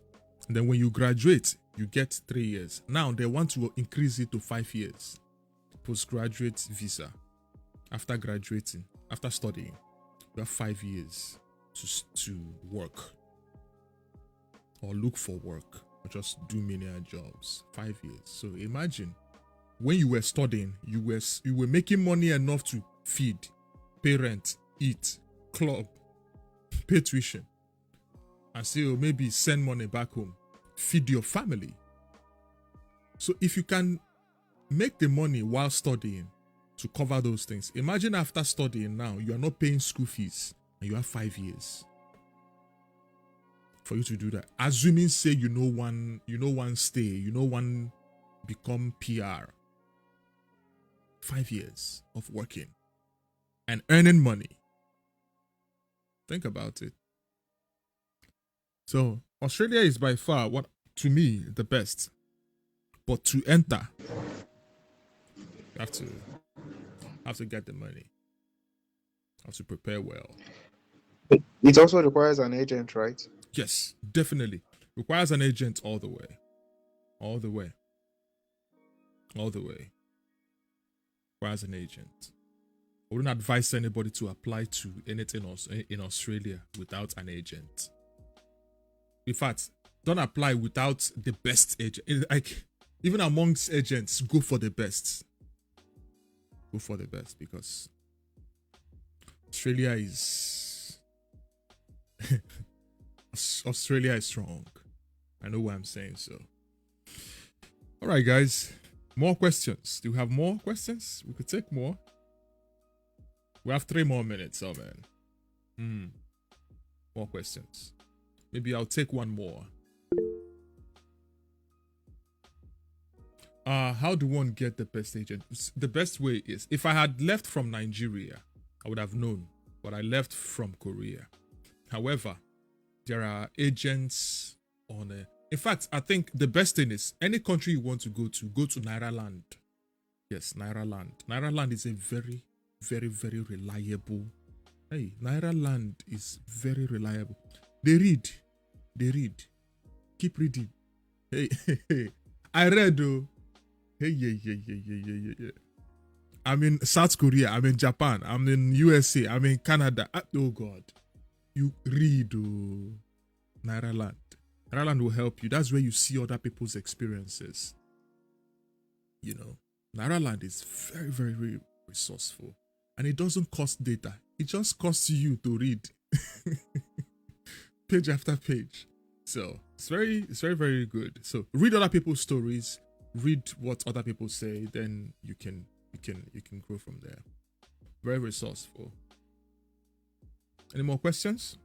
And then when you graduate, you get 3 years. Now they want to increase it to 5 years. Postgraduate visa. After graduating, after studying, you have 5 years to work or look for work or just do menial jobs. 5 years. So imagine, when you were studying, you were making money enough to feed, pay rent, eat, club, pay tuition, and still maybe send money back home, feed your family. So if you can make the money while studying to cover those things, imagine after studying now, you are not paying school fees and you have 5 years for you to do that. Assuming, say, you know one stay, you know one become PR. 5 years of working and earning money. Think about it. So Australia is by far, what to me, the best. But to enter, you have to get the money. Have to prepare well. It also requires an agent, right? Yes, definitely. Requires an agent all the way. All the way. All the way. Requires an agent. I wouldn't advise anybody to apply to anything else in Australia without an agent. In fact, don't apply without the best agent. Like, even amongst agents, go for the best. Go for the best, because Australia is Australia is strong. I know what I'm saying. So, all right, guys. More questions. Do you have more questions? We could take more. We have 3 more minutes. Oh, man. More questions. Maybe I'll take one more. How do one get the best agent? The best way is, if I had left from Nigeria, I would have known, but I left from Korea. However, there are agents on in fact, I think the best thing is, any country you want to go to Nairaland. Yes, Nairaland. Nairaland is a very, very, very reliable. Hey, Nairaland is very reliable. They read. Keep reading. Hey, I read though. Hey, yeah. I'm in South Korea. I'm in Japan. I'm in USA. I'm in Canada. Oh God, you read. Nairaland. Nairaland will help you. That's where you see other people's experiences. You know, Nairaland is very, very, very resourceful, and it doesn't cost data. It just costs you to read page after page. So it's very, very good. So read other people's stories, read what other people say, then you can grow from there. Very resourceful. Any more questions?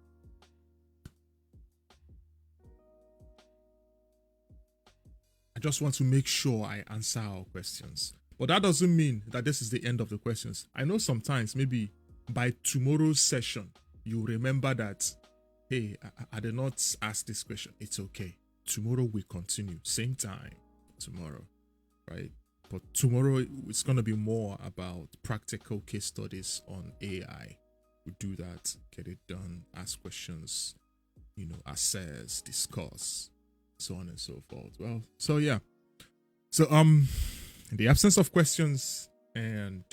I just want to make sure I answer our questions. But that doesn't mean that this is the end of the questions. I know sometimes maybe by tomorrow's session, you remember that, hey, I did not ask this question. It's okay. Tomorrow we continue. Same time tomorrow, right? But tomorrow it's going to be more about practical case studies on AI. We do that, get it done, ask questions, assess, discuss, so on and so forth. Well, so yeah. So in the absence of questions and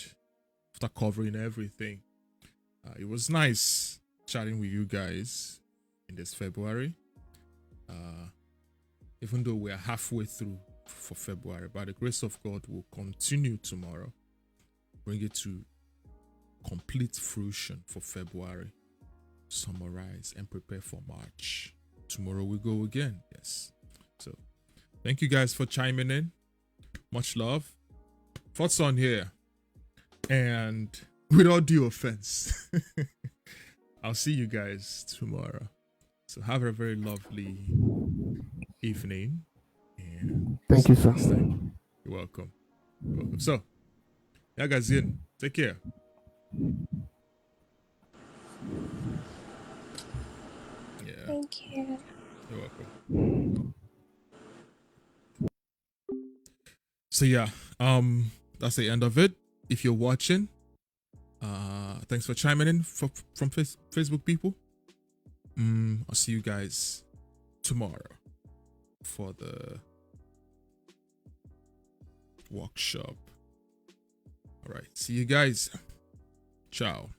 after covering everything, it was nice chatting with you guys in this February. Even though we're halfway through for February. By the grace of God, we'll continue tomorrow. Bring it to complete fruition for February. Summarize and prepare for March. Tomorrow we go again. Yes. So thank you guys for chiming in. Much love. Thoughts on here. And with all due offense, I'll see you guys tomorrow. So have a very lovely evening. And Thank you, sir. next time. You're welcome. You're welcome. So, yeah, guys, take care. Yeah. Thank you. You're welcome. So yeah, that's the end of it. If you're watching, thanks for chiming in from Facebook people. I'll see you guys tomorrow for the workshop. All right, see you guys. Ciao.